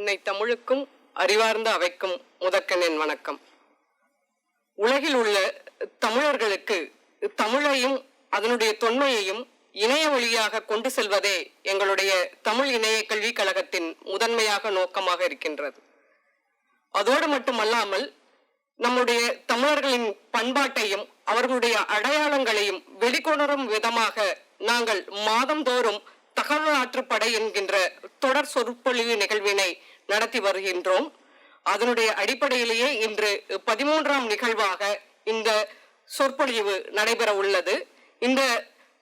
அன்னை தமிழுக்கும் அறிவார்ந்த அவைக்கும் முதற்கண் என் வணக்கம். உலகில் உள்ள தமிழர்களுக்கு தமிழையும் அதனுடைய தொன்மையையும் இணைய வழியாக கொண்டு செல்வதே எங்களுடைய தமிழ் இணைய கல்விக் கழகத்தின் முதன்மையாக நோக்கமாக இருக்கின்றது. அதோடு மட்டுமல்லாமல் நம்முடைய தமிழர்களின் பண்பாட்டையும் அவர்களுடைய அடையாளங்களையும் வெளிக்கொணரும் விதமாக நாங்கள் மாதந்தோறும் தகவல் ஆற்றுப்படை என்கின்ற தொடர் சொற்பொழிவு நிகழ்வினை நடத்தி வருகின்றோம். அதனுடைய அடிப்படையிலேயே இன்று 13ஆம் நிகழ்வாக இந்த சொற்பொழிவு நடைபெற உள்ளது. இந்த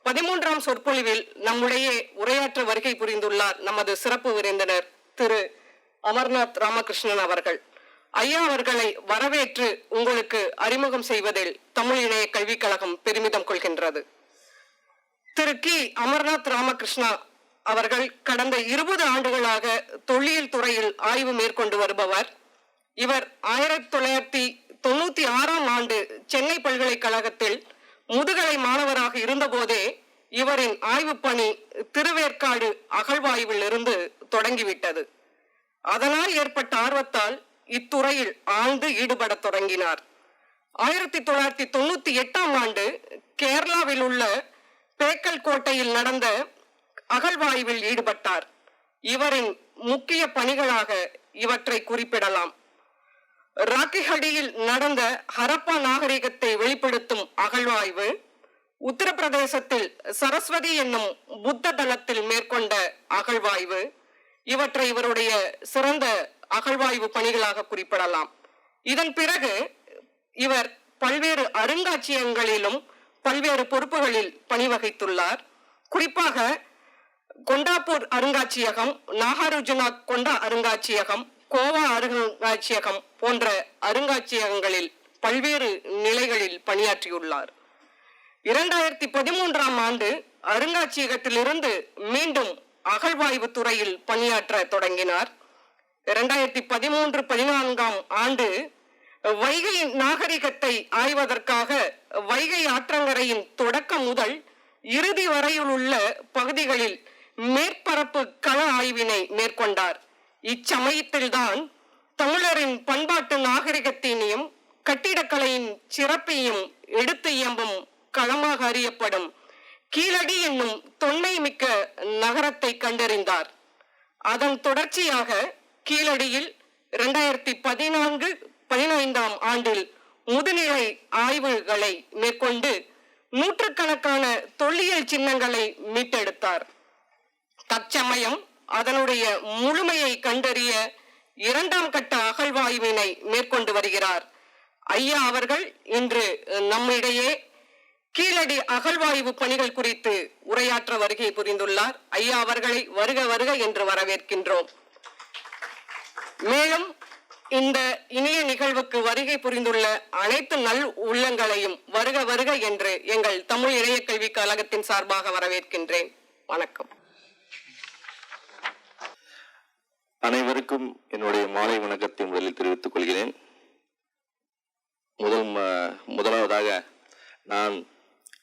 13ஆம் சொற்பொழிவில் நம்முடைய உரையாற்ற வருகை புரிந்துள்ளார் நமது சிறப்பு விருந்தினர் திரு அமர்நாத் ராமகிருஷ்ணன் அவர்கள். ஐயா அவர்களை வரவேற்று உங்களுக்கு அறிமுகம் செய்வதில் தமிழ் இணைய கல்விக் கழகம் பெருமிதம் கொள்கின்றது. திரு கி அமர்நாத் ராமகிருஷ்ணா அவர்கள் கடந்த 20 ஆண்டுகளாக தொல்லியல் துறையில் ஆய்வு மேற்கொண்டு வருபவர். இவர் 1996ஆம் ஆண்டு சென்னை பல்கலைக்கழகத்தில் முதுகலை மாணவராக இருந்தபோதே இவரின் ஆய்வு பணி திருவேற்காடு அகழ்வாய்வில் இருந்து தொடங்கிவிட்டது. அதனால் ஏற்பட்ட ஆர்வத்தால் இத்துறையில் ஆழ்ந்து ஈடுபட தொடங்கினார். 1998ஆம் ஆண்டு கேரளாவில் உள்ள பேக்கல் கோட்டையில் நடந்த அகழ்வாய்வில் ஈடுபட்டார். இவரின் முக்கிய பணிகளாக இவற்றை குறிப்பிடலாம். ராக்கிஹடியில் நடந்த ஹரப்பா நாகரிகத்தை வெளிப்படுத்தும் அகழ்வாய்வு, உத்தரப்பிரதேசத்தில் சரஸ்வதி என்னும் புத்த தலத்தில் மேற்கொண்ட அகழ்வாய்வு, இவற்றை இவருடைய சிறந்த அகழ்வாய்வு பணிகளாக குறிப்பிடலாம். இதன் பிறகு இவர் பல்வேறு அருங்காட்சியகங்களிலும் பல்வேறு பொறுப்புகளில் பணி வகித்துள்ளார். குறிப்பாக கொண்டாப்பூர் அருங்காட்சியகம், நாகார்ஜுனா கொண்டா அருங்காட்சியகம், கோவா அருங்காட்சியகம் போன்ற அருங்காட்சியகங்களில் பல்வேறு நிலைகளில் பணியாற்றியுள்ளார். 2013ஆம் ஆண்டு அருங்காட்சியகத்திலிருந்து மீண்டும் அகழ்வாய்வு துறையில் பணியாற்ற தொடங்கினார். 2013-14ஆம் ஆண்டு வைகை நாகரிகத்தை ஆய்வதற்காக வைகை ஆற்றங்கரையின் தொடக்கம் முதல் இறுதி வரையில் உள்ள பகுதிகளில் மேற்பரப்பு கள ஆய்வினை மேற்கொண்டார். இச்சமயத்தில்தான் தமிழரின் பண்பாட்டு நாகரிகத்தினையும் கட்டிடக்கலையின் சிறப்பையும் எடுத்து இயம்பும் களமாக அறியப்படும் கீழடி என்னும் தொன்மை மிக்க நகரத்தை கண்டறிந்தார். அதன் தொடர்ச்சியாக கீழடியில் 2014-15ஆம் ஆண்டில் முதுநிலை ஆய்வுகளை மேற்கொண்டு நூற்றுக்கணக்கான தொல்லியல் சின்னங்களை மீட்டெடுத்தார். தற்சமயம் அதனுடைய முழுமையை கண்டறிய 2ஆம் கட்ட அகழ்வாய்வினை மேற்கொண்டு வருகிறார். ஐயா அவர்கள் இன்று நம்மிடையே கீழடி அகழ்வாய்வு பணிகள் குறித்து உரையாற்ற வருகை புரிந்துள்ளார். ஐயா அவர்களை வருக வருக என்று வரவேற்கின்றோம். மேலும் இந்த இனிய நிகழ்வுக்கு வருகை புரிந்துள்ள அனைத்து நல் உள்ளங்களையும் வருக வருக என்று எங்கள் தமிழ் இணைய கல்விக் கழகத்தின் சார்பாக வரவேற்கின்றேன். வணக்கம். அனைவருக்கும் என்னுடைய மாலை வணக்கத்தை முதலில் தெரிவித்துக் கொள்கிறேன். முதலாவதாக நான்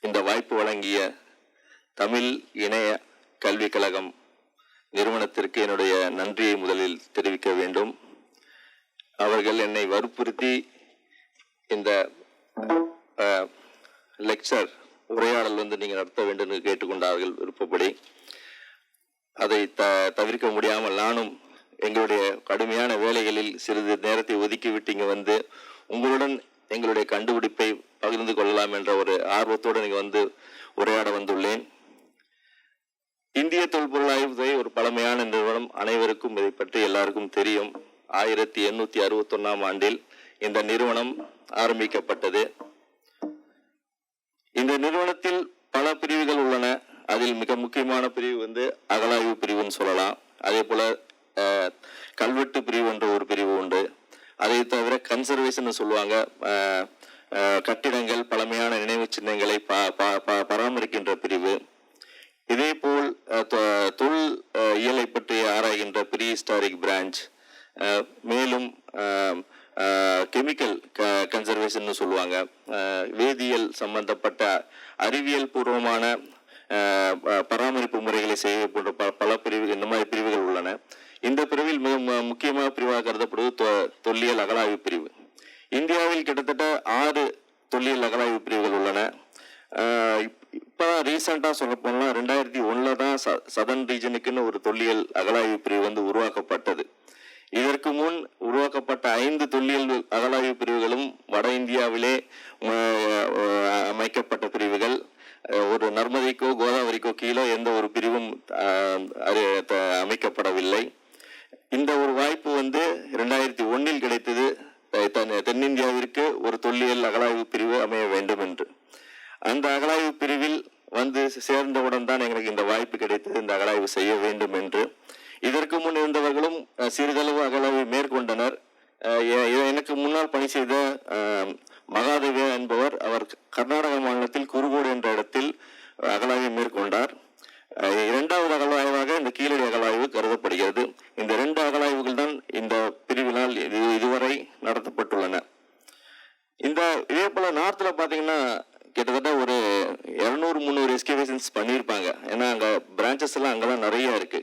இந்த வாய்ப்பு வழங்கிய தமிழ் இணைய கல்விக் கழகம் நிறுவனத்திற்கு என்னுடைய நன்றியை முதலில் தெரிவிக்க வேண்டும். அவர்கள் என்னை வற்புறுத்தி இந்த லெக்சர் உரையாடல் நீங்கள் நடத்த வேண்டும் என்று கேட்டுக்கொண்டார்கள். விருப்பப்படி அதை தவிர்க்க முடியாமல் நானும் எங்களுடைய கடுமையான வேலைகளில் சிறிது நேரத்தை ஒதுக்கிவிட்டு இங்கே வந்து உங்களுடன் எங்களுடைய கண்டுபிடிப்பை பகிர்ந்து கொள்ளலாம் என்ற ஒரு ஆர்வத்தோடு நீங்கள் உரையாட வந்துள்ளேன். இந்திய தொல்பொருள் ஆய்வுத்துறை ஒரு பழமையான நிறுவனம். அனைவருக்கும் இதை பற்றி எல்லாருக்கும் தெரியும். 1861ஆம் ஆண்டில் இந்த நிறுவனம் ஆரம்பிக்கப்பட்டது. இந்த நிறுவனத்தில் பல பிரிவுகள் உள்ளன. அதில் மிக முக்கியமான பிரிவு அகழாய்வு பிரிவுன்னு சொல்லலாம். அதே போல கல்வெட்டு பிரிவு என்ற ஒரு பிரிவு உண்டு. அதை தவிர கன்சர்வேஷன் சொல்லுவாங்க. கட்டிடங்கள், பழமையான நினைவு சின்னங்களை பராமரிக்கின்ற பிரிவு. இதே போல் தொல் இயலை பற்றி ஆராய்கின்ற ப்ரீ ஹிஸ்டாரிக் பிரான்ச். மேலும் கெமிக்கல் கன்சர்வேஷன் சொல்லுவாங்க. வேதியியல் சம்பந்தப்பட்ட அறிவியல் பூர்வமான பராமரிப்பு முறைகளை செய்ய போன்ற பல பிரிவுகள், இந்த மாதிரி பிரிவுகள் உள்ளன. இந்த பிரிவில் மிக முக்கியமாக பிரிவாக கருதப்படுவது தொல்லியல் அகழாய்வு பிரிவு. இந்தியாவில் கிட்டத்தட்ட 6 தொல்லியல் அகழாய்வு பிரிவுகள் உள்ளன. இப்போ ரீசெண்டாக சொல்ல போனால் 2001 தான் சதர்ன் ரீஜனுக்குன்னு ஒரு தொல்லியல் அகழாய்வு பிரிவு வந்து உருவாக்கப்பட்டது. இதற்கு முன் உருவாக்கப்பட்ட 5 தொல்லியல் அகழாய்வு பிரிவுகளும் வட இந்தியாவிலே அமைக்கப்பட்ட பிரிவுகள். ஒரு நர்மதைக்கோ கோதாவரிக்கோ கீழே எந்த ஒரு பிரிவும் அமைக்கப்படவில்லை. இந்த ஒரு வாய்ப்பு வந்து 2001 கிடைத்தது. தென்னிந்தியாவிற்கு ஒரு தொல்லியல் அகழாய்வு பிரிவு அமைய வேண்டும் என்று. அந்த அகழாய்வு பிரிவில் வந்து சேர்ந்தவுடன் தான் எங்களுக்கு இந்த வாய்ப்பு கிடைத்தது, இந்த அகழாய்வு செய்ய வேண்டும் என்று. இதற்கு முன் இருந்தவர்களும் சிறிதளவு அகழாய்வு மேற்கொண்டனர். எனக்கு முன்னால் பணி செய்த மகாதேவ என்பவர், அவர் கர்நாடக மாநிலத்தில் குருகோடு என்ற இடத்தில் அகழாய்வை மேற்கொண்டார். 2வது அகழாய்வாக இந்த கீழடி அகழாய்வு கருதப்படுகிறது. இந்த 2 அகழாய்வுகள் தான் இந்த பிரிவினால் இதுவரை நடத்தப்பட்டுள்ளன. இதே போல நார்த்தில் பார்த்தீங்கன்னா கிட்டத்தட்ட ஒரு 200-300 எஸ்கவேஷன்ஸ் பண்ணியிருப்பாங்க. ஏன்னா அங்கே பிரான்ச்சஸ் எல்லாம் அங்கெல்லாம் நிறைய இருக்கு.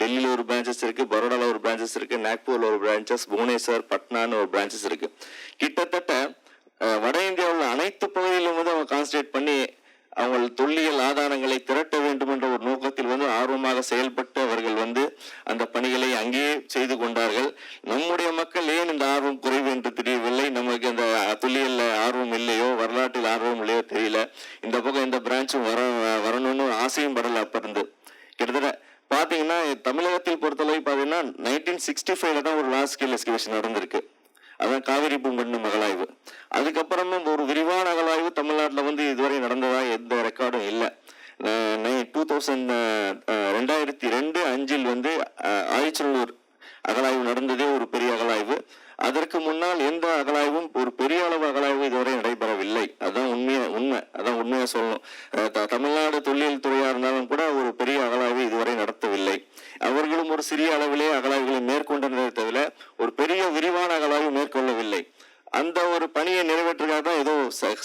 டெல்லியில் ஒரு பிரான்ச்சஸ் இருக்கு, பரோடாவில் ஒரு பிரான்ச்சஸ் இருக்கு, நாக்பூரில் ஒரு பிரான்ச்சஸ், புவனேஸ்வர், பட்னான்னு ஒரு பிரான்ச்சஸ் இருக்கு. கிட்டத்தட்ட வட இந்தியாவில் அனைத்து பகுதியிலும் வந்து அவங்க கான்சன்ட்ரேட் பண்ணி அவங்க தொல்லியல் ஆதாரங்களை திரட்ட வேண்டும் என்ற ஒரு நோக்கத்தில் வந்து ஆர்வமாக செயல்பட்டு அவர்கள் வந்து அந்த பணிகளை அங்கேயே செய்து கொண்டார்கள். நம்முடைய மக்கள் ஏன் இந்த ஆர்வம் குறைவு என்று தெரியவில்லை. நமக்கு இந்த தொல்லியல் ஆர்வம் இல்லையோ, வரலாற்றில் ஆர்வம் இல்லையோ தெரியல. இந்த பக்கம் இந்த பிரான்ச்சும் வரணும்னு ஆசையும் படல. அப்ப இருந்து கிட்டத்தட்ட பார்த்தீங்கன்னா தமிழகத்தில் பொறுத்தளவு பார்த்தீங்கன்னா 1965 தான் ஒரு லார்ஜ் ஸ்கேல் எஸ்கவேஷன் நடந்திருக்கு. அதான் காவிரி பூம்பட்டினம் அகழாய்வு. அதுக்கப்புறமா ஒரு விரிவான அகழாய்வு தமிழ்நாட்டில் வந்து இதுவரை நடந்ததா எந்த ரெக்கார்டும் இல்லை. 2002-5 வந்து ஆயிச்சநல்லூர் அகழாய்வு நடந்ததே ஒரு பெரிய அகழாய்வு. அதற்கு முன்னால் எந்த அகழாய்வும் ஒரு பெரிய அளவு அகழாய்வு இதுவரை நடைபெறவில்லை. அதான் உண்மையா சொல்லணும். தமிழ்நாடு தொல்லியல் துறையா இருந்தாலும் கூட ஒரு பெரிய அகழாய்வு இதுவரை நடத்தவில்லை. அவர்களும் ஒரு சிறிய அளவிலே அகழாய்வுகளை மேற்கொண்டதை தவிர ஒரு பெரிய விரிவான அகழாய்வு மேற்கொள்ளவில்லை. அந்த ஒரு பணியை நிறைவேற்றுக்காக தான் ஏதோ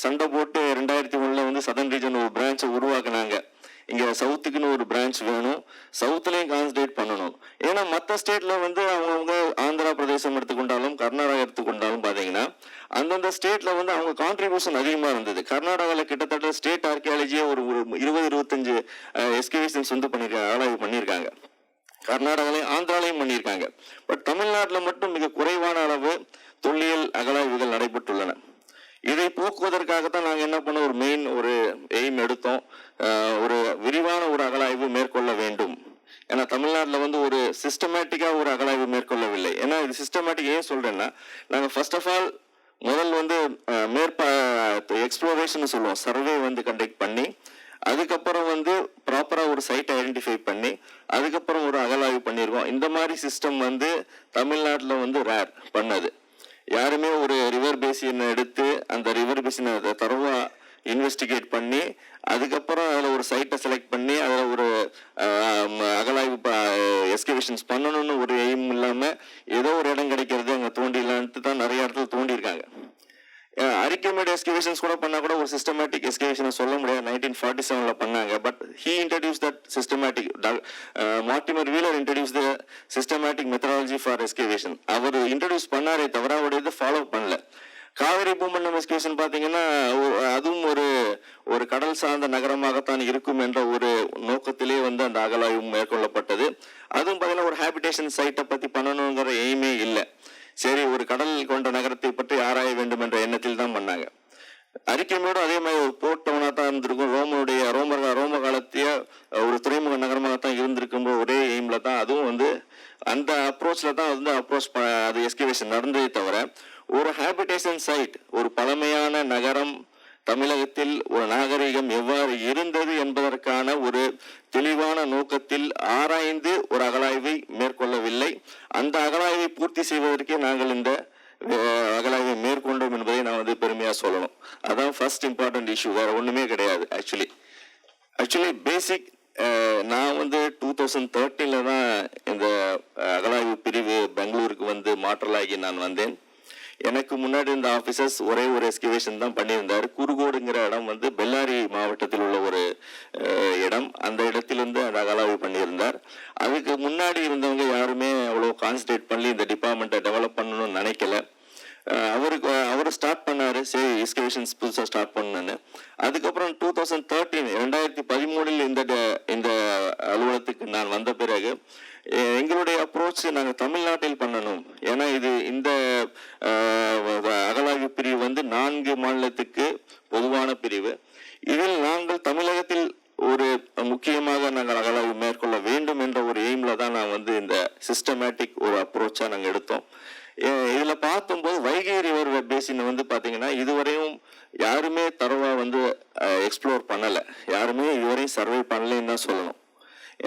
சண்டை போட்டு 2001 வந்து சதர்ன் ரீஜன் ஒரு பிரான்ச்சை உருவாக்குனாங்க. இங்க சவுத்துக்குன்னு ஒரு பிரான்ச் வேணும், சவுத்துலையும் கான்சன்ட்ரேட் பண்ணணும். ஏன்னா மற்ற ஸ்டேட்ல வந்து அவங்க ஆந்திரா பிரதேசம் எடுத்துக்கொண்டாலும் கர்நாடகா எடுத்துக்கொண்டாலும் பாத்தீங்கன்னா அந்தந்த ஸ்டேட்ல வந்து அவங்க கான்ட்ரிபியூஷன் அதிகமா இருந்தது. கர்நாடகாவில் கிட்டத்தட்ட ஸ்டேட் ஆர்கியாலஜியே ஒரு 20-25 எஸ்கவேஷன்ஸ் வந்து ஆராய்வு பண்ணியிருக்காங்க. கர்நாடகாலையும் ஆந்திராலையும் பண்ணியிருக்காங்க. பட் தமிழ்நாட்டில் மட்டும் மிக குறைவான அளவு தொல்லியல் அகழாய்வுகள் நடைபெற்றுள்ளன. இதை போக்குவதற்காகத்தான் நாங்கள் என்ன பண்ணோம், ஒரு மெயின் ஒரு எய்ம் எடுத்தோம். ஒரு விரிவான ஒரு அகழாய்வு மேற்கொள்ள வேண்டும். ஏன்னா தமிழ்நாட்டில் வந்து ஒரு சிஸ்டமேட்டிக்காக ஒரு அகழாய்வு மேற்கொள்ளவில்லை. ஏன்னா இது சிஸ்டமேட்டிக் ஏன் சொல்றேன்னா, நாங்கள் ஃபர்ஸ்ட் ஆஃப் ஆல் முதல் வந்து எக்ஸ்ப்ளோரேஷன் சொல்லுவோம், சர்வே வந்து கண்டக்ட் பண்ணி அதுக்கப்புறம் வந்து ப்ராப்பராக ஒரு சைட்டை ஐடென்டிஃபை பண்ணி அதுக்கப்புறம் ஒரு அகழாய்வு பண்ணியிருக்கோம். இந்த மாதிரி சிஸ்டம் வந்து தமிழ்நாட்டில் வந்து ரேர் பண்ணது. யாருமே ஒரு ரிவர் பேசினை எடுத்து அந்த ரிவர் பேசினை தரவா இன்வெஸ்டிகேட் பண்ணி அதுக்கப்புறம் அதில் ஒரு சைட்டை செலக்ட் பண்ணி அதில் ஒரு அகழாய்வு எஸ்கவேஷன்ஸ் பண்ணணும்னு ஒரு எய்ம் இல்லாமல் ஏதோ ஒரு இடம் கிடைக்கிறது அங்கே தோண்டிடலான்ட்டு தான் நிறைய இடத்துல தோண்டியிருக்காங்க. அரிக்கமேட் எஸ்கவேஷன்ஸ் கூட பண்ணா கூட ஒரு சிஸ்டமேட்டிக் எஸ்கவேஷன் சொல்ல முடியாது. 1947 பண்ணாங்க. But he introduce that systematic. Mortimer Wheeler introduce the systematic methodology for excavation. அவர் இன்ட்ரடியூஸ் பண்ணாரே தவிர அவருடைய இதை ஃபாலோ பண்ணல. காவிரி பூம்பட்டினம் எஸ்கவேஷன் பார்த்தீங்கன்னா அதுவும் ஒரு கடல் சார்ந்த நகரமாகத்தான் இருக்கும் என்ற ஒரு நோக்கத்திலே வந்து அந்த அகழாய்வு மேற்கொள்ளப்பட்டது. அதுவும் பார்த்தீங்கன்னா ஒரு ஹேபிடேஷன் சைட்டை பற்றி பண்ணணுங்கிற எய்மே இல்லை. சரி, ஒரு கடல் கொண்ட நகரத்தை பற்றி ஆராய வேண்டும் என்ற எண்ணத்தில் தான் பண்ணாங்க. அரிக்கமேடு அதே மாதிரி ஒரு போர்ட் டவுனாக தான் இருந்திருக்கும். ரோம காலத்திய ஒரு துறைமுக நகரமாகத்தான் இருந்திருக்கும். ஒரே எய்ம்ல தான் அதுவும் வந்து அந்த அப்ரோச்ல தான் வந்து அது எஸ்கவேஷன் நடந்ததே தவிர ஒரு ஹேபிடேஷன் சைட், ஒரு பழமையான நகரம் தமிழகத்தில் ஒரு நாகரிகம் எவ்வாறு இருந்தது என்பதற்கான ஒரு தெளிவான நோக்கத்தில் ஆராய்ந்து ஒரு அகழாய்வை மேற்கொள்ளவில்லை. அந்த அகழாய்வை பூர்த்தி செய்வதற்கே நாங்கள் இந்த அகழாய்வை மேற்கொண்டோம் என்பதை நான் வந்து பெருமையாக சொல்லணும். அதான் ஃபர்ஸ்ட் இம்பார்ட்டன்ட் இஷ்யூ, வேற ஒண்ணுமே கிடையாது. ஆக்சுவலி பேசிக் நான் வந்து 2013 தான் இந்த அகழாய்வு பிரிவு பெங்களூருக்கு வந்து மாற்றலாகி நான் வந்தேன். எனக்கு முன்னாடி இந்த ஆஃபீஸர்ஸ் ஒரே ஒரு எஸ்கவேஷன் தான் பண்ணியிருந்தார். குருகோடுங்கிற இடம் வந்து பெல்லாரி மாவட்டத்தில் உள்ள ஒரு இடம். அந்த இடத்திலிருந்து அந்த அகலாய்வு பண்ணியிருந்தார். அதுக்கு முன்னாடி இருந்தவங்க யாருமே அவ்வளோ கான்சன்ட்ரேட் பண்ணி இந்த டிபார்ட்மெண்ட்டை டெவலப் பண்ணணும்னு நினைக்கல. அவர் ஸ்டார்ட் பண்ணாரு, சரி எக்ஸ்கவேஷன்ஸ் புதுசாக ஸ்டார்ட் பண்ணணுன்னு. அதுக்கப்புறம் 2013 இந்த அலுவலகத்துக்கு நான் வந்த பிறகு எங்களுடைய அப்ரோச் நாங்கள் தமிழ்நாட்டில் பண்ணணும். ஏன்னா இந்த அகலாய்வு பிரிவு வந்து 4 மாநிலத்துக்கு பொதுவான பிரிவு. இதில் நாங்கள் தமிழகத்தில் ஒரு முக்கியமாக நாங்கள் அகலாய்வு மேற்கொள்ள வேண்டும் என்ற ஒரு எய்மில் தான் நான் வந்து இந்த சிஸ்டமேட்டிக் ஒரு அப்ரோச்சாக நாங்கள் எடுத்தோம். இதில் பார்க்கும்போது வைகை ரிவர் பேசின் வந்து பார்த்தீங்கன்னா இதுவரையும் யாருமே தரவாக வந்து எக்ஸ்ப்ளோர் பண்ணலை, யாருமே இதுவரையும் சர்வே பண்ணலைன்னு தான் சொல்லணும்.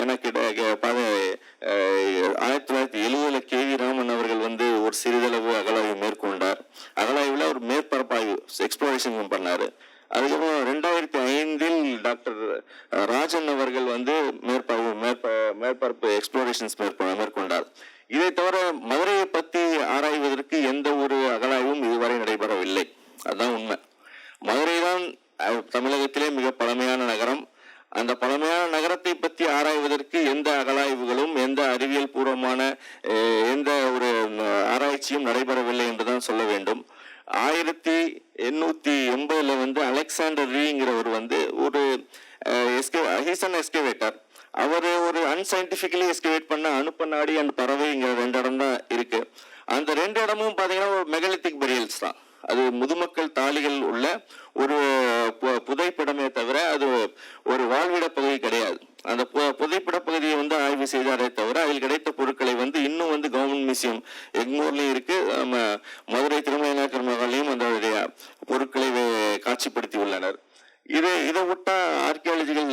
ஏன்னா 1970 KV ராமன் அவர்கள் வந்து ஒரு சிறிதளவு அகலாய்வு மேற்கொண்டார். அகலாய்வில் ஒரு மேற்பரப்பாய்வு எக்ஸ்ப்ளோரேஷன் பண்ணார். அதுக்கப்புறம் 2005 டாக்டர் ராஜன் அவர்கள் வந்து மேற்பரப்பு எக்ஸ்ப்ளோரேஷன்ஸ் மேற்கொண்டார். இதை தவிர மதுரையை பற்றி ஆராய்வதற்கு எந்த ஒரு அகலாய்வும் இதுவரை நடைபெறவில்லை. அதுதான் உண்மை. மதுரை தான் தமிழகத்திலே மிக பழமையான நகரம். அந்த பழமையான நகரத்தை பற்றி ஆராய்வதற்கு எந்த அகலாய்வுகளும் எந்த அறிவியல் பூர்வமான எந்த ஒரு ஆராய்ச்சியும் நடைபெறவில்லை என்றுதான் சொல்ல வேண்டும். 1880 வந்து அலெக்சாண்டர் ரீங்கிறவர் வந்து ஒரு எஸ்கவேட்டர். அவர் ஒரு அன்சைன்டிஃபிக்கலி எஸ்கவேட் பண்ண அனுப்பநாடி அண்ட் பறவைங்கிற 2 இடம் தான் இருக்கு. அந்த 2 இடமும் பார்த்தீங்கன்னா ஒரு மெகலித்திக் பெரியல்ஸ் தான். அது முதுமக்கள் தாளிகள் உள்ள ஒரு புதைப்பிடமே தவிர அது ஒரு வாழ்விட பகுதி கிடையாது. அந்த புதைப்பிட பகுதியை வந்து ஆய்வு செய்தாரே தவிர அதில் கிடைத்த பொருட்களை வந்து இன்னும் வந்து கவர்மெண்ட் மியூசியம் எக்மோர்லையும் இருக்கு, மதுரை திருமலைநாயக்கர் மகாலையும் அந்த பொருட்களை காட்சிப்படுத்தி உள்ளனர். இதை விட்டா archaeological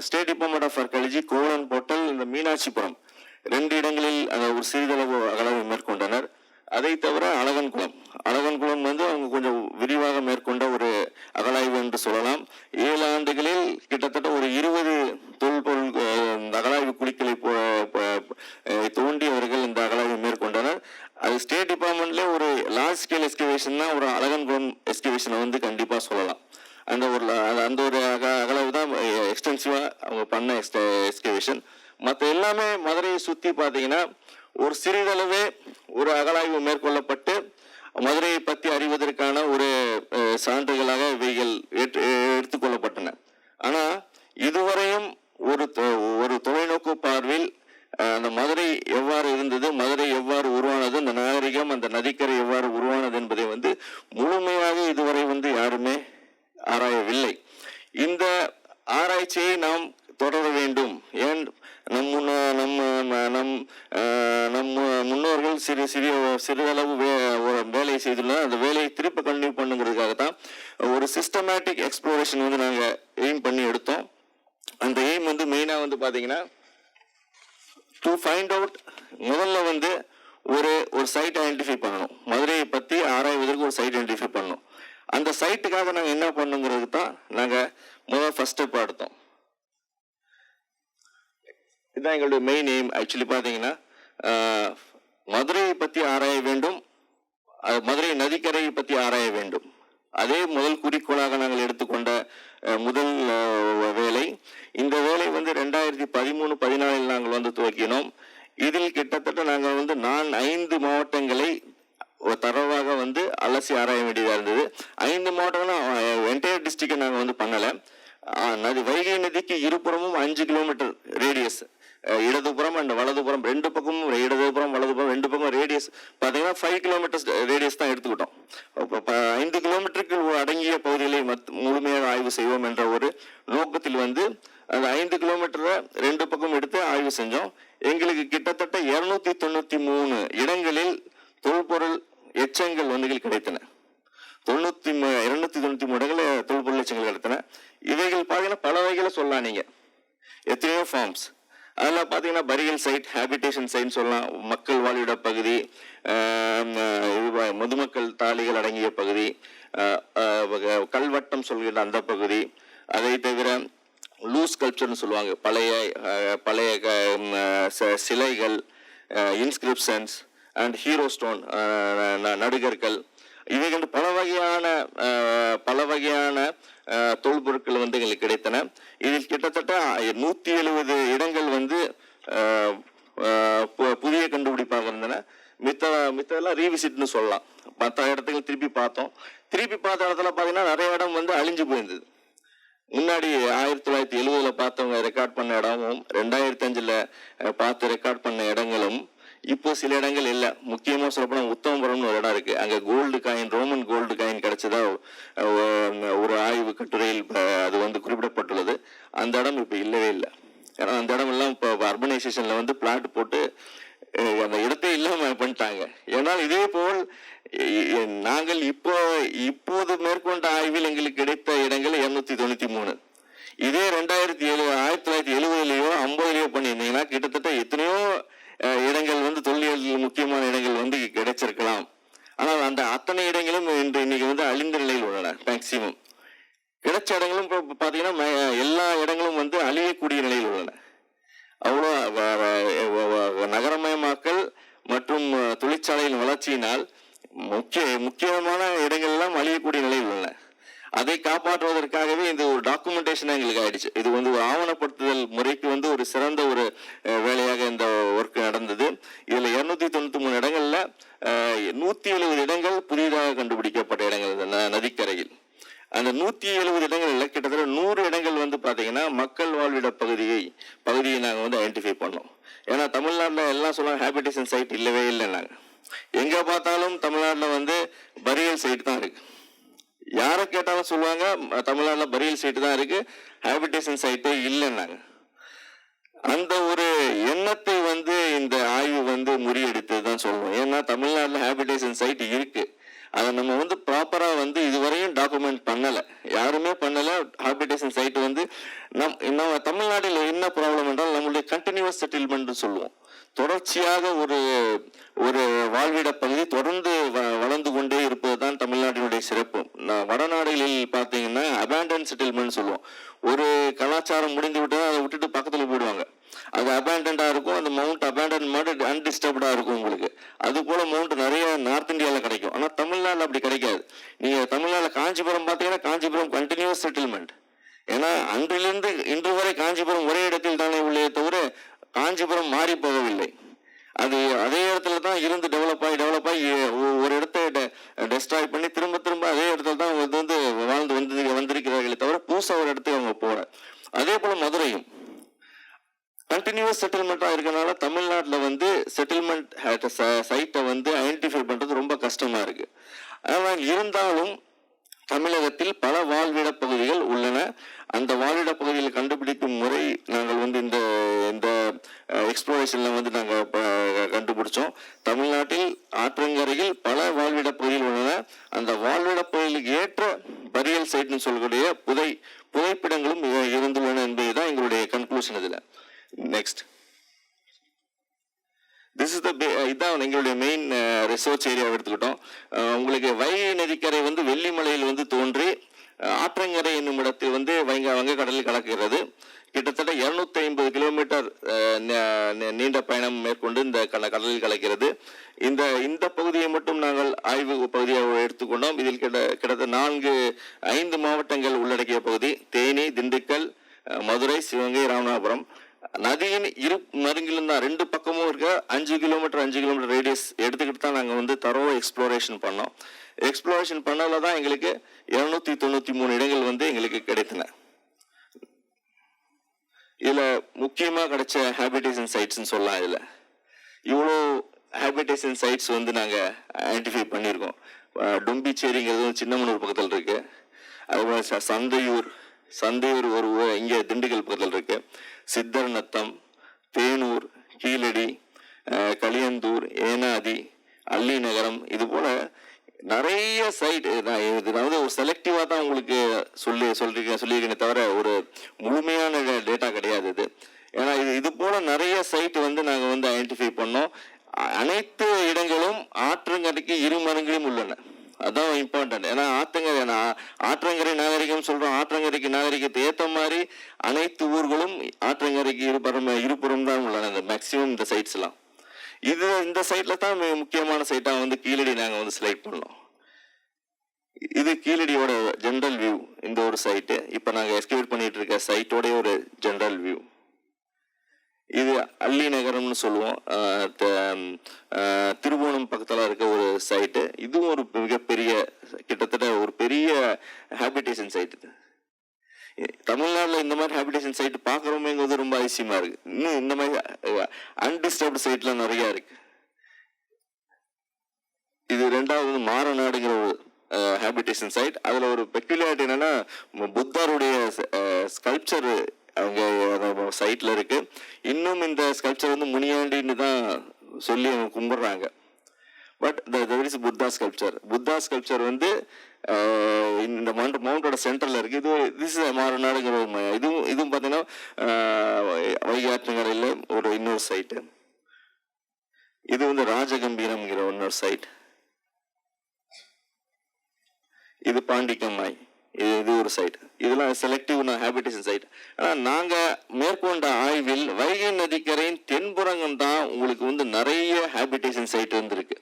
state department of archaeology Kovalan portal இந்த மீனாட்சிபுரம் 2 இடங்களில் ஒரு சிறிதளவு அகலாய்வு மேற்கொண்டனர். அதை தவிர அழகன்குளம் வந்து அவங்க கொஞ்சம் விரிவாக மேற்கொண்ட ஒரு அகலாய்வு என்று சொல்லலாம். 7 ஆண்டுகளில் கிட்டத்தட்ட ஒரு 20 தொல்பொருள் அகலாய்வு குழிக்களை தோண்டி அவர்கள் இந்த அகலாய்வு மேற்கொண்டனர். அது ஸ்டேட் டிபார்ட்மெண்ட்ல ஒரு லார்ஜ் ஸ்கேல் எஸ்கவேஷன் தான் ஒரு அழகன்குளம் எஸ்கவேஷனை வந்து கண்டிப்பாக சொல்லலாம். அந்த ஒரு அகலாய்வு தான் எக்ஸ்டென்சிவா அவங்க பண்ண எஸ்கவேஷன். மற்ற எல்லாமே மதுரையை சுற்றி பார்த்தீங்கன்னா ஒரு சிறிதளவே ஒரு அகலாய்வு மேற்கொள்ளப்பட்டு மதுரையை பற்றி அறிவதற்கான ஒரு சான்றுகளாக இவைகள் எடுத்துக்கொள்ளப்பட்டன. ஆனால் இதுவரையும் ஒரு தொலைநோக்கு பார்வையில் அந்த மதுரை எவ்வாறு இருந்தது, மதுரை எவ்வாறு உருவானது, அந்த நாகரிகம் அந்த நதிக்கரை எவ்வாறு உருவானது என்பதை வந்து முழுமையாக இதுவரை வந்து யாருமே ஆராயவில்லை. இந்த ஆராய்ச்சியை நாம் தொடர வேண்டும். ஏன் நம் முன்னோர்கள் சிறிதளவு வேலையை செய்துள்ளனர். அந்த வேலையை திருப்ப கண்டினியூ பண்ணுங்கிறதுக்காக தான் ஒரு சிஸ்டமேட்டிக் எக்ஸ்ப்ளோரேஷன் வந்து நாங்கள் எய்ம் பண்ணி எடுத்தோம். அந்த எய்ம் வந்து மெயினாக வந்து பார்த்தீங்கன்னா டு ஃபைண்ட் அவுட், முதல்ல வந்து ஒரு சைட் ஐடென்டிஃபை பண்ணணும். மதுரையை பற்றி ஆராய்வதற்கு ஒரு சைட் ஐடென்டிஃபை பண்ணணும். அந்த சைட்டுக்காக நாங்கள் என்ன பண்ணுங்கிறது தான் நாங்கள் ஃபர்ஸ்ட் ஸ்டெப் எடுத்தோம். இதுதான் எங்களுடைய மெயின் எய்ம். ஆக்சுவலி பார்த்தீங்கன்னா மதுரையை பற்றி ஆராய வேண்டும், மதுரை நதிக்கரையை பற்றி ஆராய வேண்டும். அதே முதல் குறிக்கோளாக நாங்கள் எடுத்துக்கொண்ட முதல் வேலை. இந்த வேலை வந்து 2013-14 நாங்கள் வந்து துவக்கினோம். இதில் கிட்டத்தட்ட நாங்கள் வந்து 5 மாவட்டங்களை தரவாக வந்து அலசி ஆராய வேண்டியதாக இருந்தது. 5 மாவட்டங்களும் என்டையர் டிஸ்ட்ரிக்டை நாங்கள் வந்து பண்ணலை. வைகை நதிக்கு இருபுறமும் 5 கிலோமீட்டர் ரேடியஸ், இடதுபுறம் அண்ட் வலதுபுறம் 2 பக்கமும், இடதுபுறம் வலதுபுறம் 2 பக்கம் ரேடியஸ் பார்த்தீங்கன்னா 5 கிலோமீட்டர்ஸ் ரேடியஸ் தான் எடுத்துக்கிட்டோம். 5 கிலோமீட்டருக்கு அடங்கிய பகுதிகளை முழுமையாக ஆய்வு செய்வோம் என்ற ஒரு நோக்கத்தில் வந்து அந்த 5 கிலோமீட்டரை 2 பக்கம் எடுத்து ஆய்வு செஞ்சோம். எங்களுக்கு கிட்டத்தட்ட 293 இடங்களில் தொல்பொருள் எச்சங்கள் வந்து கிடைத்தன. 293 இடங்களில் தொல்பொருள் எச்சங்கள் கிடைத்தன. இவைகள் பார்த்தீங்கன்னா பல வகைகளை சொல்லலாம். நீங்கள் எத்தனையோ ஃபார்ம்ஸ் அதில் பார்த்தீங்கன்னா பரியல் சைட், ஹேபிடேஷன் சைட்னு சொல்லலாம், மக்கள் வாழ்விட பகுதி, முதுமக்கள் தாளிகள் அடங்கிய பகுதி, கல்வட்டம் சொல்கிற அந்த பகுதி. அதை தவிர லூஸ் கல்ச்சர்னு சொல்லுவாங்க, பழைய சிலைகள், இன்ஸ்கிரிப்ஷன்ஸ் அண்ட் ஹீரோ ஸ்டோன், நடுகர்கள். இவைகள் பல வகையான தொல்பொருட்கள் வந்து எங்களுக்கு கிடைத்தன. இதில் கிட்டத்தட்ட 170 இடங்கள் வந்து புதிய கண்டுபிடிப்பாக இருந்தன. மித்தெல்லாம் ரீவிசிட்னு சொல்லலாம். மற்ற இடத்துக்கு திருப்பி பார்த்தோம். திருப்பி பார்த்த இடத்துல பார்த்தீங்கன்னா நிறைய இடம் வந்து அழிஞ்சு போயிருந்தது. முன்னாடி 1970 பார்த்தவங்க ரெக்கார்ட் பண்ண இடமும் 2005 பார்த்து ரெக்கார்ட் பண்ண இடங்களும் இப்போ சில இடங்கள் இல்லை. முக்கியமாக சொல்லப்போனால் உத்தமபுரம்னு ஒரு இடம் இருக்கு. அங்கே ரோமன் கோல்டு காயின் கிடைச்சதா ஒரு ஆய்வு கட்டுரையில் அது வந்து குறிப்பிடப்பட்டுள்ளது. அந்த இடம் இப்போ இல்லவே இல்லை. ஏன்னா அந்த இடம் எல்லாம் இப்போ அர்பனைசேஷன்ல வந்து பிளாட் போட்டு அந்த இடத்தை இல்லாம பண்ணிட்டாங்க. ஏன்னால் இதே போல் நாங்கள் இப்போது மேற்கொண்ட ஆய்வில் எங்களுக்கு கிடைத்த இடங்கள் 293. இதே 1970லயோ 50லயோ பண்ணியிருந்தீங்கன்னா கிட்டத்தட்ட எத்தனையோ இடங்கள் வந்து தொல்லியல் முக்கியமான இடங்கள் வந்து கிடைச்சிருக்கலாம். ஆனால் அந்த அத்தனை இடங்களும் இன்னைக்கு வந்து அழிந்த நிலையில் உள்ளன. மேக்சிமம் கிடைச்ச இடங்களும் இப்போ பார்த்தீங்கன்னா எல்லா இடங்களும் வந்து அழியக்கூடிய நிலையில் உள்ளன. அவ்வளோ நகரமயமாக்கல் மற்றும் தொழிற்சாலையின் வளர்ச்சியினால் முக்கியமான இடங்கள் எல்லாம் அழியக்கூடிய நிலையில் உள்ளன. அதை காப்பாற்றுவதற்காகவே இந்த ஒரு டாக்குமெண்டேஷன் எங்களுக்கு ஆயிடுச்சு. இது வந்து ஒரு ஆவணப்படுத்துதல் முறைக்கு வந்து ஒரு சிறந்த ஒரு வேலையாக இந்த ஒர்க் நடந்தது. இதுல 293 இடங்கள்ல 170 இடங்கள் புதிதாக கண்டுபிடிக்கப்பட்ட இடங்கள் நதிக்கரையில். அந்த 170 இடங்கள்ல கிட்டத்தட்ட 100 இடங்கள் வந்து பாத்தீங்கன்னா மக்கள் வாழ்விட பகுதியை நாங்கள் வந்து ஐடென்டிஃபை பண்ணோம். ஏன்னா தமிழ்நாட்டில் எல்லாம் சொல்லுவாங்க ஹேபிடேஷன் சைட் இல்லவே இல்லை. நாங்கள் எங்க பார்த்தாலும் தமிழ்நாட்டில் வந்து பரியல் சைட் தான் இருக்கு. யாரை கேட்டாலும் சொல்லுவாங்க தமிழ்நாட்டில் பரியல் சைட்டு தான் இருக்கு, ஹேபிடேஷன் சைட்டே இல்லைன்னாங்க. அந்த ஒரு எண்ணத்தை வந்து இந்த ஆய்வு வந்து முறியடித்தது தான் சொல்லுவோம். ஏன்னா தமிழ்நாட்டில் ஹேபிடேஷன் சைட் இருக்கு, அதை நம்ம வந்து ப்ராப்பரா வந்து இதுவரையும் டாக்குமெண்ட் பண்ணலை, யாருமே பண்ணலை. ஹேபிடேஷன் சைட் வந்து நம்ம தமிழ்நாட்டில் என்ன ப்ராப்ளம் என்றால் நம்மளுடைய கண்டினியூஸ் செட்டில்மெண்ட் சொல்லுவோம். தொடர்ச்சியாக ஒரு வாழ்விட பகுதி தொடர்ந்து வளர்ந்து கொண்டே இருப்பது தான் தமிழ்நாட்டினுடைய சிறப்பு. வடநாடுகளில் பார்த்தீங்கன்னா அபேண்டன் செட்டில்மெண்ட் சொல்லுவோம். ஒரு கலாச்சாரம் முடிந்து விட்டு அதை விட்டுட்டு பக்கத்தில் போயிடுவாங்க. அது அபேண்டண்டா இருக்கும். அந்த மவுண்ட் அபேண்டன் அன்டிஸ்டர்ப்டா இருக்கும் உங்களுக்கு. அது போல மவுண்ட் நிறைய நார்த் இந்தியாவில் கிடைக்கும். ஆனால் தமிழ்நாட்டில் அப்படி கிடைக்காது. நீங்க தமிழ்நாட்டில் காஞ்சிபுரம் பார்த்தீங்கன்னா காஞ்சிபுரம் கண்டினியூஸ் செட்டில்மெண்ட். ஏன்னா அன்றிலிருந்து இன்று வரை காஞ்சிபுரம் ஒரே இடத்தில் தானே உள்ளே தவிர காஞ்சிபுரம் மாறி போகவில்லை. அது அதே இடத்துல தான் இருந்து டெவலப் ஆகி ஒரு இடத்தை டெஸ்ட்ராய் பண்ணி திரும்ப அதே இடத்துல தான் வந்து வந்திருக்கிறார்களே தவிர புதுசாக ஒரு இடத்துக்கு அவங்க போல. அதே போல மதுரையும் கண்டினியூஸ் செட்டில்மெண்டா இருக்கனால தமிழ்நாட்டில் வந்து செட்டில்மெண்ட் சைட்டை வந்து ஐடென்டிஃபை பண்றது ரொம்ப கஷ்டமா இருக்கு. ஆனால் இருந்தாலும் தமிழகத்தில் பல வாழ்விட பகுதிகள் உள்ளன. அந்த வாழ்விட பகுதியில் கண்டுபிடிக்கும் முறை நாங்கள் வந்து இந்த எக்ஸ்ப்ளோரேஷன்ல வந்து நாங்கள் கண்டுபிடிச்சோம். தமிழ்நாட்டில் ஆற்றங்கரையில் பல வாழ்விட பகுதிகள் உள்ளன. அந்த வாழ்விட பகுதிகளுக்கு ஏற்ற பரியல் சைட்னு சொல்லக்கூடிய புதைப்பிடங்களும் இருந்துள்ளன என்பதுதான் எங்களுடைய கன்க்ளூஷன். இதுல நெக்ஸ்ட் இதான் எங்களுடைய மெயின் ரிசர்ச் ஏரியாவை எடுத்துக்கிட்டோம். உங்களுக்கு வைகை நதிக்கரை வந்து வெள்ளிமலையில் வந்து தோன்றி ஆற்றங்கரை என்னும் இடத்தில் வந்து வங்கக்கடலில் கலக்கிறது. கிட்டத்தட்ட 250 கிலோமீட்டர் நீண்ட பயணம் மேற்கொண்டு இந்த கடலில் கலக்கிறது. இந்த பகுதியை மட்டும் நாங்கள் ஆய்வு பகுதியாக எடுத்துக்கொண்டோம். இதில் கிட்டத்தட்ட 5 மாவட்டங்கள் உள்ளடக்கிய பகுதி: தேனி, திண்டுக்கல், மதுரை, சிவகங்கை, ராமநாதபுரம். நதியின் இரு மருங்கிலும் தான் 2 பக்கமும் இருக்க 5 கிலோமீட்டர் ரேடியஸ் எடுத்துக்கிட்டு தான் நாங்கள் வந்து தரவா எக்ஸ்ப்ளோரேஷன் பண்ணோம். எக்ஸ்ப்ளோரேஷன் பண்ணல தான் எங்களுக்கு 293 இடங்கள் வந்து எங்களுக்கு கிடைத்தன. இதுல முக்கியமா கிடைச்ச ஹேபிடேஷன் சைட்ஸ்ன்னு சொல்லலாம். இதுல இவ்வளோ ஹேபிடேஷன் சைட்ஸ் வந்து நாங்க ஐடென்டிஃபை பண்ணியிருக்கோம். டொம்பிச்சேரிங்கிறது சின்னமனூர் பக்கத்தில் இருக்கு. அதுபோல சந்தையூர் ஒரு இங்கே திண்டுக்கல் பக்கத்தில் இருக்கு. சித்தர் நத்தம், தேனூர், கீழடி, களியந்தூர், ஏனாதி, அள்ளி நகரம், இது போல நிறைய சைட். நான் ஒரு செலக்டிவா தான் உங்களுக்கு சொல்லியிருக்கேன் தவிர ஒரு முழுமையான டேட்டா கிடையாது இது. ஏன்னா இது போல நிறைய சைட் வந்து நாங்கள் வந்து ஐடென்டிஃபை பண்ணோம். அனைத்து இடங்களும் ஆற்றங்கரைக்கு 2 மடங்கிலும் உள்ளன. அதான் இம்பார்ட்டன்ட். ஏன்னா ஆற்றங்கரை நாகரிகம் சொல்றோம். ஆற்றங்கரைக்கு நாகரிகத்தை ஏற்ற மாதிரி அனைத்து ஊர்களும் ஆற்றங்கரைக்கு இருபுறம் தான் உள்ளன. இந்த மேக்சிமம் இந்த சைட்ஸ் எல்லாம் இந்த சைட்ல தான் முக்கியமான சைட்டா வந்து கீழடி நாங்கள் வந்து செலக்ட் பண்ணோம். இது கீழடியோட ஜென்ரல் வியூ. இந்த ஒரு சைட்டு இப்போ நாங்கள் எக்ஸ்கவேட் பண்ணிட்டு இருக்க சைட்டோடைய ஒரு ஜென்ரல் வியூ. இது அள்ளி நகரம்னு சொல்லுவோம். திருவோணம் பக்கத்தில் இருக்க ஒரு சைட்டு. இதுவும் ஒரு மிகப்பெரிய, கிட்டத்தட்ட ஒரு பெரிய ஹேபிடேஷன் சைட்டு. தமிழ்நாட்டில் இந்த மாதிரி ஹேபிடேஷன் சைட் பார்க்குறோமேங்கிறது ரொம்ப அதிசயமா இருக்கு. இன்னும் இந்த மாதிரி அன்டிஸ்டர்ப்டு சைட்லாம் நிறையா இருக்கு. இது ரெண்டாவது மாரநாடுங்கிற ஒரு ஹேபிடேஷன் சைட். அதில் ஒரு பெக்குலியாரிட்டி என்னன்னா, புத்தருடைய ஸ்கல்ப்சர் அவங்க சைட்ல இருக்கு. இன்னும் இந்த ஸ்கல்ப்சர் வந்து முனியாண்டின்னு தான் சொல்லி அவங்க கும்பிடுறாங்க. But there is Buddha sculpture. Buddha sculpture வந்து இந்த மவுண்டோட சென்டர்ல இருக்கு. இது மாரநாடுங்கிற இதுவும் பார்த்தீங்கன்னா வைகை ஆற்றங்கரையில் ஒரு இன்னொரு சைட்டு. இது வந்து ராஜகம்பீரம்ங்கிற இன்னொரு சைட். இது பாண்டிக்கம்மாய், இது ஒரு சைட். இதெல்லாம் செலக்டிவ் ஹேபிடேஷன் சைட். ஆனால் நாங்கள் மேற்கொண்ட ஆய்வில் வைகை நதிக்கரையின் தென்புறங்கள் தான் உங்களுக்கு வந்து நிறைய ஹேபிடேஷன் சைட் வந்துருக்கு.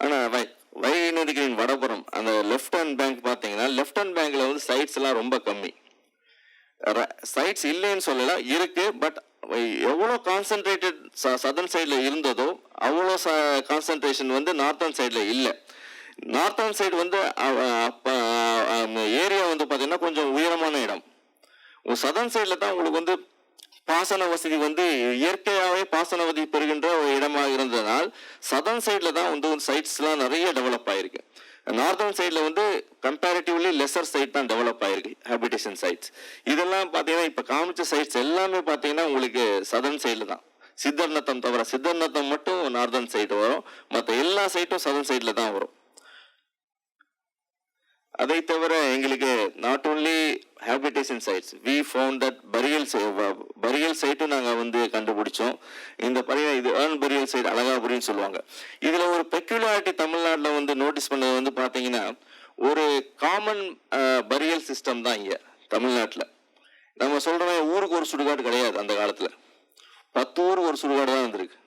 ஆனால் வைகை நதிக்கரையின் வடபுறம் அந்த லெஃப்ட் ஹேண்ட் பேங்க் பார்த்தீங்கன்னா, லெஃப்ட் ஹேண்ட் பேங்க்ல வந்து சைட்ஸ் எல்லாம் ரொம்ப கம்மி. சைட்ஸ் இல்லைன்னு சொல்லலாம், இருக்கு. பட் எவ்வளோ கான்சென்ட்ரேட்டட் சதர்ன் சைடில் இருந்ததோ அவ்வளோ கான்சென்ட்ரேஷன் வந்து நார்த்தன் சைடில் இல்லை. நார்த்தன் சைடு வந்து ஏரியா வந்து பார்த்தீங்கன்னா கொஞ்சம் உயரமான இடம். சதர்ன் சைடில் தான் உங்களுக்கு வந்து பாசன வசதி வந்து இயற்கையாகவே பாசன வசதி பெறுகின்ற ஒரு இடமாக இருந்ததுனால் சதர்ன் சைடில் தான் வந்து சைட்ஸ்லாம் நிறைய டெவலப் ஆகிருக்கு. நார்த்தன் சைடில் வந்து கம்பேரிட்டிவ்லி லெசர் சைட் தான் டெவலப் ஆகிருக்கு ஹேபிடேஷன் சைட்ஸ். இதெல்லாம் பார்த்தீங்கன்னா இப்போ காமிச்ச சைட்ஸ் எல்லாமே பார்த்தீங்கன்னா உங்களுக்கு சதர்ன் சைடில் தான். சித்தர்நத்தம் தவிர, சித்தர்நத்தம் மட்டும் நார்தன் சைடு வரும், மற்ற எல்லா சைட்டும் சதர்ன் சைடில் தான் வரும். அதை தவிர எங்களுக்கு not only habitation sites, we found that burial சைட்டும் நாங்கள் வந்து கண்டுபிடிச்சோம். இந்த இது ஏர்ன் பரியல் சைட் அழகாபுரின்னு சொல்லுவாங்க. இதில் ஒரு பெக்குலாரிட்டி தமிழ்நாட்டில் வந்து நோட்டீஸ் பண்ணது வந்து பார்த்தீங்கன்னா, ஒரு காமன் பரியல் சிஸ்டம் தான் இங்கே தமிழ்நாட்டில். நம்ம சொல்கிறோம் ஊருக்கு ஒரு சுடுகாடு கிடையாது. அந்த காலத்தில் 10 ஊருக்கு ஒரு சுடுகாடு தான் வந்திருக்கு.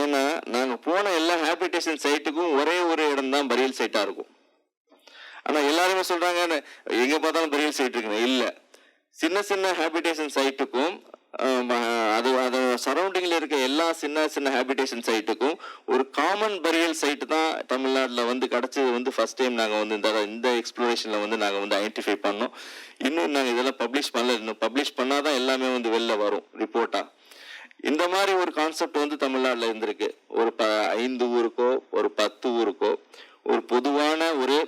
ஏன்னா நாங்கள் போன எல்லா ஹேபிடேஷன் சைட்டுக்கும் ஒரே ஒரு இடம் தான் பரியல் சைட்டாக இருக்கும். ஆனால் எல்லாருமே சொல்கிறாங்க எங்கே பார்த்தாலும் பரியல் சைட் இருக்குன்னு. இல்லை, சின்ன சின்ன ஹேபிடேஷன் சைட்டுக்கும் அது சரௌண்டிங்கில் இருக்க எல்லா சின்ன ஹேபிடேஷன் சைட்டுக்கும் ஒரு காமன் பரியல் சைட்டு தான் தமிழ்நாட்டில் வந்து கிடச்சது வந்து ஃபர்ஸ்ட் டைம் நாங்கள் வந்து இந்த எக்ஸ்ப்ளோரேஷனில் வந்து நாங்கள் வந்து ஐடென்டிஃபை பண்ணோம். இன்னும் நாங்கள் இதெல்லாம் பப்ளிஷ் பண்ணல. இன்னும் பப்ளிஷ் பண்ணால் தான் எல்லாமே வந்து வெளில வரும் ரிப்போர்ட்டாக. இந்த மாதிரி ஒரு கான்செப்ட் வந்து தமிழ்நாட்டில் இருந்திருக்கு. ஒரு 5 ஊருக்கோ ஒரு 10 ஊருக்கோ ஒரு பொதுவான ஒரு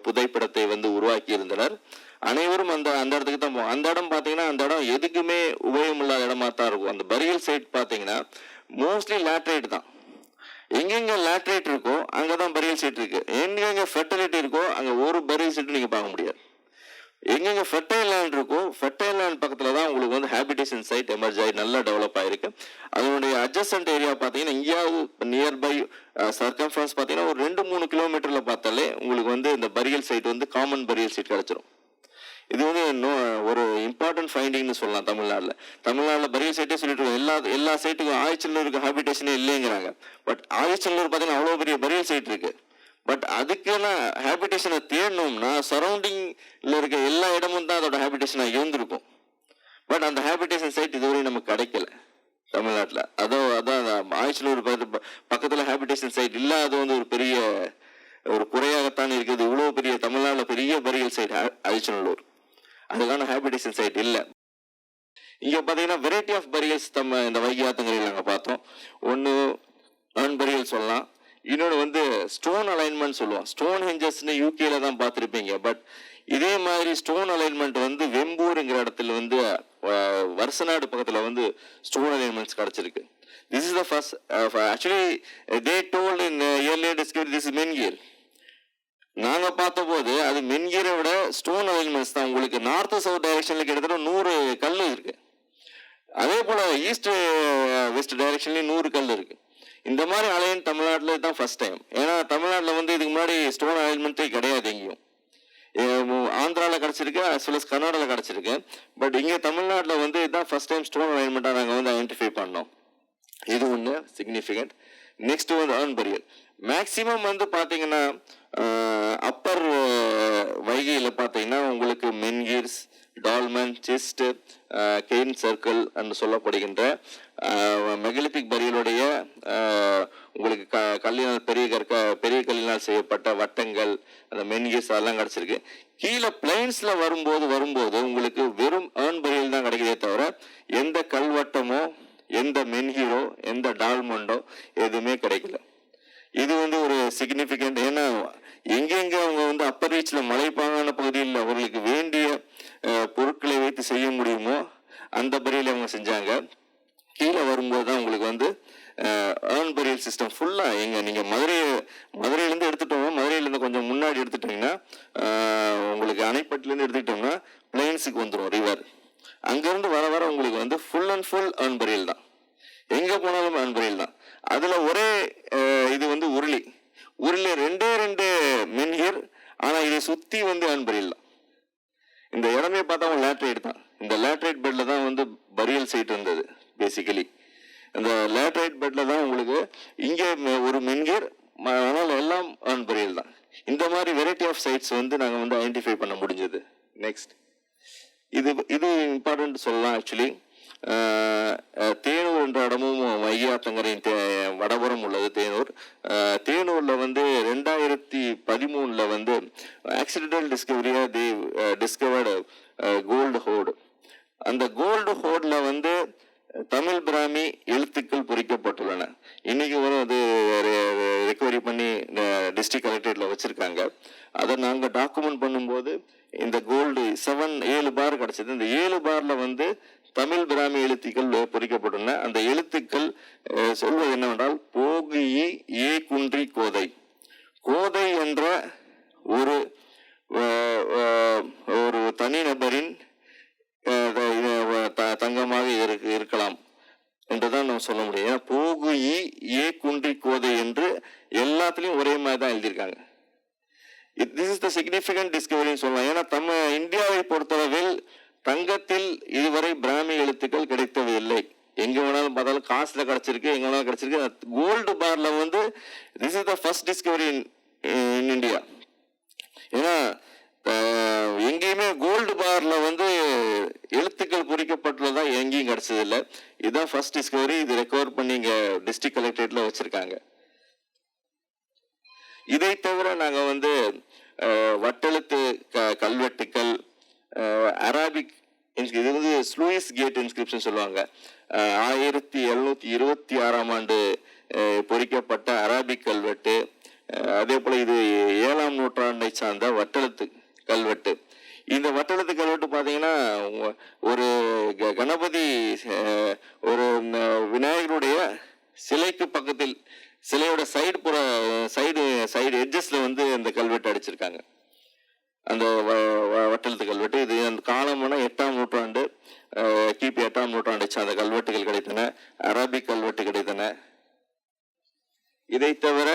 புதைப்படத்தை வந்து உருவாக்கி இருந்தனர். அனைவரும் அந்த இடத்துக்கு தான் போவோம். அந்த இடம் பார்த்தீங்கன்னா அந்த இடம் எதுக்குமே உபயோகம் இல்லாத இடமா தான் இருக்கும். அந்த பரியல் சைட் பார்த்தீங்கன்னா மோஸ்ட்லி லேட்ரைட் தான். எங்கெங்க லேட்ரைட் இருக்கோ அங்கே தான் பரியல் சைட் இருக்கு. எங்கெங்க ஃபெர்டிலிட்டி இருக்கோ அங்கே ஒரு பரியல் சைட்டு நீங்கள் பார்க்க முடியாது. எங்கெங்க ஃபெர்டைல் லேண்ட் இருக்கோ ஃபெர்டைல் லேண்ட் பக்கத்தில் தான் உங்களுக்கு வந்து ஹேபிடேஷன் சைட் எமர்ஜ் ஆகி நல்லா டெவலப் ஆகிருக்கு. அதனுடைய அட்ஜஸ்டன்ட் ஏரியா பார்த்தீங்கன்னா இங்கேயாவது நியர்பை சர்க்கம்ஃபரன்ஸ் பார்த்தீங்கன்னா ஒரு 2-3 கிலோமீட்டரில் பார்த்தாலே உங்களுக்கு வந்து இந்த பரியல் சைட் வந்து காமன் பரியல் சைட் கிடச்சிரும். இது வந்து ஒரு இம்பார்ட்டன்ட் ஃபைண்டிங்னு சொல்லலாம். தமிழ்நாட்டில் பரியல் சைட்டே சொல்லிட்டு இருக்கோம். எல்லா சைட்டுக்கும் ஆதிச்சநல்லூருக்கு ஹேபிடேஷனே இல்லைங்கிறாங்க. பட் ஆதிச்சநல்லூர் பார்த்தீங்கன்னா அவ்வளோ பெரிய பரியல் சைட் இருக்கு. பட் அதுக்கான ஹேபிடேஷனை தேடணும்னா சரௌண்டிங்கில் இருக்க எல்லா இடமும் தான் அதோட ஹேபிடேஷனாக இருந்திருக்கும். பட் அந்த ஹேபிடேஷன் சைட் இதுவரையும் நமக்கு கிடைக்கல தமிழ்நாட்டில். அதான் ஆதிச்சநல்லூர் பக்கத்தில் ஹேபிடேஷன் சைட் இல்லாத வந்து ஒரு பெரிய ஒரு குறையாகத்தான் இருக்குது. இவ்வளோ பெரிய தமிழ்நாட்டில் பெரிய பரியல் சைட் ஆதிச்சநல்லூர், அதுக்கான ஹேபிடேஷன் சைட் இல்லை. இங்கே பார்த்தீங்கன்னா வெரைட்டி ஆஃப் பரியல்ஸ் இந்த வைகை ஆற்றங்கரையில் நாங்கள் பார்த்தோம். ஒன்று ஏர்ன் பரியல் சொல்லலாம், இன்னொன்று வந்து ஸ்டோன் அலைன்மெண்ட் சொல்லுவோம். ஸ்டோன் ஹெஞ்சஸ்ன்னு யூகேல தான் பார்த்துருப்பீங்க. பட் இதே மாதிரி ஸ்டோன் அலைன்மெண்ட் வந்து வெம்பூருங்கிற இடத்துல வந்து வருசநாடு பக்கத்தில் வந்து ஸ்டோன் அலைன்மெண்ட்ஸ் கிடச்சிருக்கு. This is the first. Actually they told in earlier discovery this is menhir. நாங்கள் பார்த்தபோது அது மென்கீரை விட ஸ்டோன் அலைன்மெண்ட்ஸ் தான். உங்களுக்கு நார்த் சவுத் டைரக்ஷனில் கிட்டத்தட்ட 100 கல் இருக்கு. அதே போல் ஈஸ்ட் வெஸ்ட் டைரக்ஷன்லேயும் 100 கல் இருக்கு. இந்த மாதிரி அலைன் தமிழ்நாட்டில் தான் ஃபர்ஸ்ட் டைம். ஏன்னா தமிழ்நாட்டில் வந்து இதுக்கு முன்னாடி ஸ்டோன் அலைன்மெண்ட்டே கிடையாது எங்கேயும். ஆந்திராவில் கிடச்சிருக்கு, அஸ் வெல் அஸ் கர்நாடகாவில் கிடச்சிருக்கு. பட் இங்கே தமிழ்நாட்டில் வந்து இதுதான் ஃபர்ஸ்ட் டைம் ஸ்டோன் அலைன்மெண்ட்டாக நாங்கள் வந்து ஐடென்டிஃபை பண்ணோம். இது ஒன்று சிக்னிஃபிகண்ட். நெக்ஸ்ட் வந்து ஏர்ன் பரியல். மேக்சிமம் வந்து பார்த்தீங்கன்னா அப்பர் வைகையில் பார்த்தீங்கன்னா உங்களுக்கு மென்கீர்ஸ், டால்மன், செஸ்ட், கெயின் சர்க்கிள் என்று சொல்லப்படுகின்ற மெகலித்திக் பரியலுடைய உங்களுக்கு கல்லினால் பெரிய கல்லினால் செய்யப்பட்ட வட்டங்கள், அந்த மென்கீர்ஸ் அதெல்லாம் கிடச்சிருக்கு. கீழே பிளைன்ஸில் வரும்போது உங்களுக்கு வெறும் ஏர்ன் பரியல் தான் கிடைக்கிறதே தவிர எந்த கல்வட்டமோ எந்த மென்ஹீரோ எந்த டால்மண்டோ எதுவுமே கிடைக்கல. இது வந்து ஒரு சிக்னிஃபிகண்ட். ஏன்னா எங்கெங்க அவங்க வந்து அப்பர் ரீச்சில் மலைப்பாங்கான பகுதியில் அவர்களுக்கு வேண்டிய பொருட்களை வைத்து செய்ய முடியுமோ அந்த பரியல் அவங்க செஞ்சாங்க. கீழே வரும்போது தான் உங்களுக்கு வந்து ஏர்ன் பரியல் சிஸ்டம் ஃபுல்லாக நீங்கள் மதுரையிலேருந்து எடுத்துட்டோம்னா, மதுரையிலேருந்து கொஞ்சம் முன்னாடி எடுத்துட்டீங்கன்னா உங்களுக்கு அணைப்பட்டிலேருந்து எடுத்துக்கிட்டோம்னா பிளைன்ஸுக்கு வந்துடும் ரிவர். அங்கேருந்து வர உங்களுக்கு வந்து ஃபுல் அண்ட் ஃபுல் ஏர்ன் பரியல் தான். எங்கே போனாலும் ஏர்ன் பரியல் தான். அதில் ஒரே இது வந்து உருளி ரெண்டே மென்ஹியர். ஆனால் இதை சுற்றி வந்து ஏர்ன் பரியல் தான். இந்த இடமே பார்த்தா லேட்ரைட் தான். இந்த லேட்ரைட் பெட்டில் தான் வந்து பரியல் சைட் இருந்தது. பேசிக்கலி இந்த லேட்ரைட் பெட்டில் தான் உங்களுக்கு இங்கே ஒரு மென்ஹியர், ஆனால் எல்லாம் ஏர்ன் பரியல் தான். இந்த மாதிரி வெரைட்டி ஆஃப் சைட்ஸ் வந்து நாங்கள் வந்து ஐடென்டிஃபை பண்ண முடிஞ்சது. நெக்ஸ்ட் இது இம்பார்ட்டன்ட் சொல்லலாம். ஆக்சுவலி தேனூர் என்ற இடமும் வைகையாத்தங்கரையின் வடபுறம் உள்ளது தேனூர். தேனூரில் வந்து 2013 வந்து ஆக்சிடென்டல் டிஸ்கவரியா டிஸ்கவர்டு கோல்டு ஹோர்டு. அந்த கோல்டு ஹோர்டில் வந்து தமிழ் பிராமி எழுத்துக்கள் பொறிக்கப்பட்டுள்ளன. இன்னைக்கு வரும் அது ரெக்கவரி பண்ணி டிஸ்ட்ரிக்ட் கலெக்டரேட்டில் வச்சுருக்காங்க. அதை நாங்கள் டாக்குமெண்ட் பண்ணும்போது இந்த கோல்டு 7 பார் கிடச்சிது. இந்த 7 பாரில் வந்து தமிழ் பிராமி எழுத்துக்கள் பொறிக்கப்பட்டுள்ளன. அந்த எழுத்துக்கள் சொல்வது என்னவென்றால் போகியி ஏ குன்றி கோதை. கோதை என்ற ஒரு தனிநபரின் தங்கமாக இருக்கலாம் என்றுதான் நம்ம சொல்ல முடியும். ஏன்னா போகுயி ஏ குன்றி கோதை என்று எல்லாத்துலேயும் ஒரே மாதிரி தான் எழுதியிருக்காங்க. திஸ் இஸ் த சிக்னிஃபிகண்ட் டிஸ்கவரின்னு சொல்லலாம். ஏன்னா இந்தியாவை பொறுத்தளவில் தங்கத்தில் இதுவரை பிராமி எழுத்துக்கள் கிடைத்ததில்லை. எங்க வேணாலும் பார்த்தாலும் காசுல கிடைச்சிருக்கு, எங்க வேணாலும் கிடைச்சிருக்கு. கோல்டு பார்ல வந்து this is the first Discovery in India. ஏன்னா எங்கேயுமே கோல்டு பார்ல வந்து எழுத்துக்கள் பொறிக்கப்பட்டுள்ளதா எங்கேயும் கிடைச்சதில்லை. இதுதான் ஃபர்ஸ்ட் டிஸ்கவரி. இது ரெக்கவர் பண்ணி இங்க டிஸ்ட்ரிக்ட் கலெக்டரேட்ல வச்சிருக்காங்க. இதை தவிர நாங்கள் வந்து வட்டெழுத்து கல்வெட்டுக்கள், அராபிக் இது வந்து ஸ்லூயிஸ் கேட் இன்ஸ்கிரிப்ஷன் சொல்லுவாங்க. 1726ஆம் ஆண்டு பொறிக்கப்பட்ட அராபிக் கல்வெட்டு. அதே போல் இது 7ஆம் நூற்றாண்டை சார்ந்த வட்டெழுத்து கல்வெட்டு. இந்த வட்டெழுத்து கல்வெட்டு பார்த்தீங்கன்னா ஒரு கணபதி ஒரு விநாயகருடைய சிலைக்கு பக்கத்தில் சிலையோட சைடு எட்ஜஸ்ல வந்து அந்த கல்வெட்டு அடிச்சிருக்காங்க. அந்த வட்டெழுத்து கல்வெட்டு இது அந்த காலமான 8ஆம் நூற்றாண்டு கிபி 8ஆம் நூற்றாண்டை சார்ந்த கல்வெட்டுகள் கிடைத்தன. அரபிக் கல்வெட்டு கிடைத்தன. இதை தவிர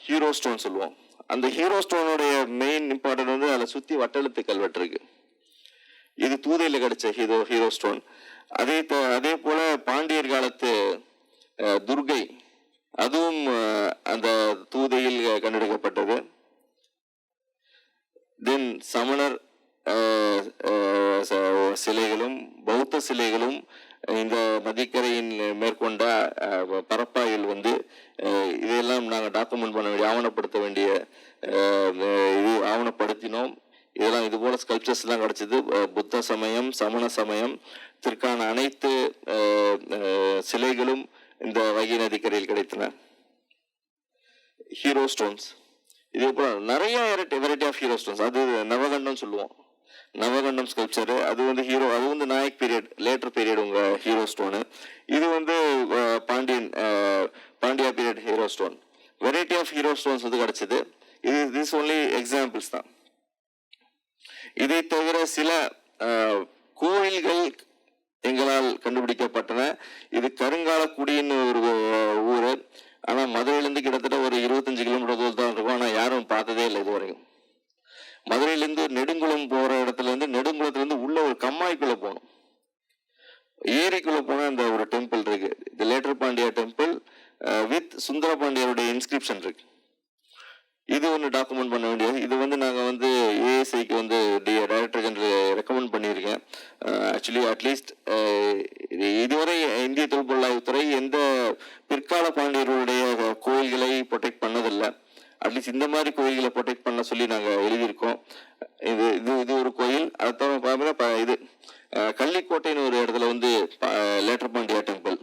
ஹீரோ ஸ்டோன் சொல்லுவோம். அந்த ஹீரோ ஸ்டோனுடைய மெயின் இம்பார்ட்டன்ட் வந்து அதில் சுற்றி வட்டெழுத்து கல்வெட்டு இருக்கு. இது தூதையில் கிடைச்ச ஹீரோ ஸ்டோன். அதே போல பாண்டியர் காலத்து துர்கை, அதுவும் அந்த தூதையில் கண்டெடுக்கப்பட்டது. தென் சமணர் சிலைகளும் பௌத்த சிலைகளும் இந்த நதிக்கரையின் மேற்கொண்ட பரப்பாயில் வந்து இதையெல்லாம் நாங்கள் டாக்குமெண்ட் பண்ண வேண்டிய ஆவணப்படுத்த வேண்டிய இது ஆவணப்படுத்தினோம். இதெல்லாம் இது போல ஸ்கல்ப்சர்ஸ் எல்லாம் கிடைச்சது. புத்த சமயம், சமண சமயம் திற்கான அனைத்து சிலைகளும் இந்த வைகை நதிக்கரையில் கிடைத்தன. ஹீரோ ஸ்டோன்ஸ் இதே போல நிறைய வெரைட்டி ஆஃப் ஹீரோ ஸ்டோன்ஸ். அது நவகண்டம் சொல்லுவோம். நவகண்டம் ஸ்கல்ப்சரு அது வந்து அது வந்து நாயக் பீரியட், லேட்டர் பீரியட் உங்க ஹீரோ ஸ்டோனு. இது வந்து Pandya period hero stone. Variety of hero stones வந்து கிடைச்சது. திஸ் ஒன்லி எக்ஸாம்பிள்ஸ் தான். இதை தவிர சில கோயில்கள் எங்களால் கண்டுபிடிக்கப்பட்டன. இது கருங்காலக்குடின்னு ஒரு ஊர். ஆனால் மதுரையிலேருந்து கிட்டத்தட்ட ஒரு 25 கிலோமீட்டர் தூரம் தான் இருக்கும். ஆனால் யாரும் பார்த்ததே இல்லை இது வரைக்கும். மதுரையிலேருந்து நெடுங்குளம் போகிற இடத்துலேருந்து நெடுங்குளத்துலேருந்து உள்ள ஒரு கம்மாய்க்குள்ளே போகணும். ஏரிக்குள்ளே போனால் அந்த ஒரு டெம்பிள் இருக்கு, the later Pandya temple with சுந்தரபாண்டியருடைய இன்ஸ்கிரிப்ஷன் இருக்கு. இது ஒன்று டாக்குமெண்ட் பண்ண வேண்டியது. இது வந்து நாங்கள் வந்து ஏஎஸ்ஐக்கு வந்து டைரக்டர் ஜெனரல் ரெக்கமெண்ட் பண்ணியிருக்கேன். ஆக்சுவலி அட்லீஸ்ட் இதுவரை இந்திய தொல்பொருள் ஆய்வுத்துறை எந்த பிற்கால பாண்டியர்களுடைய கோயில்களை ப்ரொடெக்ட் பண்ணதில்லை. அட்லீஸ்ட் இந்த மாதிரி கோயில்களை ப்ரொடெக்ட் பண்ண சொல்லி நாங்கள் எழுதியிருக்கோம். இது இது இது ஒரு கோயில். அதை தவிர பார்த்தீங்கன்னா இது கள்ளிக்கோட்டைன்னு ஒரு இடத்துல வந்து லேட்டர் பாண்டியா டெம்பிள்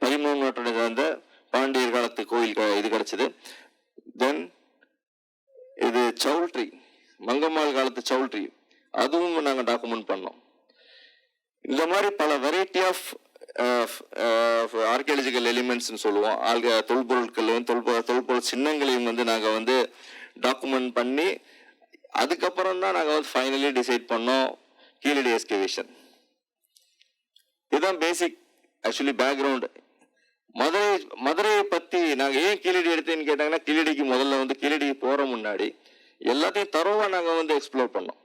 13ஆம் நூற்றாண்டை சார்ந்த பாண்டியர் காலத்து கோயில் இது கிடச்சிது. தென் இது சவுல்ட்ரி, மங்கம்மாள் காலத்து சவுல்ட்ரி, அதுவும் நாங்கள் டாக்குமெண்ட் பண்ணோம். இந்த மாதிரி பல வெரைட்டி ஆஃப் ஆர்கியாலஜிக்கல் எலிமெண்ட்ஸ்ன்னு சொல்லுவோம். தொல்பொருட்களையும் தொல்பொருள் சின்னங்களையும் வந்து நாங்கள் வந்து டாக்குமெண்ட் பண்ணி அதுக்கப்புறம் தான் நாங்கள் வந்து ஃபைனலி டிசைட் பண்ணோம் கீழடி எஸ்கவேஷன். இதுதான் பேசிக் ஆக்சுவலி பேக்ரவுண்டு. மதுரையை பற்றி நாங்கள் ஏன் கீழடி எடுத்தேன்னு கேட்டாங்கன்னா, கீழடிக்கு முதல்ல வந்து கீழடி போகிற முன்னாடி எல்லாத்தையும் தரோவாக நாங்கள் வந்து எக்ஸ்ப்ளோர் பண்ணோம்.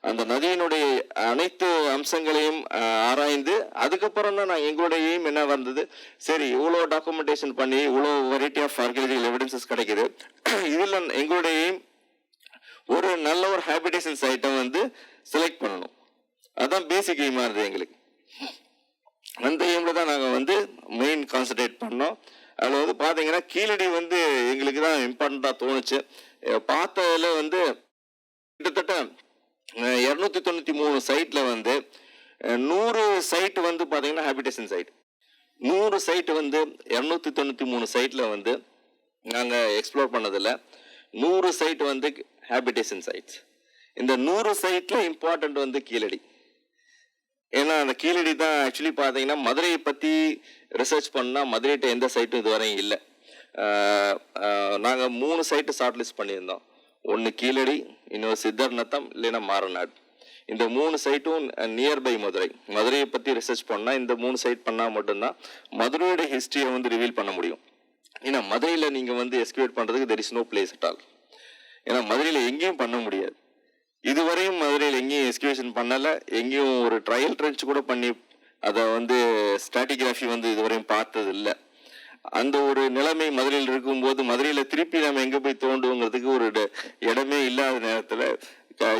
அந்த நதியினுடைய அனைத்து அம்சங்களையும் ஆராய்ந்து அதுக்கப்புறம் தான் நான் எங்களுடைய எய்ம் என்ன வந்தது, சரி இவ்வளோ டாக்குமெண்டேஷன் பண்ணி இவ்வளோ வெரைட்டி ஆஃப் ஆர்கியாலஜிக்கல் எவிடன்சஸ் கிடைக்குது, இதில் எங்களுடைய எய்ம் ஒரு நல்ல ஒரு ஹேபிடேஷன் சைட்டை வந்து செலக்ட் பண்ணணும். அதுதான் பேசிக் எய்மாக இருந்தது எங்களுக்கு. அந்த எய்மில் தான் நாங்கள் வந்து மெயின் கான்சன்ட்ரேட் பண்ணோம். அதில் வந்து பார்த்தீங்கன்னா கீழடி வந்து எங்களுக்கு தான் இம்பார்ட்டண்ட்டாக தோணுச்சு. பார்த்ததில் வந்து கிட்டத்தட்ட 293 சைட்டில் வந்து 100 சைட்டு வந்து பார்த்தீங்கன்னா ஹேபிடேஷன் சைட். 100 சைட்டு வந்து 293 சைட்டில் வந்து நாங்கள் எக்ஸ்ப்ளோர் பண்ணதில்லை. 100 சைட்டு வந்து ஹேபிடேஷன் சைட்ஸ். இந்த 100 சைட்டில் இம்பார்ட்டண்ட் வந்து கீழடி. ஏன்னா அந்த கீழடி தான் ஆக்சுவலி பார்த்தீங்கன்னா மதுரையை பற்றி ரிசர்ச் பண்ணால் மதுரைகிட்ட எந்த சைட்டும் இதுவரையும் இல்லை. நாங்கள் 3 சைட்டு ஷார்ட் லிஸ்ட் பண்ணியிருந்தோம். ஒன்று கீழடி, இன்னொரு சித்தர்நத்தம், இல்லைன்னா மாரநாடு. இந்த 3 சைட்டும் நியர்பை மதுரையை பற்றி ரிசர்ச் பண்ணால் இந்த 3 சைட் பண்ணால் மட்டும்தான் மதுரையோட ஹிஸ்ட்ரியை வந்து ரிவீல் பண்ண முடியும். ஏன்னா மதுரையில் நீங்கள் வந்து எஸ்கவேட் பண்ணுறதுக்கு there is no place at all. ஏன்னா மதுரையில் எங்கேயும் பண்ண முடியாது. இதுவரையும் மதுரையில் எங்கேயும் எஸ்கவேஷன் பண்ணலை. எங்கேயும் ஒரு ட்ரையல் ட்ரென்ச் கூட பண்ணி அதை வந்து ஸ்ட்ராட்டிகிராஃபி வந்து இதுவரையும் பார்த்தது இல்லை. அந்த ஒரு நிலைமை மதுரையில் இருக்கும்போது மதுரையில் திருப்பி நம்ம எங்கே போய் தோண்டுவோங்கிறதுக்கு ஒரு இடமே இல்லாத நேரத்தில்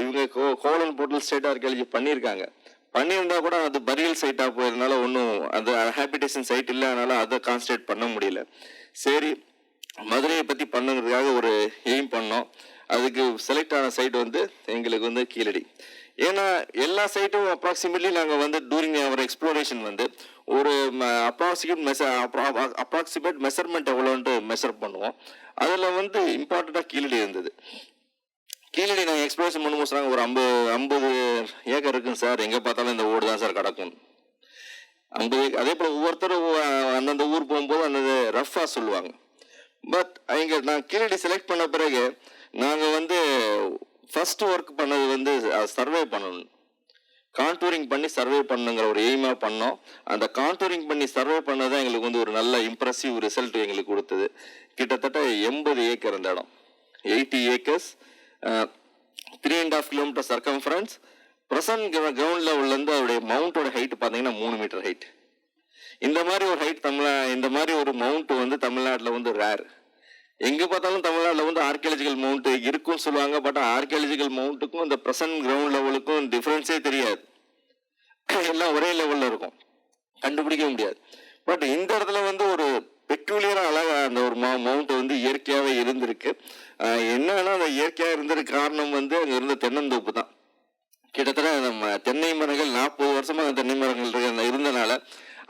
இவங்க கோலன் போர்ட்டல் ஸ்டேட் ஆர்கியாலஜி பண்ணியிருந்தா கூட அது பரியல் சைட்டாக போயிருந்தால ஒன்றும் அந்த ஹேபிடேஷன் சைட் இல்லை, அதனால அதை கான்சன்ட்ரேட் பண்ண முடியல. சரி, மதுரையை பற்றி பண்ணுங்கிறதுக்காக ஒரு எய்ம் பண்ணோம். அதுக்கு செலக்ட் ஆன சைட் வந்து எங்களுக்கு வந்து கீழடி. ஏன்னா எல்லா சைட்டும் அப்ராக்சிமேட்லி நாங்கள் வந்து டூரிங் அவர் எக்ஸ்ப்ளோரேஷன் வந்து ஒரு அப்ராக்சிமேட் மெஷர்மெண்ட் எவ்வளோன்ட்டு மெஷர் பண்ணுவோம். அதில் வந்து இம்பார்ட்டண்ட்டாக கீழடி இருந்தது. கீழடி நாங்கள் எக்ஸ்ப்ளோரேஷன் பண்ணும்போது சொன்னாங்க ஒரு 50 ஏக்கர் இருக்குங்க சார், எங்கே பார்த்தாலும் இந்த ஓடு தான் சார் கிடக்கும். 50 ஏக்கர். அதே போல் ஒவ்வொருத்தரும் அந்தந்த ஊர் போகும்போது அந்த ரஃபாக சொல்லுவாங்க. பட் இங்கே நான் கீழடி செலக்ட் பண்ண பிறகு நாங்கள் வந்து ஃபர்ஸ்ட் ஒர்க் பண்ணது வந்து சர்வே பண்ணணும். கான்டூரிங் பண்ணி சர்வே பண்ணுங்கிற ஒரு எய்மாக பண்ணோம். அந்த கான்டூரிங் பண்ணி சர்வே பண்ணதான் எங்களுக்கு வந்து ஒரு நல்ல இம்ப்ரெசிவ் ரிசல்ட் எங்களுக்கு கொடுத்தது. கிட்டத்தட்ட 80 ஏக்கர் அந்த இடம், 80 acres, 3.5 kilometre circumference. Present ground லெவல்லேருந்து அவருடைய மவுண்டோட ஹைட் பார்த்தீங்கன்னா 3 மீட்டர் ஹைட். இந்த மாதிரி ஒரு ஹைட் இந்த மாதிரி ஒரு மவுண்ட் வந்து தமிழ்நாட்டில் வந்து ரேர். எங்கே பார்த்தாலும் தமிழ்நாட்டில் வந்து ஆர்கியாலஜிக்கல் மவுண்ட் இருக்குன்னு சொல்லுவாங்க. பட் ஆர்கியாலஜிக்கல் மவுண்ட்டுக்கும் இந்த ப்ரெசன்ட் கிரவுண்ட் லெவலுக்கும் டிஃப்ரென்ஸே தெரியாது. எல்லாம் ஒரே லெவலில் இருக்கும், கண்டுபிடிக்க முடியாது. பட் இந்த இடத்துல வந்து ஒரு பெக்யூலியராக அழகாக அந்த ஒரு மவுண்ட் வந்து இயற்கையாகவே இருந்திருக்கு. என்னன்னா அந்த இயற்கையாக இருந்ததுக்கு காரணம் வந்து அங்கே இருந்த தென்னந்தோப்பு தான். கிட்டத்தட்ட நம்ம தென்னை மரங்கள் 40 வருஷமாக அந்த தென்னை மரங்கள் இருந்தனால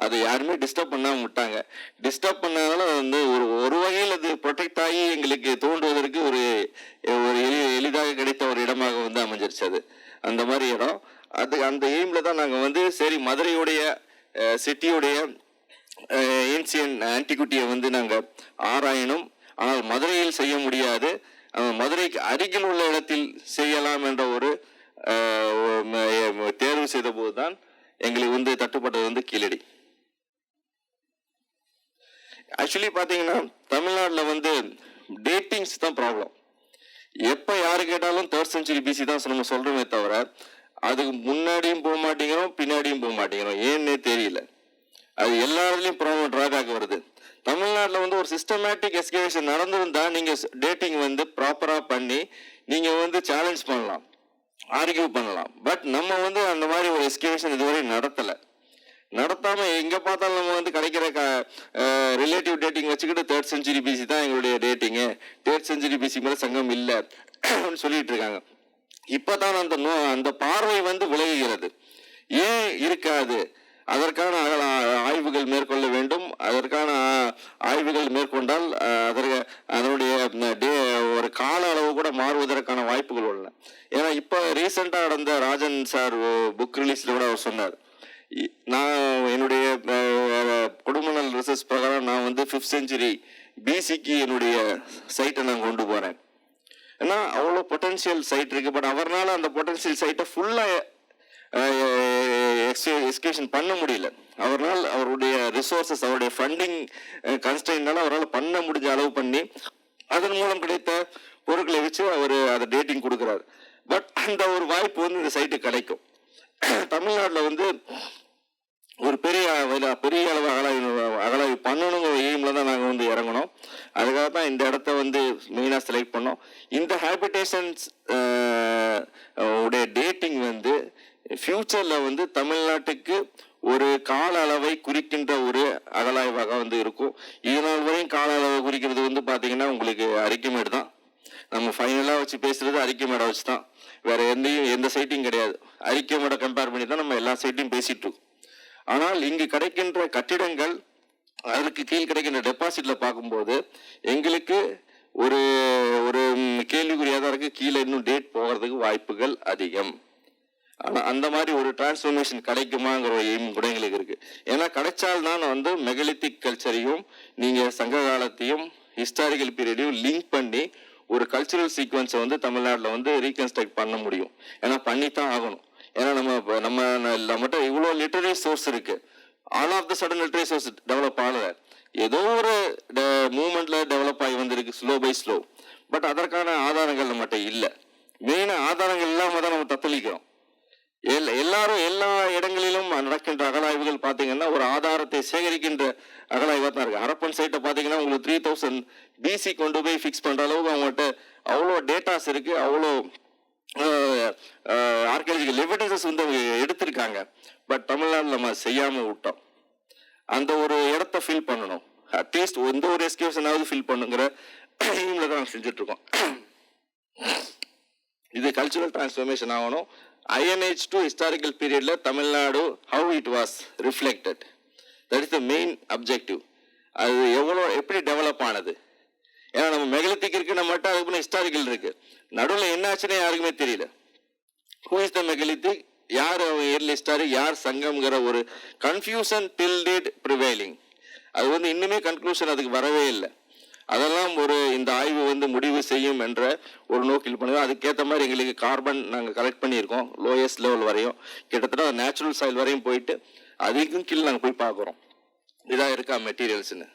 அதை யாருமே டிஸ்டர்ப் பண்ணாமல் விட்டாங்க. டிஸ்டர்ப் பண்ணதுனால வந்து ஒரு வகையில் அது ப்ரொடெக்ட் ஆகி எங்களுக்கு தோன்றுவதற்கு ஒரு எளிதாக கிடைத்த ஒரு இடமாக வந்து அமைஞ்சிருச்சு. அது அந்த மாதிரி இடம். அந்த எய்மில் தான் நாங்கள் வந்து சரி மதுரையுடைய சிட்டியுடைய ஏன்சியன் ஆன்டிகுட்டியை வந்து நாங்கள் ஆராயணும். ஆனால் மதுரையில் செய்ய முடியாது, மதுரைக்கு அருகில் உள்ள இடத்தில் செய்யலாம் என்ற ஒரு தேர்வு செய்த போது தான் எங்களுக்கு வந்து தட்டுப்பட்டது வந்து கீழடி. ஆக்சுவலி பார்த்தீங்கன்னா தமிழ்நாட்டில் வந்து டேட்டிங்ஸ் தான் ப்ராப்ளம். எப்போ யாரு கேட்டாலும் 3rd century BC தான் நம்ம சொல்கிறோமே தவிர அதுக்கு முன்னாடியும் போக மாட்டேங்கிறோம், பின்னாடியும் போக மாட்டேங்கிறோம். ஏன்னே தெரியல. அது எல்லா இடத்துலையும் ப்ராப்ளம் ட்ராபேக் வருது. தமிழ்நாடு தமிழ்நாட்டில் வந்து ஒரு சிஸ்டமேட்டிக் எஸ்கவேஷன் நடந்திருந்தா நீங்கள் டேட்டிங் வந்து ப்ராப்பராக பண்ணி நீங்கள் வந்து சேலஞ்ச் பண்ணலாம், ஆர்கியூ பண்ணலாம். பட் நம்ம வந்து அந்த மாதிரி ஒரு எஸ்கவேஷன் இதுவரை நடத்தாம எங்க பார்த்தாலும் நம்ம வந்து கிடைக்கிற ரிலேட்டிவ் டேட்டிங் வச்சுக்கிட்டு 3rd century BC தான் எங்களுடைய டேட்டிங்கு, 3rd century BC மேல சங்கம் இல்லை சொல்லிட்டு இருக்காங்க. இப்பதான் அந்த பார்வை வந்து விலகுகிறது. ஏன் இருக்காது? அதற்கான ஆய்வுகள் மேற்கொள்ள வேண்டும். அதற்கான ஆய்வுகள் மேற்கொண்டால் அதனுடைய ஒரு கால அளவு கூட மாறுவதற்கான வாய்ப்புகள் உள்ளன. ஏன்னா இப்போ ரீசெண்டாக நடந்த ராஜன் சார் புக் ரிலீஸ்ல கூட அவர் சொன்னார், நான் என்னுடைய கொடுமணல் ரிசர்ச் பிரகாரம் நான் வந்து 5th century BCக்கு என்னுடைய சைட்டை நான் கொண்டு போகிறேன். ஏன்னா அவ்வளோ பொட்டன்ஷியல் சைட் இருக்குது. பட் அவரால் அந்த பொட்டன்ஷியல் சைட்டை ஃபுல்லாக எக்ஸ்கேஷன் பண்ண முடியல. அவரால் அவருடைய ரிசோர்ஸஸ், அவருடைய ஃபண்டிங் கன்ஸ்ட்ரெயின்னால அவரால் பண்ண முடிஞ்ச அளவு பண்ணி அதன் மூலம் கிடைத்த பொருட்களை வச்சு அவர் அதை டேட்டிங் கொடுக்குறாரு. பட் அந்த ஒரு வாய்ப்பு வந்து இந்த சைட்டு கிடைக்கும். தமிழ்நாட்டில் வந்து ஒரு பெரிய அளவு அகலாய்வு பண்ணணுங்கிற எய்மில் தான் நாங்கள் வந்து இறங்கணும். அதுக்காக தான் இந்த இடத்த வந்து மெயினாக செலக்ட் பண்ணோம். இந்த ஹேபிடேஷன்ஸ் உடைய டேட்டிங் வந்து ஃபியூச்சரில் வந்து தமிழ்நாட்டுக்கு ஒரு கால அளவை குறிக்கின்ற ஒரு அகலாய்வாக வந்து இருக்கும். இதனால் வரையும் கால அளவை குறிக்கிறது வந்து பார்த்தீங்கன்னா உங்களுக்கு அரிக்கமேடு தான். நம்ம ஃபைனலாக வச்சு பேசுறது அரிக்கமேடை வச்சு தான், வேற எந்த சைட்டையும் கிடையாது. அரிக்கமேடை கம்பேர் பண்ணி தான் நம்ம எல்லா சைட்டையும் பேசிட்டு இருக்கோம். ஆனால் இங்கு கிடைக்கின்ற கட்டிடங்கள், அதற்கு கீழ் கிடைக்கின்ற டெபாசிட்ல பார்க்கும்போது எங்களுக்கு ஒரு ஒரு கேள்விக்குறியாக தான் இருக்கு. கீழே இன்னும் டேட் போகிறதுக்கு வாய்ப்புகள் அதிகம். ஆனால் அந்த மாதிரி ஒரு டிரான்ஸ்ஃபர்மேஷன் கிடைக்குமாங்கிற ஒரு எய்ம் கூட எங்களுக்கு இருக்கு. ஏன்னா கிடைச்சால்தான் வந்து மெகலித்திக் கல்ச்சரையும் நீங்கள் சங்க காலத்தையும் ஹிஸ்டாரிக்கல் பீரியடையும் லிங்க் பண்ணி ஒரு கல்ச்சுரல் சீக்வன்ஸை வந்து தமிழ்நாட்டில் வந்து ரீகன்ஸ்ட்ரக்ட் பண்ண முடியும். ஏன்னா பண்ணித்தான் ஆகணும். ஏன்னா நம்மகிட்ட இவ்வளோ லிட்டரரி சோர்ஸ் இருக்கு. All of the sudden literary source develop ஆகல, ஏதோ ஒரு மூமெண்ட்ல டெவலப் ஆகி வந்திருக்கு, ஸ்லோ பை ஸ்லோ. பட் அதற்கான ஆதாரங்கள் நம்மகிட்ட இல்லை. மெயினாக ஆதாரங்கள் இல்லாமல் தான் நம்ம தத்தளிக்கிறோம். எல்லாரும் எல்லா இடங்களிலும் நடக்கின்ற அகலாய்வுகள் பார்த்தீங்கன்னா ஒரு ஆதாரத்தை சேகரிக்கின்ற அகலாய்வாக தான் இருக்கு. ஹரப்பன் சைட்டை பார்த்தீங்கன்னா உங்களுக்கு 3000 BC கொண்டு போய் ஃபிக்ஸ் பண்ணுற அளவுக்கு அவங்கள்ட்ட அவ்வளோ டேட்டாஸ் இருக்கு, அவ்வளோ ஆர்கியாலஜிக்கல் எவிடன்சஸ் வந்து எடுத்திருக்காங்க. பட் தமிழ்நாட்டில் நம்ம செய்யாமல் விட்டோம். அந்த ஒரு இடத்த ஃபில் பண்ணணும். அட்லீஸ்ட் எந்த ஒரு எஸ்கேஷனாவது ஃபில் பண்ணுங்கிற எய்மில் தான் நாங்கள் செஞ்சுட்டு இருக்கோம். இது கல்ச்சுரல் டிரான்ஸ்ஃபர்மேஷன் ஆகணும். INH to historical periodல Tamil Nadu how it was reflected, that is the main objective. அது எப்படி டெவலப் ஆனது? ஏன்னா நம்ம மெகலித்திக் இருக்கு, நம்மகிட்ட அதுக்கு ஹிஸ்டாரிக்கல் இருக்கு. நடுவில் என்ன ஆச்சுன்னு யாருக்குமே தெரியல. ஹூ இஸ் த மெகலித்திக், யார் ஏர்லி ஹிஸ்டாரிக், யார் சங்கம்ங்கிற ஒரு கன்ஃபியூஷன் டில் டேட் ப்ரிவைலிங். அது வந்து இன்னுமே கன்க்ளூஷன் அதுக்கு வரவே இல்லை. அதெல்லாம் இந்த ஆய்வு வந்து முடிவு செய்யும் என்ற ஒரு நோக்கில் பண்ணுவோம். அதுக்கேற்ற மாதிரி எங்களுக்கு கார்பன் நாங்கள் கலெக்ட் பண்ணியிருக்கோம், லோயஸ்ட் லெவல் வரையும், கிட்டத்தட்ட நேச்சுரல் சாயில் வரையும் போயிட்டு அதுக்கும் கீழே நாங்கள் போய் பார்க்குறோம் இதாக இருக்கா மெட்டீரியல்ஸ்ன்னு.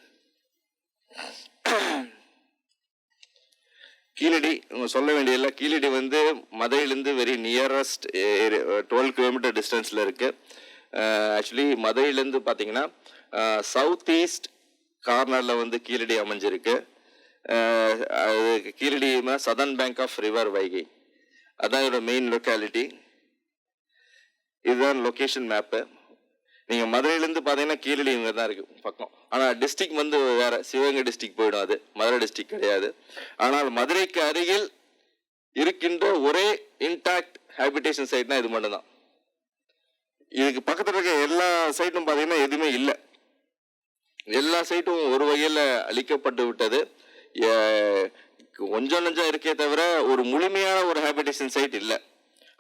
கீழடி சொல்ல வேண்டியதில்லை. கீழடி வந்து மதுரையிலேருந்து வெரி நியரஸ்ட் 12 கிலோமீட்டர் டிஸ்டன்ஸில் இருக்குது. ஆக்சுவலி மதுரையிலேருந்து பார்த்தீங்கன்னா சவுத் ஈஸ்ட் கார்னரில் வந்து கீழடி அமைஞ்சிருக்கு. Keezhadi southern bank of river Vaigai, அதான் இதோட மெயின் லொக்காலிட்டி. இதுதான் லொக்கேஷன் மேப்பு. நீங்கள் மதுரையிலேருந்து பார்த்தீங்கன்னா கீழடி இங்கே தான் இருக்குது பக்கம். ஆனால் டிஸ்ட்ரிக்ட் வந்து வேறு, சிவகங்கை டிஸ்ட்ரிக்ட் போயிடும், அது மதுரை டிஸ்ட்ரிக்ட் கிடையாது. ஆனால் மதுரைக்கு அருகில் இருக்கின்ற ஒரே இன்டாக்ட் ஹேபிடேஷன் சைட்னா இது மட்டும்தான். இதுக்கு பக்கத்தில் இருக்க எல்லா சைட்டும் பார்த்தீங்கன்னா எதுவுமே இல்லை. எல்லா சைட்டும் ஒரு வகையில் அழிக்கப்பட்டு விட்டது. கொஞ்சம் நஞ்சம் இருக்கே தவிர ஒரு முழுமையான ஒரு ஹேபிடேஷன் சைட் இல்லை.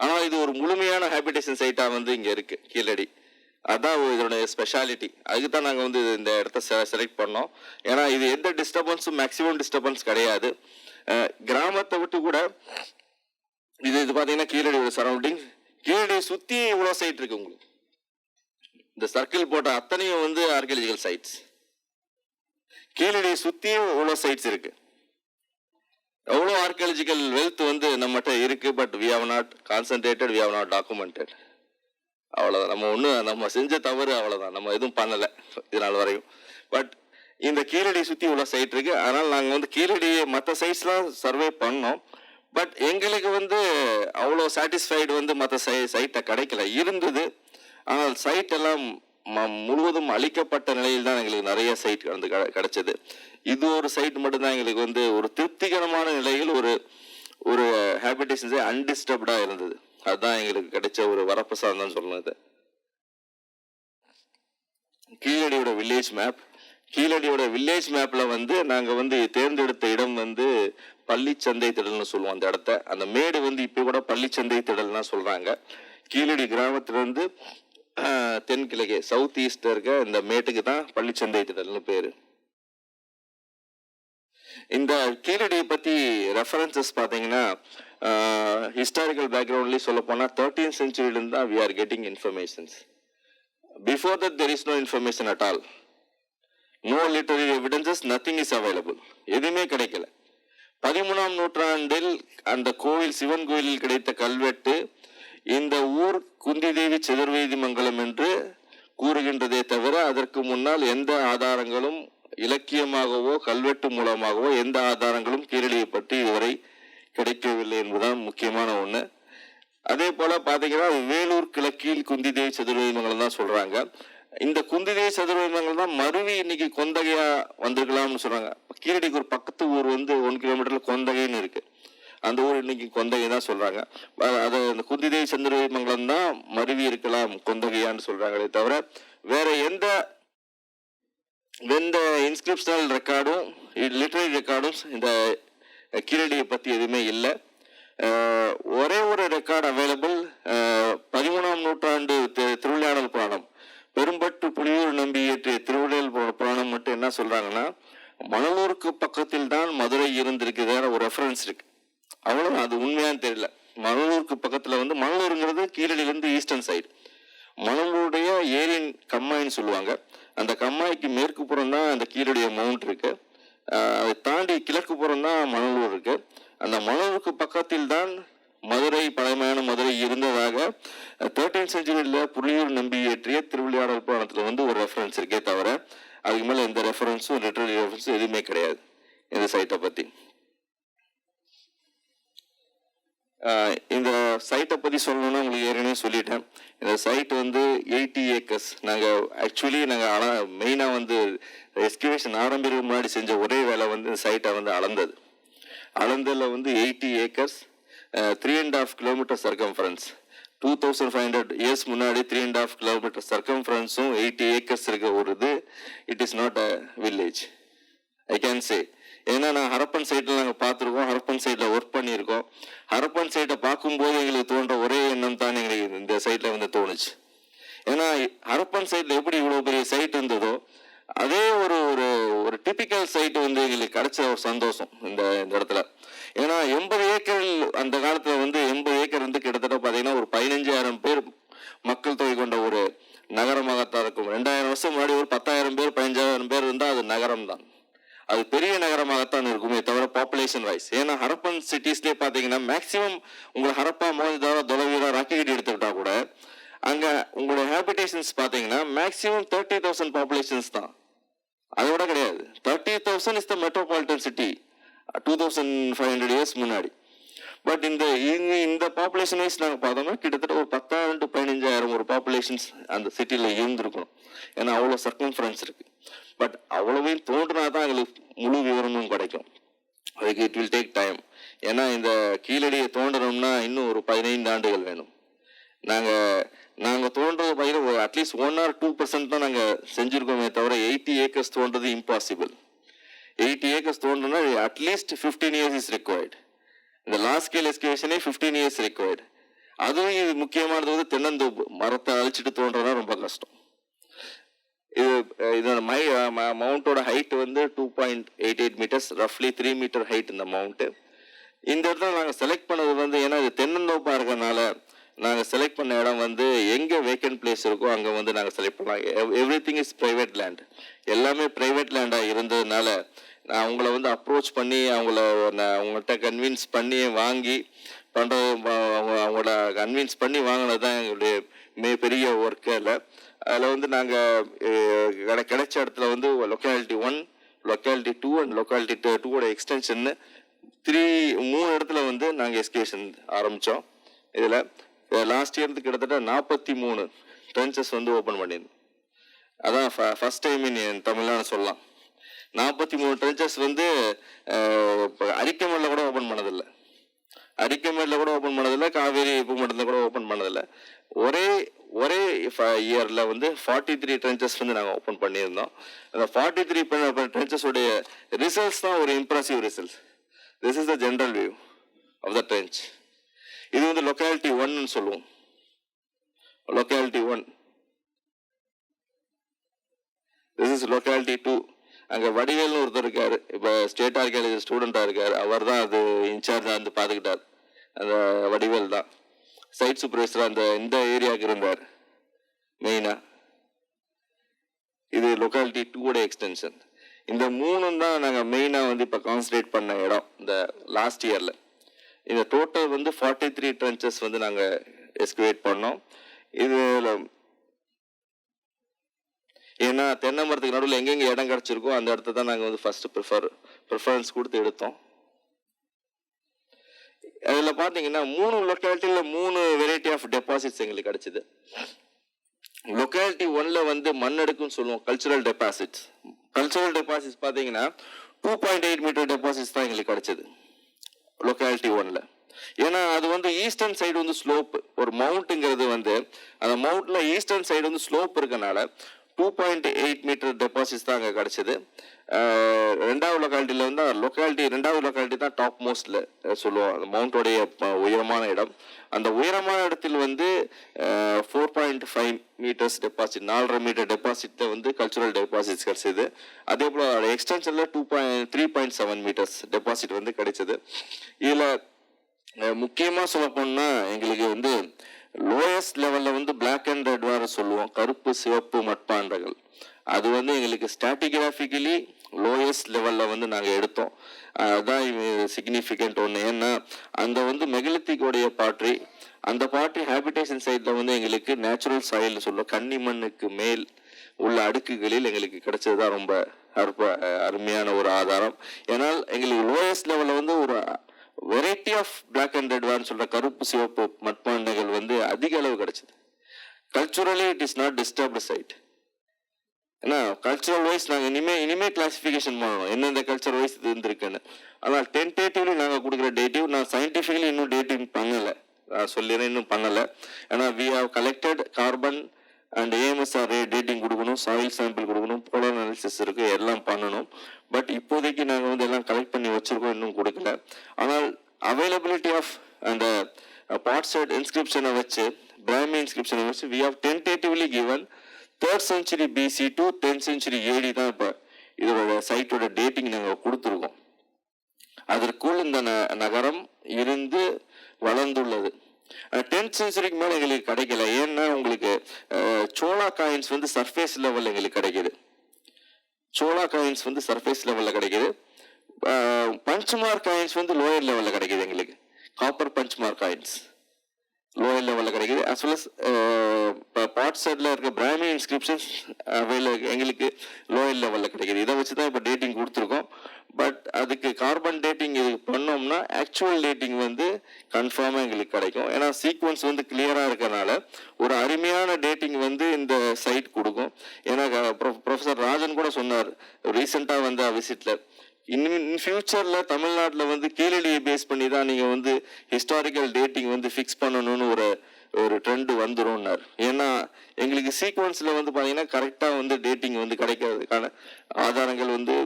ஆனால் இது ஒரு முழுமையான ஹேபிடேஷன் சைட்டாக வந்து இங்கே இருக்குது கீழடி. அதுதான் இதோட ஸ்பெஷாலிட்டி. அதுக்கு தான் நாங்கள் வந்து இந்த இடத்த செலக்ட் பண்ணோம். ஏன்னா இது எந்த டிஸ்டர்பன்ஸும் மேக்ஸிமம் டிஸ்டர்பன்ஸ் கிடையாது. கிராமத்தை விட்டு கூட இது பார்த்தீங்கன்னா கீழடியோட சரௌண்டிங். கீழடியை சுற்றி இவ்வளோ சைட் இருக்கு உங்களுக்கு. இந்த சர்க்கிள் போட்ட அத்தனையும் வந்து ஆர்கியாலஜிக்கல் சைட்ஸ். கீழடியை சுற்றியும் இவ்வளோ சைட்ஸ் இருக்கு. எவ்வளோ ஆர்கியாலஜிக்கல் வெல்த் வந்து நம்மகிட்ட இருக்கு. But we have not concentrated, we have not documented. அவ்வளோதான். நம்ம செஞ்ச தவறு அவ்வளோதான். நம்ம எதுவும் பண்ணலை இது நாள் வரையும். பட் இந்த கீழடியை சுற்றி உள்ள சைட் இருக்கு. அதனால் நாங்கள் வந்து கீழடியை மற்ற சைட்ஸ்லாம் சர்வே பண்ணோம். பட் எங்களுக்கு வந்து அவ்வளோ சாட்டிஸ்ஃபைடு வந்து மற்ற சைட்டை கிடைக்கல. இருந்தது, ஆனால் சைட் எல்லாம் முழுவதும் அழிக்கப்பட்ட நிலையில் தான் எங்களுக்கு நிறைய சைட் வந்து கிடைச்சது. இது ஒரு சைட் மட்டும்தான் எங்களுக்கு வந்து ஒரு திருப்திகரமான நிலையில் ஒரு ஒரு ஹேபிடேஷன்ஸே அன்டிஸ்டர்ப்டாக இருந்தது. அதுதான் எங்களுக்கு கிடைச்ச ஒரு வரப்பிரசாதம் தான் சொல்லணும். கீழடியோட வில்லேஜ் மேப். கீழடியோட வில்லேஜ் மேப்ல வந்து நாங்கள் வந்து தேர்ந்தெடுத்த இடம் வந்து பள்ளிச்சந்தை திடல்னு சொல்லுவோம். அந்த இடத்த, அந்த மேடு வந்து இப்போ கூட பள்ளிச்சந்தை திடல்னா சொல்றாங்க. கீழடி கிராமத்திலிருந்து தென்கிழக்கே சவுத் ஈஸ்ட் இருக்க இந்த மேட்டுக்கு தான் பள்ளிச்சந்தை திடல்னு பேரு. இந்த கீழடியை பத்தி ரெஃபரன்சஸ் பார்த்தீங்கன்னா ஹிஸ்டாரிக்கல் பேக்ரவுண்ட்லேயும் சொல்ல போனால் 13th centuryலேருந்து தான் we are getting informations. Before that there is no information at all. No literary evidences, nothing is available. எதுவுமே கிடைக்கல. 13ஆம் நூற்றாண்டில் அந்த கோவில், சிவன் கோயிலில் கிடைத்த கல்வெட்டு இந்த ஊர் குந்திதேவி சதுர்வேதிமங்கலம் என்று கூறுகின்றதே தவிர அதற்கு முன்னால் எந்த ஆதாரங்களும் இலக்கியமாகவோ கல்வெட்டு மூலமாகவோ எந்த ஆதாரங்களும் கீழடியை பற்றி இதுவரை கிடைக்கவில்லை என்பதுதான் முக்கியமான ஒன்று. அதே போல பார்த்தீங்கன்னா வேலூர் கிழக்கில் குந்திதேவி சதுர்வேதிமங்கலம் தான் சொல்றாங்க. இந்த குந்திதேவி சதுர்வேதிமங்கலம் தான் மருவி இன்னைக்கு கொந்தகையா வந்திருக்கலாம்னு சொல்றாங்க. கீழடிக்கு ஒரு பக்கத்து ஊர் வந்து 1 கிலோமீட்டர்ல கொந்தகைன்னு இருக்கு. அந்த ஊர் இன்னைக்கு கொந்தகை தான் சொல்றாங்க. அது அந்த குந்திதேவி சதுர்வேதிமங்கலம் தான் மருவி இருக்கலாம் கொந்தகையான்னு சொல்றாங்களே தவிர வேற எந்த இன்ஸ்கிரிப்ஷனல் ரெக்கார்டும் லிட்டரரி ரெக்கார்டும் இந்த கீழடியை பற்றி எதுவுமே இல்லை. ஒரே ஒரு ரெக்கார்டு அவைலபிள் 13ஆம் நூற்றாண்டு திருவிளையாடல் புராணம், பெரும்பட்டு புலியூர் நம்பி இயற்றிய திருவிளையாடல் புராணம் மட்டும் என்ன சொல்றாங்கன்னா மணலூருக்கு பக்கத்தில் தான் மதுரை இருந்திருக்குது ஒரு ரெஃபரன்ஸ் இருக்கு. அவ்வளோ அது உண்மையான்னு தெரியல. மணலூருக்கு பக்கத்தில் வந்து மணலூருங்கிறது கீழடியிலேருந்து ஈஸ்டர்ன் சைடு. மணலூருடைய ஏரியன் கம்மாயின்னு சொல்லுவாங்க. அந்த கம்மாய்க்கு மேற்கு புறம் தான் அந்த கீழடிய மவுண்ட் இருக்கு. அதை தாண்டி கிழக்கு புறம் தான் மணலூர் இருக்கு. அந்த மணலூருக்கு பக்கத்தில் தான் மதுரை, பழமையான மதுரை இருந்ததாக 13th centuryல புலியூர் நம்பி இயற்றிய திருவிளையாடல் புராணத்துல வந்து ஒரு ரெஃபரன்ஸ் இருக்கே தவிர அதுக்கு மேல எந்த ரெஃபரன்ஸும் லிட்டரரி ரெஃபரன்ஸும் எதுவுமே கிடையாது இந்த சைட்டை பத்தி. இந்த சைட்டை பற்றி சொல்லணும்னா உங்களுக்கு ஏற்கனவே சொல்லிட்டேன். இந்த சைட் வந்து 80 acres. நாங்கள் மெயினாக வந்து எக்ஸ்கவேஷன் ஆரம்பிக்க முன்னாடி செஞ்ச ஒரே வேலை வந்து இந்த சைட்டை வந்து அளந்ததில் வந்து 80 acres, 3.5 kilometer சர்க்கம்ஃபரன்ஸ். 2500 years முன்னாடி 3.5 kilometer சர்க்கம்ஃபரன்ஸும் 80 acres இருக்க ஒரு இது. It is not a village, I can say. ஏன்னா நான் ஹரப்பன் சைட்டில் நாங்கள் பார்த்துருக்கோம், ஹரப்பன் சைட்டில் ஒர்க் பண்ணியிருக்கோம். ஹரப்பன் சைட்டை பார்க்கும்போது எங்களுக்கு தோன்ற ஒரே எண்ணம் தான் எங்களுக்கு இந்த சைட்டில் வந்து தோணுச்சு. ஏன்னா ஹரப்பன் சைட்டில் எப்படி இவ்வளோ பெரிய சைட் இருந்ததோ அதே ஒரு ஒரு டிபிக்கல் சைட்டு வந்து எங்களுக்கு கிடைச்ச ஒரு சந்தோஷம் இந்த இடத்துல. ஏன்னா 80 ஏக்கர் அந்த காலத்தில் வந்து 80 ஏக்கர் வந்து கிட்டத்தட்ட பார்த்தீங்கன்னா ஒரு 15,000 பேர் மக்கள் தொகை கொண்ட ஒரு நகரமாகத்தான் இருக்கும். 2000 வருஷம் முன்னாடி ஒரு 10,000 பேர் 15,000 பேர் இருந்தால் அது நகரம் தான். அது பெரிய நகரமாகத்தான் இருக்குமே தவிர பாப்புலேஷன் வைஸ். ஏன்னா ஹரப்பன் சிட்டிஸ்லேயே பார்த்தீங்கன்னா மேக்சிமம் உங்களை ஹரப்பா, மோஹன்ஜதாரோ, தொலைவீரா, ராக்கிகிட்டி எடுத்துக்கிட்டா கூட அங்கே உங்களோட ஹேபிடேஷன்ஸ் பார்த்தீங்கன்னா மேக்சிமம் 30,000 பாப்புலேஷன்ஸ் தான். அதோட கிடையாது. 30,000 is the metropolitan city 2500 years முன்னாடி. பட் இந்த பாப்புலேஷன் வைஸ் நாங்கள் பார்த்தோம்னா கிட்டத்தட்ட ஒரு 10,000 to 15,000 ஒரு பாப்புலேஷன்ஸ் அந்த சிட்டியில் இருந்திருக்கணும். ஏன்னா அவ்வளோ சர்க்கம்ஃபரன்ஸ் இருக்கு. பட் அவ்வளவையும் தோன்றினா தான் எங்களுக்கு முழு விவரமும் கிடைக்கும். அதுக்கு இட் வில் டேக் டைம். ஏன்னா இந்த கீழடியை தோன்றணும்னா இன்னும் ஒரு 15 ஆண்டுகள் வேணும். நாங்கள் தோன்றது பார்த்தீங்கன்னா அட்லீஸ்ட் 1 or 2% தான் நாங்கள் செஞ்சுருக்கோமே தவிர 80 acres தோன்றது இம்பாசிபிள். 80 acres தோன்றனா அட்லீஸ்ட் 15 years இஸ் ரிக்வயர்டு. இந்த லார்ஜ் ஸ்கேல் எக்ஸ்கவேஷனே 15 years ரிக்வயர்டு. அதுவும் இது முக்கியமானது வந்து தென்னந்தோப்பு மரத்தை அழிச்சிட்டு தோன்றதுனா ரொம்ப கஷ்டம். இதோட மவுண்டோட ஹைட் வந்து 2.88 meters, ரஃப்லி 3 meter ஹைட் இந்த மவுண்ட்டு. இந்த இடத்துல நாங்கள் செலக்ட் பண்ணது வந்து ஏன்னா இது தென்னந்தோப்பாக இருக்கிறதுனால நாங்கள் செலக்ட் பண்ண இடம் வந்து எங்கே வேக்கன்ட் பிளேஸ் இருக்கோ அங்கே வந்து நாங்கள் செலக்ட் பண்ணலாம். Everything is private land. எல்லாமே ப்ரைவேட் லேண்டாக இருந்ததுனால நான் அவங்கள வந்து அப்ரோச் பண்ணி அவங்கள்ட்ட கன்வின்ஸ் பண்ணி வாங்கி அவங்கள கன்வின்ஸ் பண்ணி வாங்கினது தான் எங்களுடைய பெரிய ஒர்க்கு. இல்லை அதில் வந்து நாங்கள் கிடைச்ச இடத்துல வந்து லொக்காலிட்டி 1, லொக்காலிட்டி 2 அண்ட் லொக்காலிட்டி 2ஓட எக்ஸ்டென்ஷன் 3 இடத்துல வந்து நாங்கள் எஸ்கேஷன் ஆரம்பித்தோம். இதில் லாஸ்ட் இயருக்கு கிட்டத்தட்ட 43 ட்ரென்ச்சஸ் வந்து ஓப்பன் பண்ணியிருந்தோம். அதான் ஃபர்ஸ்ட் டைம் இன் தமிழ்நாடு சொல்லலாம். 43 ட்ரென்ச்சஸ் வந்து அரிக்கமேடில் கூட ஓப்பன் பண்ணதில்லை. அரிக்கமேடில் கூட ஓப்பன் பண்ணதில்லை, காவேரி பூமண்டலத்தில் கூட ஓப்பன் பண்ணதில்லை. ஒரே இயரில் வந்து 43 ட்ரென்ச்சஸ் வந்து நாங்கள் ஓப்பன் பண்ணியிருந்தோம். அந்த 43 ட்ரென்ச்சஸோடைய ரிசல்ட்ஸ் தான் ஒரு impressive results. This is the general view of the trench. இது வந்து லொக்காலிட்டி 1ன்னு சொல்லுவோம். லொக்காலிட்டி 1. This is locality 2. அங்கே வடிவேல்னு ஒருத்தர் இருக்கார், இப்போ ஸ்டேட் ஆர்கியாலஜி ஸ்டூடெண்ட்டாக இருக்கார். அவர் தான் அது இன்சார்ஜாக வந்து பார்த்துக்கிட்டார். அந்த வடிவேல் தான் சைட் சூப்பர்வைசராக இந்த ஏரியாவுக்கு இருந்தார் மெயினாக. இது லொக்காலிட்டி 2ஓட எக்ஸ்டென்ஷன். இந்த 3 தான் நாங்கள் மெயினாக வந்து இப்போ கான்சன்ட்ரேட் பண்ண இடம் இந்த லாஸ்ட் இயரில். இந்த டோட்டல் வந்து 43 ட்ரென்ச்சஸ் வந்து நாங்கள் எஸ்குவேட் பண்ணோம். இதில் ஏன்னா தென்னை மரத்துக்கு நடுவில் எங்கெங்கே இடம் கிடச்சிருக்கோ அந்த இடத்த தான் நாங்கள் வந்து ஃபஸ்ட்டு ப்ரிஃபரன்ஸ் கொடுத்து எடுத்தோம். அதில் பார்த்தீங்கன்னா 3 லொக்காலிட்டியில் 3 வெரைட்டி ஆஃப் டெபாசிட்ஸ் எங்களுக்கு கிடச்சிது. லொக்காலிட்டி 1ல் வந்து மண்ணெடுக்குன்னு சொல்லுவோம், கல்ச்சுரல் டெபாசிட்ஸ். கல்ச்சுரல் டெபாசிட்ஸ் பார்த்தீங்கன்னா 2.8 மீட்டர் டெபாசிட்ஸ் தான் எங்களுக்கு கிடச்சிது லொக்காலிட்டி 1ல். ஏன்னா அது வந்து ஈஸ்டர்ன் சைடு வந்து ஸ்லோப், ஒரு மவுண்ட்டுங்கிறது வந்து அந்த மவுண்ட்ல ஈஸ்டர்ன் சைடு வந்து ஸ்லோப் இருக்கனால 2.8 மீட்டர் டெபாசிட்ஸ் தான் அங்கே கிடச்சிது. ரெண்டாவது லொக்காலிட்டியில் வந்து ரெண்டாவது லொக்காலிட்டி தான் டாப் மோஸ்ட்ல சொல்லுவோம், அந்த மவுண்டோடைய உயரமான இடம். அந்த உயரமான இடத்தில் வந்து 4.5 மீட்டர்ஸ் டெபாசிட், 4.5 மீட்டர் டெபாசிட்ல வந்து கல்ச்சுரல் டெபாசிட்ஸ் கிடைச்சது. அதே போல் எக்ஸ்டென்ஷன்ல 3.7 மீட்டர்ஸ் டெபாசிட் வந்து கிடைச்சது. இதில் முக்கியமாக சொல்ல போனா எங்களுக்கு வந்து லோயஸ்ட் லெவலில் வந்து பிளாக் அண்ட் ரெட் வேறு சொல்லுவோம், கருப்பு சிவப்பு மட்பாண்டங்கள். அது வந்து எங்களுக்கு ஸ்டாட்டிகிராஃபிக்கலி லோயஸ்ட் லெவலில் வந்து நாங்கள் எடுத்தோம். அதுதான் சிக்னிஃபிகண்ட் ஒன்று. ஏன்னா அந்த வந்து மெகலித்திக்கோடைய பாட்ரி, அந்த பாட்ரி ஹேபிடேஷன் சைட்டில் வந்து எங்களுக்கு நேச்சுரல் சாயில் சொல்லுவோம், கன்னி மண்ணுக்கு மேல் உள்ள அடுக்குகளில் எங்களுக்கு கிடைச்சது தான் ரொம்ப அருமையான ஒரு ஆதாரம். ஏன்னால் எங்களுக்கு லோயஸ்ட் லெவலில் வந்து ஒரு variety of black and red வேர்னு சொல்ற கருப்பு சிவப்பு மட்பாண்டங்கள் வந்து அதிக அளவு கிடைச்சது. Culturally it is not disturbed site. ஏன்னா கல்ச்சுரல் வைஸ் நாங்கள் இனிமே கிளாசிஃபிகேஷன் பண்ணணும் எந்தெந்த கல்ச்சர் வைஸ் இது இருந்திருக்குன்னு. ஆனால் டென்டேட்டிவ்லி நாங்கள் கொடுக்குற டேட்டிவ், நான் சயின்டிஃபிக்கலி இன்னும் டேட்டிங் பண்ணலை, சொல்லிடுறேன், இன்னும் பண்ணலை. ஏன்னா we have collected carbon and AMSR dating கொடுக்கணும், சாயில் சாம்பிள் கொடுக்கணும், போலார் அனாலிசிஸ் இருக்கு, எல்லாம் பண்ணணும். பட் இப்போதைக்கு நாங்கள் வந்து எல்லாம் கலெக்ட் பண்ணி வச்சிருக்கோம், இன்னும் கொடுக்கல. ஆனால் அவைலபிலிட்டி ஆஃப் அந்த பார்ட்சைட் இன்ஸ்கிரிப்ஷனை வச்சு, பிராமி இன்ஸ்கிரிப்ஷனை வச்சு we have tentatively given 3rd century BC to 10th century AD தான் இப்போ இதோட சைட்டோட டேட்டிங் நாங்கள் கொடுத்துருக்கோம். அதற்குள் இந்த நகரம் இருந்து வளர்ந்துள்ளது. 10th centuryக்கு மேலே எங்களுக்கு கிடைக்கல. ஏன்னா உங்களுக்கு சோளா காயின்ஸ் வந்து சர்ஃபேஸ் லெவலில் எங்களுக்கு கிடைக்கிது. சோளா காயின்ஸ் வந்து சர்ஃபேஸ் லெவலில் கிடைக்கிது. பஞ்ச்மார்க் காயின்ஸ் வந்து லோயர் லெவலில் கிடைக்கிது எங்களுக்கு. காப்பர் பஞ்ச்மார்க் காயின்ஸ் லோயர் லெவலில் கிடைக்கிது. அஸ் வெல் அஸ் பார்ட் சைடில் இருக்க பிராமி இன்ஸ்கிரிப்ஷன்ஸ் எங்களுக்கு லோயர் லெவலில் கிடைக்கிது. இதை வச்சு தான் இப்போ டேட்டிங் கொடுத்துருக்கோம். பட் அதுக்கு கார்பன் டேட்டிங் இது பண்ணோம்னா ஆக்சுவல் டேட்டிங் வந்து கன்ஃபார்மாக எங்களுக்கு கிடைக்கும். ஏன்னா சீக்வன்ஸ் வந்து கிளியராக இருக்கிறனால ஒரு அருமையான டேட்டிங் வந்து இந்த சைட் கொடுக்கும். ஏன்னா ப்ரொஃபஸர் ராஜன் கூட சொன்னார் ரீசெண்டாக வந்து விசிட்டில், இன் ஃபியூச்சரில் தமிழ்நாட்டில் வந்து கீழடியை பேஸ் பண்ணி தான் நீங்கள் வந்து ஹிஸ்டாரிக்கல் டேட்டிங் வந்து ஃபிக்ஸ் பண்ணணும்னு ஒரு ட்ரெண்டு வந்துடும்னார். ஏன்னா எங்களுக்கு சீக்வன்ஸில் வந்து பார்த்தீங்கன்னா கரெக்டாக வந்து டேட்டிங் வந்து கிடைக்கிறதுக்கான ஆதாரங்கள் வந்து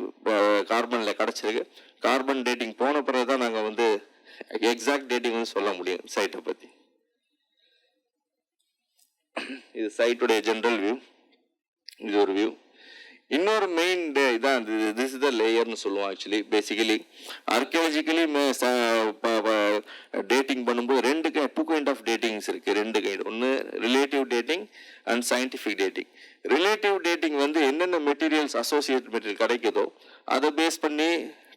கார்பனில் கிடச்சிருக்கு. கார்பன் டேட்டிங் போன பிறகு தான் நாங்கள் வந்து எக்ஸாக்ட் டேட்டிங் வந்து சொல்ல முடியும் சைட்டை பற்றி. இது சைட்டுடைய ஜென்ரல் வியூ, இது ஒரு வியூ. இன்னொரு மெயின் இதான் திஸ் இஸ் த லேயர்னு சொல்லுவோம். ஆக்சுவலி பேசிக்கலி ஆர்கியாலஜிக்கலி டேட்டிங் பண்ணும்போது டூ கைண்ட் ஆஃப் டேட்டிங்ஸ் இருக்கு. 2 கைண்ட். ஒன்று relative dating and scientific dating. Relative dating வந்து என்னென்ன மெட்டீரியல்ஸ் அசோசியேட் மெட்டீரியல் கிடைக்குதோ அதை பேஸ் பண்ணி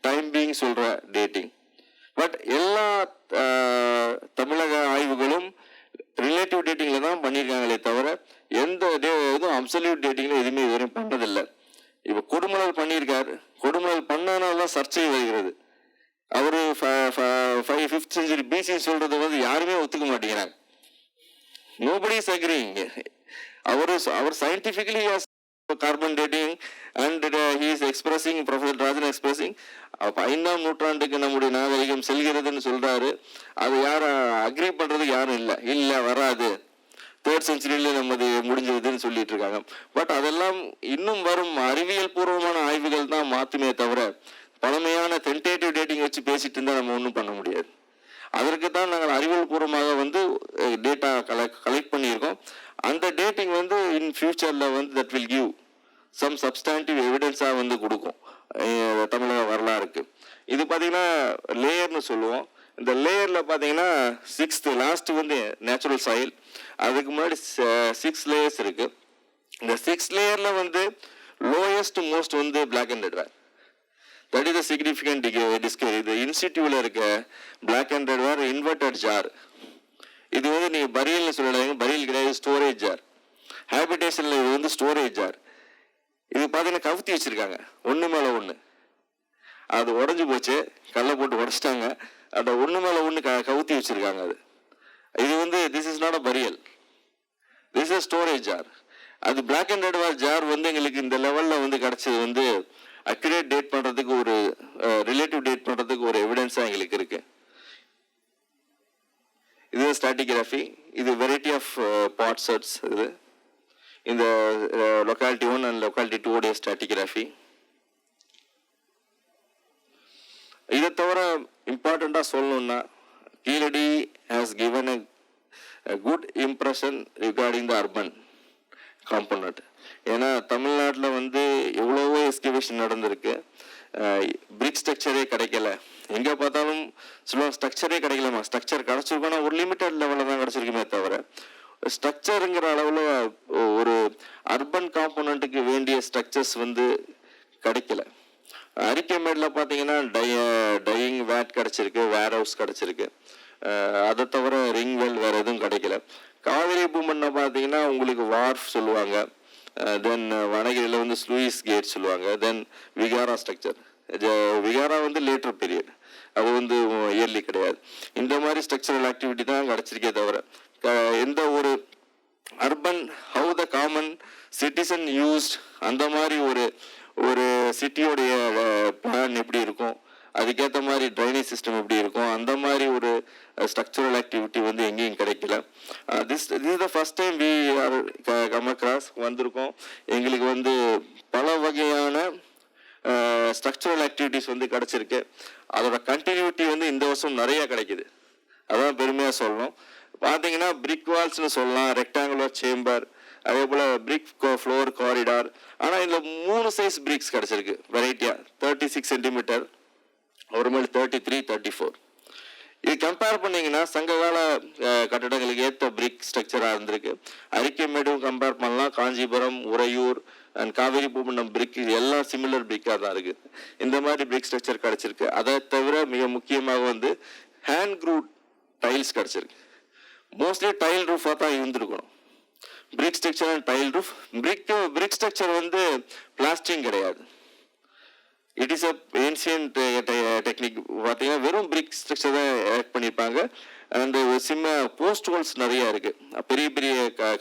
டைம் பீயிங் சொல்ற டேட்டிங். பட் எல்லா தமிழக ஆய்வுகளும் ரிலேட்டிவ் டேட்டிங்ல தான் பண்ணியிருக்காங்களே தவிர எந்த எதுவும் அப்சல்யூட் டேட்டிங்ல எதுவுமே இதுவரையும் பண்ணதில்லை. இப்போ கொடுமணல் பண்ணியிருக்காரு, கொடுமணல் பண்ணனால தான் சர்ச்சை வருகிறது. அவரு 5th century BC சொல்றது வந்து யாருமே ஒத்துக்க மாட்டேங்கிறாங்க. nobody is agreeing. Our scientifically has carbon dating and he is expressing, Professor Rajan expressing 5ஆம் நூற்றாண்டுக்கு நம்முடைய நாகரிகம் செல்கிறதுன்னு சொல்றாரு. அது யாரும் அக்ரி பண்றதுக்கு யாரும் இல்லை வராது, 3rd centuryல நம்மது முடிஞ்சதுன்னு சொல்லிட்டு இருக்காங்க. பட் அதெல்லாம் இன்னும் வரும் அறிவியல் பூர்வமான ஆய்வுகள் தான் மாத்துமே தவிர பழமையான டென்டேட்டிவ் டேட்டிங் வச்சு பேசிட்டு இருந்தால் நம்ம ஒன்றும் பண்ண முடியாது. அதற்கு தான் நாங்கள் அறிவியல் பூர்வமாக வந்து டேட்டா கலெக்ட் பண்ணியிருக்கோம். அந்த டேட்டிங் வந்து இன் ஃபியூச்சரில் வந்து that will give some substantive எவிடன்ஸாக வந்து கொடுக்கும் தமிழக வரலாறுக்கு. இது பார்த்தீங்கன்னா லேயர்னு சொல்லுவோம். இந்த லேயரில் பார்த்தீங்கன்னா 6th லாஸ்ட் வந்து நேச்சுரல் சாயில், அதுக்கு முன்னாடி 6 லேயர்ஸ் இருக்குது. இந்த 6 லேயரில் வந்து லோயஸ்ட் மோஸ்ட் வந்து black and red ware. That is the significant discovery. இது இன்ஸ்டிடியூவில் இருக்க black and red ware inverted jar. இது வந்து நீங்கள் பரியல்னு சொல்லலாம், பரியல் கிடையாது, ஸ்டோரேஜ் ஜார். ஹேபிடேஷனில் இது வந்து ஸ்டோரேஜ் ஜார். இது பார்த்தீங்கன்னா கவுத்தி வச்சுருக்காங்க ஒன்று மேலே ஒன்று. அது உடஞ்சி போச்சு, கல்லை போட்டு உடச்சிட்டாங்க, அந்த ஒன்று மேலே ஒன்று கவுத்தி வச்சுருக்காங்க. இது வந்து this is not a burial, this is storage jar. அது black and red ware jar வந்து எங்களுக்கு இந்த லெவலில் வந்து கிடச்சது வந்து அக்யூரேட் டேட் பண்ணுறதுக்கு, ஒரு ரிலேட்டிவ் டேட் பண்ணுறதுக்கு ஒரு எவிடன்ஸாக எங்களுக்கு இருக்கு. இது ஸ்ட்ராட்டிகிராஃபி. இது வெரைட்டி ஆஃப் பாட் செட்ஸ். இது இந்த லொக்காலிட்டி 1 அண்ட் லொக்காலிட்டி 2 உடைய ஸ்ட்ராட்டிகிராஃபி. இதை தவிர இம்பார்ட்டண்ட்டாக சொல்லணும்னா Keezhadi has given a good impression regarding the urban component. ஏன்னா தமிழ்நாட்டில் வந்து எவ்வளவோ எஸ்கவேஷன் நடந்திருக்கு, பிரிக் ஸ்ட்ரக்சரே கிடைக்கல. எங்கே பார்த்தாலும் சொல்லுவாங்க ஸ்ட்ரக்சரே கிடைக்கலாமா, ஸ்ட்ரக்சர் கிடச்சிருக்கோன்னா ஒரு லிமிட்டட் லெவலில் தான் கிடச்சிருக்குமே தவிர ஸ்ட்ரக்சருங்கிற அளவில் ஒரு அர்பன் காம்போனண்ட்டுக்கு வேண்டிய ஸ்ட்ரக்சர்ஸ் வந்து கிடைக்கல. அரிக்கமேடில் பார்த்தீங்கன்னா டையிங் வேட் கிடச்சிருக்கு, வேர் ஹவுஸ் கிடச்சிருக்கு. அதை தவிர ரிங்வெல் வேறு எதுவும் கிடைக்கல. காவிரி பூமன்னை பார்த்தீங்கன்னா உங்களுக்கு வார்ஃப் சொல்லுவாங்க, தென் வடகிரியில் வந்து ஸ்லூயிஸ் கேட் சொல்லுவாங்க, தென் விகாரா ஸ்ட்ரக்சர். விகாரா வந்து லேட்டர் பீரியட், அது வந்து இயர்லி கிடையாது. இந்த மாதிரி ஸ்ட்ரக்சரல் ஆக்டிவிட்டி தான் கிடச்சிருக்கே தவிர எந்த ஒரு urban how the common citizen used அந்த மாதிரி ஒரு சிட்டியோடைய பிளான் எப்படி இருக்கும், அதுக்கேற்ற மாதிரி ட்ரைனேஜ் சிஸ்டம் எப்படி இருக்கும், அந்த மாதிரி ஒரு ஸ்ட்ரக்சரல் ஆக்டிவிட்டி வந்து எங்கேயும் கிடைக்கல. This is the first time we are come across வந்திருக்கோம். எங்களுக்கு வந்து பல வகையான ஸ்ட்ரக்சரல் ஆக்டிவிட்டிஸ் வந்து கிடச்சிருக்கு. அதோட கண்டினியூட்டி வந்து இந்த வருஷம் நிறைய கிடைக்குது, அதான் பெருமையாக சொல்லணும். பார்த்தீங்கன்னா பிரிக் வால்ஸ்னு சொல்லலாம், ரெக்டாங்குலர் சேம்பர், அதே போல் பிரிக் ஃப்ளோர் காரிடார். ஆனால் இதில் 3 சைஸ் பிரிக்ஸ் கிடச்சிருக்கு வெரைட்டியாக, 36 சென்டிமீட்டர், ஒரு மேலே 33, 34. இது கம்பேர் பண்ணிங்கன்னா சங்ககால கட்டடங்களுக்கு ஏற்ற பிரிக் ஸ்ட்ரக்சராக இருந்திருக்கு. அரிக்கமேடும் கம்பேர் பண்ணலாம், காஞ்சிபுரம், உறையூர் அண்ட் காவேரி பூமண்டம் பிரிக் எல்லாம் சிமிலர் பிரிக்காக தான் இருக்குது. இந்த மாதிரி பிரிக் ஸ்ட்ரக்சர் கிடச்சிருக்கு. அதை தவிர மிக முக்கியமாக வந்து ஹேண்ட் க்ரூட் டைல்ஸ் கிடச்சிருக்கு. மோஸ்ட்லி டைல் ரூஃபாக தான் இருந்திருக்கணும். Brick structure and tile roof. Brick structure வந்து பிளாஸ்டிங் கிடையாது, it is a ancient technique. பார்த்தீங்கன்னா வெறும் பிரிக் ஸ்ட்ரக்சர் தான் ஆட் பண்ணியிருப்பாங்க. அண்ட் போஸ்ட் ஹோல்ஸ் நிறையா இருக்குது, பெரிய பெரிய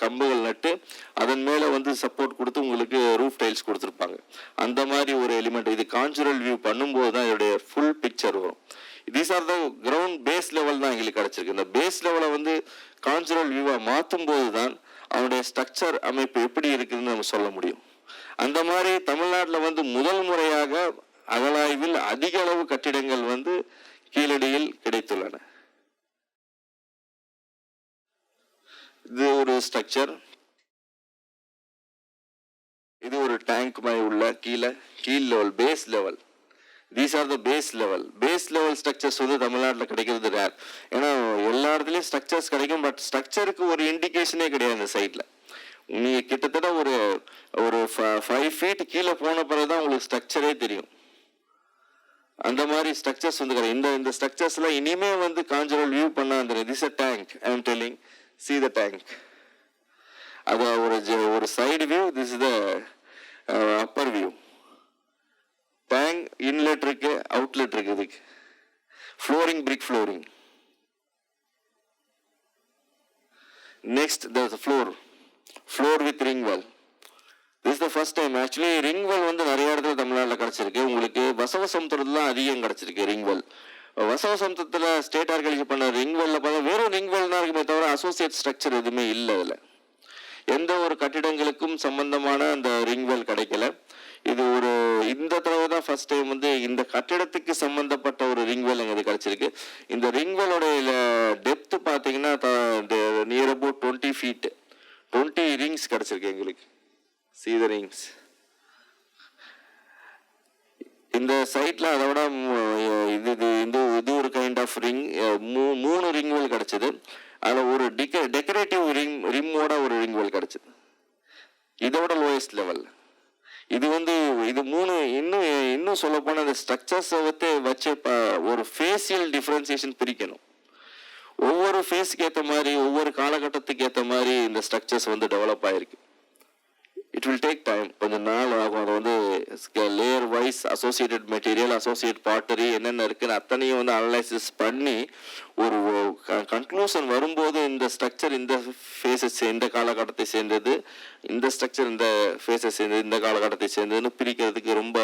கம்புகள் நட்டு அதன் மேலே வந்து சப்போர்ட் கொடுத்து உங்களுக்கு ரூஃப் டைல்ஸ் கொடுத்துருப்பாங்க. அந்த மாதிரி ஒரு எலிமெண்ட் இது கான்சுரல் வியூ பண்ணும்போது தான் இதோடைய ஃபுல் பிக்சர் வரும். These are the ground base level தான் எங்களுக்கு கிடச்சிருக்கு. இந்த பேஸ் லெவலை வந்து கான்சுரல் வியூவாக மாற்றும் போது தான் அவனுடைய ஸ்ட்ரக்சர் அமைப்பு எப்படி இருக்குதுன்னு நம்ம சொல்ல முடியும். அந்த மாதிரி தமிழ்நாட்டில் வந்து முதல் முறையாக அகழாய்வில் அதிக அளவு கட்டிடங்கள் வந்து கீழடியில் கிடைத்துள்ளன. இது ஒரு ஸ்ட்ரக்சர், இது ஒரு டேங்க் மாதிரி உள்ள கீழ் level base level. These are the base level structures வந்து தமிழ்நாட்டில் கிடைக்கிறது ரேர். ஏன்னா எல்லா இடத்துலையும் ஸ்ட்ரக்சர்ஸ் கிடைக்கும், பட் ஸ்ட்ரக்சருக்கு ஒரு இண்டிகேஷனே கிடையாது. இந்த சைட்டில் நீங்கள் கிட்டத்தட்ட ஒரு 5 feet கீழே போன பிறகு தான் உங்களுக்கு ஸ்ட்ரக்சரே தெரியும். அந்த மாதிரி ஸ்ட்ரக்சர்ஸ் வந்து இந்த ஸ்ட்ரக்சர்ஸ்லாம் இனிமே வந்து கான்சுரல் வியூ பண்ண அந்த this a tank, I am telling, see the tank. அது ஒரு side view. This is the upper view. Tank inlet இருக்கு, அவுட்லெட் இருக்கு. இதுக்கு flooring, brick flooring. Next there's a floor with ring well. This is the first time. Actually ring well வந்து நிறைய இடத்துல தமிழ்நாட்டில் கிடச்சிருக்கு. உங்களுக்கு வசவசமுத்திரத்துல அதிகம் கிடச்சிருக்கு ரிங் வெல். வசவசமுத்திரத்தில் ஸ்டேட் ஆர்கியாலஜி பண்ண ரிங் வெல்ல பார்த்தா வெறும் ரிங் வெல் தான் இருக்குமே தவிர அசோசியேட் ஸ்ட்ரக்சர் எதுவுமே இல்லை. அதில் எந்த ஒரு கட்டிடங்களுக்கும் சம்பந்தமான அந்த ரிங் வெல் கிடைக்கல. இது இந்த தடவை தான் ஃபர்ஸ்ட் டைம் வந்து இந்த கட்டிடத்துக்கு சம்பந்தப்பட்ட ஒரு ரிங் வெல் எங்களுக்கு கிடைச்சிருக்கு. இந்த ரிங் வெல்லோட டெப்த் பார்த்தீங்கன்னா நியர் அபவுட் 20 feet, 20 rings கிடைச்சிருக்கு எங்களுக்கு. See the rings. இந்த சைட்ல அதோட இது ஒரு kind of ring, 3 ring well கிடைச்சது. அதில் ஒரு டெக்கரேட்டிவ் ரிம்மோட ஒரு ரிங் வெல் கிடைச்சது. இதோட லோயஸ்ட் லெவல். இது 3 இன்னும் சொல்ல போன அந்த ஸ்ட்ரக்சர்ஸை வச்சு ஒரு ஃபேஷியல் டிஃபரன்சியேஷன் பிரிக்கணும். ஒவ்வொரு ஃபேஸுக்கு ஏற்ற மாதிரி, ஒவ்வொரு காலகட்டத்துக்கு ஏற்ற மாதிரி இந்த ஸ்ட்ரக்சர்ஸ் டெவலப் ஆயிருக்கு. இட் வில் டேக் டைம், கொஞ்சம் நாள் ஆகும். அது layer wise associated material, associate pottery என்னென்ன இருக்குன்னு அத்தனையும் அனலைசிஸ் பண்ணி ஒரு கன்க்ளூஷன் வரும்போது இந்த ஸ்ட்ரக்சர் இந்த ஃபேஸஸ் இந்த காலகட்டத்தை சேர்ந்தது, இந்த ஸ்ட்ரக்சர் இந்த ஃபேஸஸ் சேர்ந்தது, இந்த காலகட்டத்தை சேர்ந்ததுன்னு பிரிக்கிறதுக்கு ரொம்ப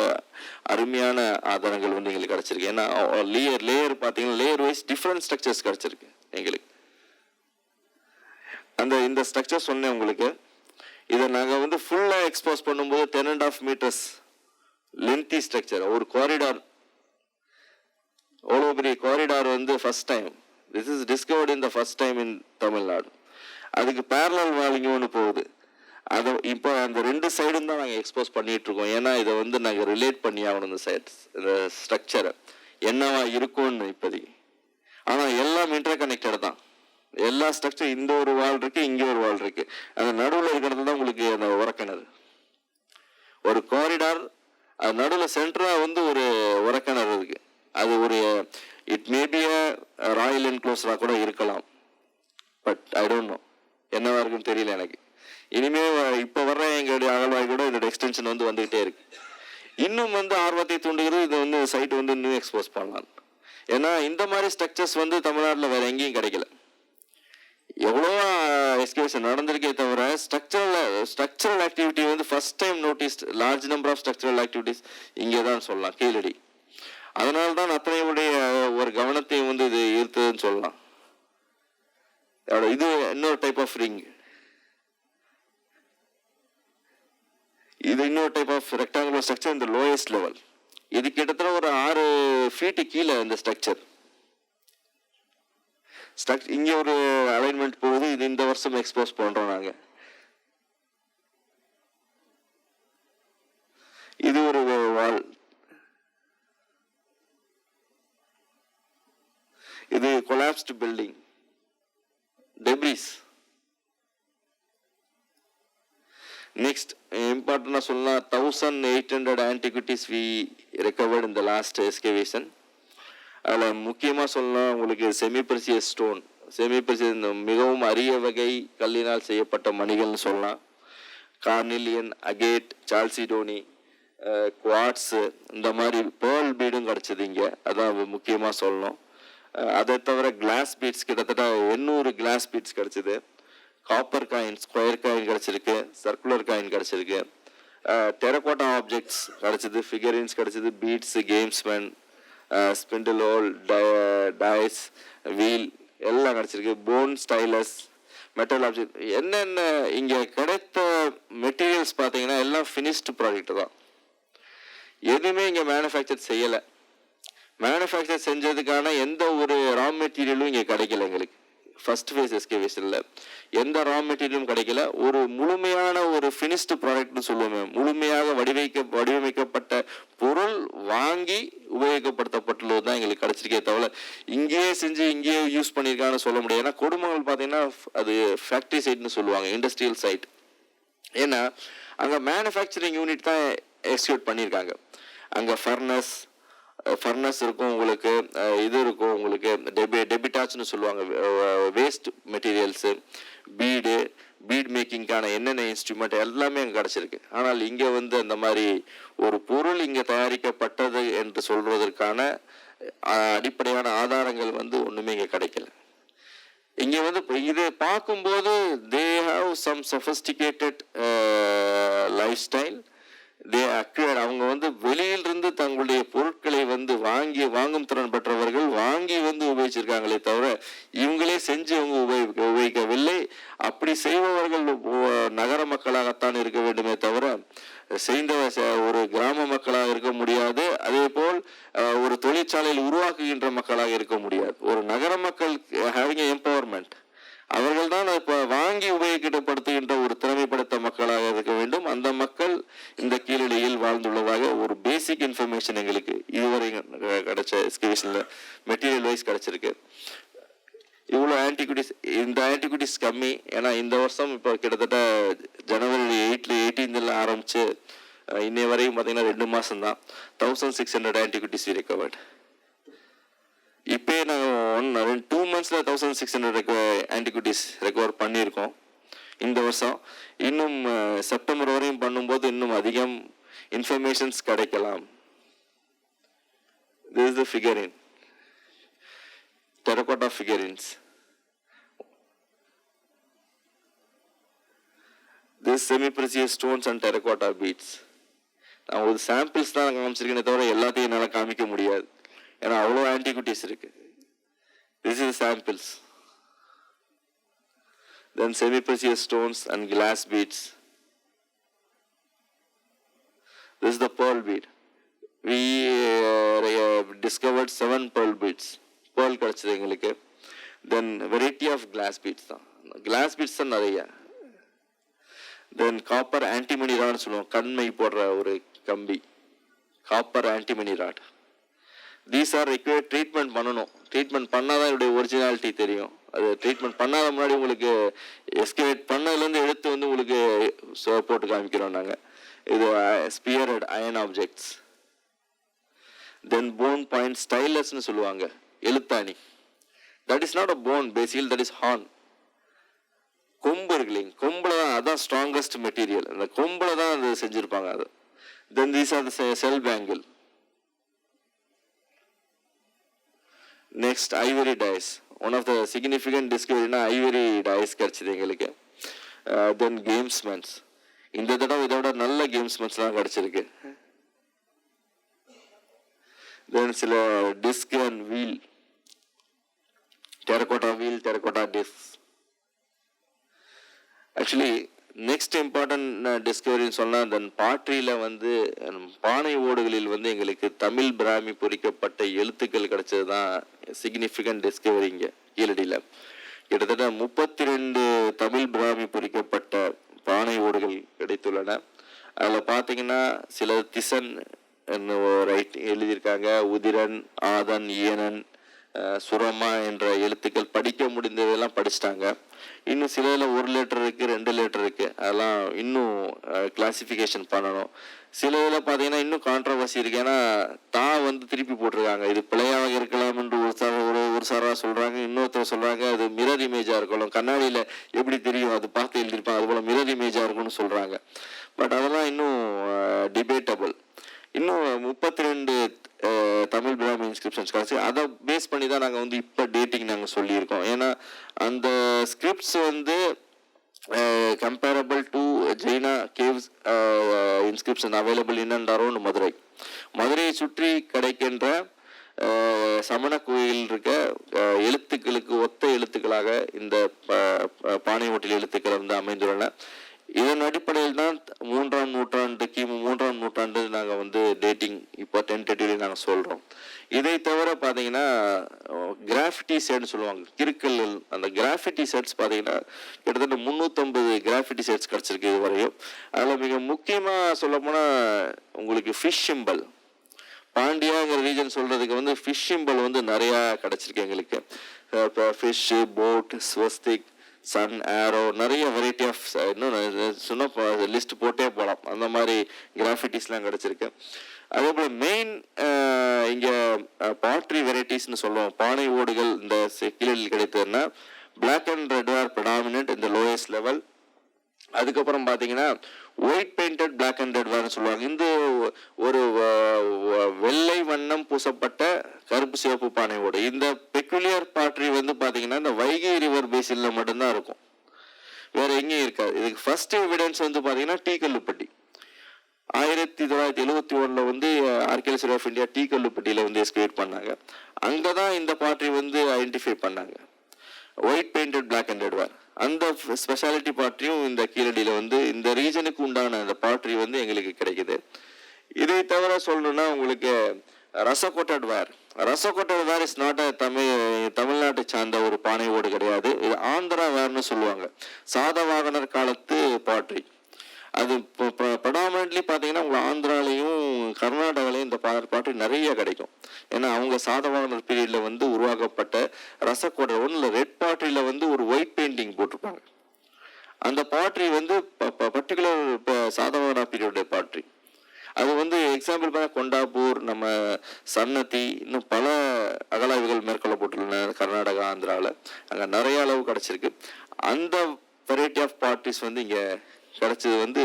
அருமையான ஆதாரங்கள் எங்களுக்கு கிடச்சிருக்கு. ஏன்னா லேயர் பார்த்தீங்கன்னா லேயர் வைஸ் டிஃப்ரெண்ட் ஸ்ட்ரக்சர்ஸ் கிடச்சிருக்கு எங்களுக்கு. இந்த ஸ்ட்ரக்சர் சொன்னேன் உங்களுக்கு. இதை நாங்கள் ஃபுல்லாக எக்ஸ்போஸ் பண்ணும்போது 10.5 meters லென்த்தி ஸ்ட்ரக்சர், ஒரு காரிடார், அவ்வளோ பெரிய corridor first time. This is discovered in the first time in Tamil Nadu. அதுக்கு பேரலல் வாலிங் ஒன்று போகுது. அதை இப்போ அந்த 2 சைடும் தான் நாங்கள் எக்ஸ்போஸ் பண்ணிட்டு இருக்கோம். ஏன்னா இதை நாங்கள் ரிலேட் பண்ணி ஆகணும் இந்த ஸ்ட்ரக்சரை என்னவா இருக்கும்னு இப்போதைக்கு. ஆனால் எல்லாம் இன்டர் கனெக்டட் தான். எல்லா ஸ்ட்ரக்சர் இந்த ஒரு வால் இருக்கு, இங்கே ஒரு வால் இருக்கு. அந்த நடுவில் இருக்கிறது தான் உங்களுக்கு அந்த உரக்கிணறு. ஒரு காரிடார், அது நடுவில் சென்டரா ஒரு உரக்கிணறு இருக்கு. அது இட் மேபி ராயல் என்க்ளோஸரா கூட இருக்கலாம். பட் ஐ டோன்ட் நோ என்னவா இருக்குன்னு தெரியல எனக்கு. இனிமே இப்போ வர்ற எங்களுடைய அகழ்வாய் கூட இதோட எக்ஸ்டென்ஷன் வந்துகிட்டே இருக்கு. இன்னும் ஆர்வத்தை தூண்டுகிறது இது சைட் இன்னும் எக்ஸ்போஸ் பண்ணலாம். ஏன்னா இந்த மாதிரி ஸ்ட்ரக்சர்ஸ் தமிழ்நாட்டில் வேற எங்கேயும் கிடைக்கல. எவ்வளோ எக்ஸ்கவேஷன் நடந்திருக்கே தவிர structural activity first time noticed. Large number of structural activities இங்கே தான் சொல்லலாம், கீழடி. அதனால தான் அத்தனையுடைய ஒரு கவனத்தை இது ஈர்த்ததுன்னு சொல்லலாம். இது இன்னொரு டைப் ஆஃப் ரிங். இது இன்னொரு டைப் ஆஃப் ரெக்டாங்குலர் ஸ்ட்ரக்சர் இந்த லோயஸ்ட் லெவல். இது கிட்டத்தட்ட ஒரு 6 feet கீழே இந்த ஸ்ட்ரக்சர். இங்கே ஒரு அலைன்மெண்ட் போகுது. இது இந்த வருஷம் எக்ஸ்போஸ் பண்றோம் நாங்க. இது ஒரு வால். இது கொலாப்ஸ்டு பில்டிங், டெப்ரிஸ். நெக்ஸ்ட் இம்பார்ட்டன்டா சொல்லலாம், 1800 antiquities we recovered in the last excavation. அதில் முக்கியமாக சொல்லலாம் உங்களுக்கு செமிப்ரெசியஸ் ஸ்டோன். செமிப்ரெசியஸ் மிகவும் அரிய வகை கல்லினால் செய்யப்பட்ட மணிகள்னு சொல்லலாம். கார்னிலியன், அகேட், சால்சிடோனி, குவாட்ஸு, இந்த மாதிரி பேர்ல் பீடும் கிடச்சிது இங்கே. அதான் முக்கியமாக சொல்லணும். அதை தவிர கிளாஸ் பீட்ஸ் கிட்டத்தட்ட 800 கிளாஸ் பீட்ஸ் கிடச்சிது. காப்பர் காயின், ஸ்கொயர் காயின் கிடச்சிருக்கு, சர்க்குலர் காயின் கிடச்சிருக்கு. டெரகோட்டா ஆப்ஜெக்ட்ஸ் கிடச்சிது, ஃபிகரின்ஸ் கிடச்சிது, beads, gamesmen, spindle hole, dice, wheel எல்லாம் கிடச்சிருக்கு. போன், ஸ்டைலஸ், மெட்டல் ஆப்ஜெக்ட் என்னென்ன இங்கே கிடைத்த மெட்டீரியல்ஸ் பார்த்தீங்கன்னா எல்லாம் ஃபினிஷ்டு ப்ராடக்ட் தான். எதுவுமே இங்கே மேனுஃபேக்சர் செய்யலை. மேனுஃபேக்சர் செஞ்சதுக்கான எந்த ஒரு ரா மெட்டீரியலும் இங்கே கிடைக்கல எங்களுக்கு. ஃபர்ஸ்ட் ஃபேஸ் எஸ்கேவேஷனில் எந்த ரா மெட்டீரியலும் கிடைக்கல. ஒரு முழுமையான ஒரு ஃபினிஷ்டு ப்ராடக்ட்னு சொல்லுவோம். முழுமையாக வடிவமைக்கப்பட்ட பொருள் வாங்கி உபயோகப்படுத்தப்பட்டுள்ளது தான் எங்களுக்கு கிடைச்சிருக்கே தவிர இங்கேயே செஞ்சு இங்கேயே யூஸ் பண்ணியிருக்காங்கன்னு சொல்ல முடியாது. ஏன்னா கொடுமங்கள் பார்த்தீங்கன்னா அது ஃபேக்ட்ரி சைட்னு சொல்லுவாங்க, இண்டஸ்ட்ரியல் சைட். ஏன்னா அங்கே மேனுஃபேக்சரிங் யூனிட் தான் எக்ஸிக்யூட் பண்ணியிருக்காங்க. அங்கே ஃபர்னஸ் இருக்கும், உங்களுக்கு இது இருக்கும், உங்களுக்கு டெபிட்டாச்னு சொல்லுவாங்க, வேஸ்ட் மெட்டீரியல்ஸு, பீடு, பீட் மேக்கிங்கான என்னென்ன இன்ஸ்ட்ருமெண்ட் எல்லாமே அங்கே கிடச்சிருக்கு. ஆனால் இங்கே வந்து அந்த மாதிரி ஒரு பொருள் இங்கே தயாரிக்கப்பட்டது என்று சொல்வதற்கான அடிப்படையான ஆதாரங்கள் வந்து ஒன்றுமே இங்கே கிடைக்கல. இங்கே வந்து இது பார்க்கும்போது they have some sophisticated lifestyle they acquired. அவங்க வந்து வெளியிலிருந்து தங்களுடைய பொருட்களை வந்து வாங்கும் திறன் பெற்றவர்கள் வாங்கி வந்து உபயோகிச்சிருக்காங்களே தவிர இவங்களே செஞ்சு அவங்க உபயோகிக்கவில்லை. அப்படி செய்பவர்கள் நகர மக்களாகத்தான் இருக்க வேண்டுமே தவிர செய்த ஒரு கிராம மக்களாக இருக்க முடியாது. அதே போல் ஒரு தொழிற்சாலையில் உருவாக்குகின்ற மக்களாக இருக்க முடியாது. ஒரு நகர மக்கள் ஹேவிங் எம்பவர்மெண்ட், அவர்கள் தான் இப்போ வாங்கி உபயோகப்படுத்துகின்ற ஒரு திறமைப்படுத்த மக்களாக இருக்க வேண்டும். அந்த மக்கள் இந்த கீழடியில் வாழ்ந்துள்ளதாக ஒரு பேசிக் இன்ஃபர்மேஷன் எங்களுக்கு இதுவரை கிடைச்ச எக்ஸ்கவேஷன்ல மெட்டீரியல் வைஸ் கிடைச்சிருக்கு. இவ்வளோ ஆன்டிகுட்டிஸ், இந்த ஆன்டிகுட்டிஸ் கம்மி. ஏன்னா இந்த வருஷம் இப்போ கிட்டத்தட்ட ஜனவரி 18 ஆரம்பிச்சு இன்னைய வரையும் பார்த்தீங்கன்னா 2 மாதம் தான் 1600 ஆன்டிகுட்டிஸ் ரெக்கவர்ட். இப்போ நாங்கள் 2 monthsல 1600 ஆன்டிகுட்டிஸ் ரெக்கவர் பண்ணியிருக்கோம். இந்த வருஷம் இன்னும் செப்டம்பர் வரையும் பண்ணும்போது இன்னும் அதிகம் இன்ஃபர்மேஷன்ஸ் கிடைக்கலாம். This is the figurine, terracotta figurines. This semi-precious stones and terracotta beads. நான் ஒரு சாம்பிள்ஸ் தான் காமிச்சிருக்கேனே தவிர எல்லாத்தையும் என்னால் காமிக்க முடியாது. ஏன்னா அவ்வளோ ஆன்டிகுட்டிஸ் இருக்கு. This is samples. Then semi-precious stones and glass beads. This is the pearl bead. We discovered 7 pearl beads. Pearl கிடைச்சது எங்களுக்கு. Then variety of glass beads தான். Glass beads தான் நிறைய. Then copper antimony rod சொல்லுவோம், கண்மை போடுற ஒரு கம்பி, copper antimony rod. These are required. Treatment பண்ணணும். ட்ரீட்மெண்ட் பண்ணாதான் இதோடைய ஒரிஜினாலிட்டி தெரியும். அது ட்ரீட்மெண்ட் பண்ணாத முன்னாடி உங்களுக்கு எஸ்கவேட் பண்ணதுலேருந்து எடுத்து வந்து உங்களுக்கு போட்டு காமிக்கிறோம் நாங்கள். இது speared iron objects. Then bone point ஸ்டைலஸ்ன்னு சொல்லுவாங்க, எழுத்தாணி. That is not a bone basically, that is horn. கொம்பு இருக்கு இல்லைங்க, கொம்புல தான் அதான் ஸ்ட்ராங்கஸ்ட் மெட்டீரியல். அந்த கொம்புல தான் அது செஞ்சுருப்பாங்க அது. Then these are the shell bangle. Next ivory dice. One of the significant டிஸ்கவரினா ஐவரி டைஸ் கிடைச்சது எங்களுக்கு. தென் கேம்ஸ்மென்ஸ். இந்த தடவை இதோட நல்ல கேம்ஸ்மென்ஸ்லாம் கிடைச்சிருக்கு. தென் சில disc and wheel, terracotta wheel, terracotta disc. Actually next important டிஸ்கவரின்னு சொன்னால் தென் பாட்ரியில் வந்து பானை ஓடுகளில் வந்து எங்களுக்கு தமிழ் பிராமி பொறிக்கப்பட்ட எழுத்துக்கள் கிடைச்சது தான் சிக்னிஃபிகண்ட் டிஸ்கவரிங்க கீழடியில். கிட்டத்தட்ட 32 தமிழ் பிராமி பொறிக்கப்பட்ட பானை ஓடுகள் கிடைத்துள்ளன. அதில் பார்த்தீங்கன்னா சில திசன் ரைட் எழுதியிருக்காங்க, உதிரன், ஆதன், ஈயனன், சுரமா என்ற எழுத்துக்கள் படிக்க முடிந்ததெல்லாம் படிச்சிட்டாங்க. இன்னும் சிலதில் 1 லெட்டர் இருக்கு, 2 லெட்டர் இருக்கு, அதெல்லாம் இன்னும் கிளாசிஃபிகேஷன் பண்ணணும். சில இதில் பார்த்தீங்கன்னா இன்னும் கான்ட்ரவர்சி இருக்கு. ஏன்னா வந்து திருப்பி போட்டிருக்காங்க. இது பிழையாக இருக்கலாம் என்று ஒரு சாரா சொல்றாங்க, இன்னொருத்தர் சொல்றாங்க அது மிரர் இமேஜா இருக்கணும், கண்ணாடியில் எப்படி தெரியும் அது பார்த்து எழுதியிருப்பாங்க, அது போல மிரர் இமேஜா இருக்கும்னு சொல்றாங்க. பட் அதெல்லாம் இன்னும் டிபேட்டபிள். இன்னும் 32 தமிழ் பிராமி இன்ஸ்கிரிப்ஷன்ஸ் கிடச்சி அதை பேஸ் பண்ணி தான் நாங்கள் வந்து இப்போ டேட்டிங் நாங்கள் சொல்லியிருக்கோம். ஏன்னா அந்த ஸ்கிரிப்ட்ஸ் வந்து comparable to Jaina caves inscription available in and around மதுரையை சுற்றி கிடைக்கின்ற சமண கோயில் இருக்க எழுத்துக்களுக்கு ஒத்த எழுத்துக்களாக இந்த பானை ஓட்டில் எழுத்துக்கள் வந்து அமைந்துள்ளன. இதன் அடிப்படையில் தான் 3ஆம் நூற்றாண்டு கிமு 3ஆம் நூற்றாண்டு நாங்கள் வந்து டேட்டிங் இப்போ டென்டேட்டிவ்லி நாங்கள் சொல்கிறோம். இதை தவிர பார்த்தீங்கன்னா கிராஃபிட்டி செட்னு சொல்லுவாங்க, கிறுக்கல். அந்த கிராஃபிட்டி செட்ஸ் பார்த்தீங்கன்னா கிட்டத்தட்ட 350 கிராஃபிட்டி செட்ஸ் கிடச்சிருக்கு இது வரையும். அதில் மிக முக்கியமாக சொல்லப்போனால் உங்களுக்கு ஃபிஷ் சிம்பல், பாண்டியாங்கிற ரீஜன் சொல்கிறதுக்கு வந்து ஃபிஷ் சிம்பல் வந்து நிறையா கிடச்சிருக்கு எங்களுக்கு. இப்போ fish, boat, swastik, sun, arrow, நிறைய வெரைட்டி ஆஃப் இன்னும் சொன்ன லிஸ்ட் போட்டே போகலாம். அந்த மாதிரி கிராஃபிட்டிஸ்லாம் கிடச்சிருக்கு. அதே போல் மெயின் இங்கே பாட்ரி வெரைட்டிஸ்ன்னு சொல்லுவோம், பானை ஓடுகள் இந்த கீழடியில் கிடைத்ததுன்னா black and red are predominant இந்த லோயஸ்ட் லெவல். அதுக்கப்புறம் பார்த்தீங்கன்னா white painted black and red வேர்னு சொல்லுவாங்க. இந்த ஒரு வெள்ளை வண்ணம் பூசப்பட்ட கருப்பு சிவப்பு பானை ஓடு. இந்த பெக்குலியர் பாட்ரி வந்து பார்த்தீங்கன்னா இந்த வைகை ரிவர் பேசினில் மட்டும்தான் இருக்கும், வேற எங்கேயும் இருக்காது. இதுக்கு ஃபர்ஸ்ட் எவிடன்ஸ் வந்து பார்த்தீங்கன்னா டீ கல்லுப்பட்டி 1971 வந்து ஆர்கியாலஜி ஆஃப் இந்தியா டீ கல்லுப்பட்டியில் வந்து எஸ்கவேட் பண்ணாங்க. அங்கே தான் இந்த பாட்ரி வந்து ஐடென்டிஃபை பண்ணாங்க, white painted black and red ware. அந்த ஸ்பெஷாலிட்டி பாட்ரியும் இந்த கீழடியில் வந்து இந்த ரீஜனுக்கு உண்டான அந்த பாட்ரி வந்து எங்களுக்கு கிடைக்குது. இதை தவிர சொல்லணும்னா உங்களுக்கு ரசகோட்டட் வேர். ரசகோட்டட் வேர் இஸ் நாட் தமிழ்நாட்டை சார்ந்த ஒரு பானை ஓடு கிடையாது. இது ஆந்திரா வேர்னு சொல்லுவாங்க, சாதவாகனர் காலத்து பாட்ரி. அது ப்ரடாமினன்ட்லி பார்த்தீங்கன்னா உங்களுக்கு ஆந்திராலையும் கர்நாடகாலையும் இந்த பாட்ரி நிறைய கிடைக்கும். ஏன்னா அவங்க சாதவாகனர் பீரியடில் வந்து உருவாக்கப்பட்ட ரசக்கோட்டை ஒன்றில் ரெட் பாட்ரியில் வந்து ஒரு ஒயிட் பெயிண்டிங் போட்டிருப்பாங்க. அந்த பாட்ரி வந்து பர்டிகுலர் சாதவாகனர் பீரியடுடைய பாட்ரி. அது வந்து எக்ஸாம்பிள் பார்த்தா கொண்டாப்பூர், நம்ம சன்னதி, இன்னும் பல அகலாய்வுகள் மேற்கொள்ளப்பட்டுள்ளன கர்நாடகா ஆந்திராவில். அங்கே நிறைய அளவு கிடச்சிருக்கு. அந்த வெரைட்டி ஆஃப் பாட்ரிஸ் வந்து இங்கே கிடைச்சது வந்து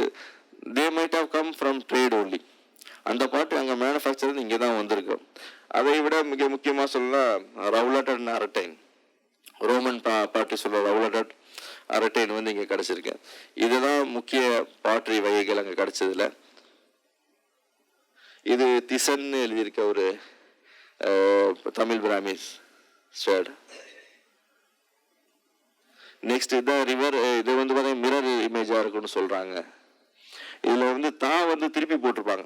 they might have come from trade only. அந்த பாட்டு அங்கே மேனுஃபேக்சர் இங்கே தான் வந்திருக்கு. அதை விட மிக முக்கியமாக சொல்லலாம் ரவுலட்டட் அண்ட் அரட்டைன், ரோமன் பாட்ரி சொல்ல ரவுலட்டட் அரட்டைன் வந்து இங்கே கிடச்சிருக்கு. இதுதான் முக்கிய பாட்ரி வகைகள் அங்கே கிடைச்சதுல. இது திசன்னு எழுதியிருக்க ஒரு தமிழ் பிராமிஸ் ஷேர்டு. நெக்ஸ்ட் இதான் ரிவர். இது வந்து பார்த்தீங்கன்னா மிரர் இமேஜாக இருக்குன்னு சொல்கிறாங்க. இதில் வந்து வந்து திருப்பி போட்டிருப்பாங்க.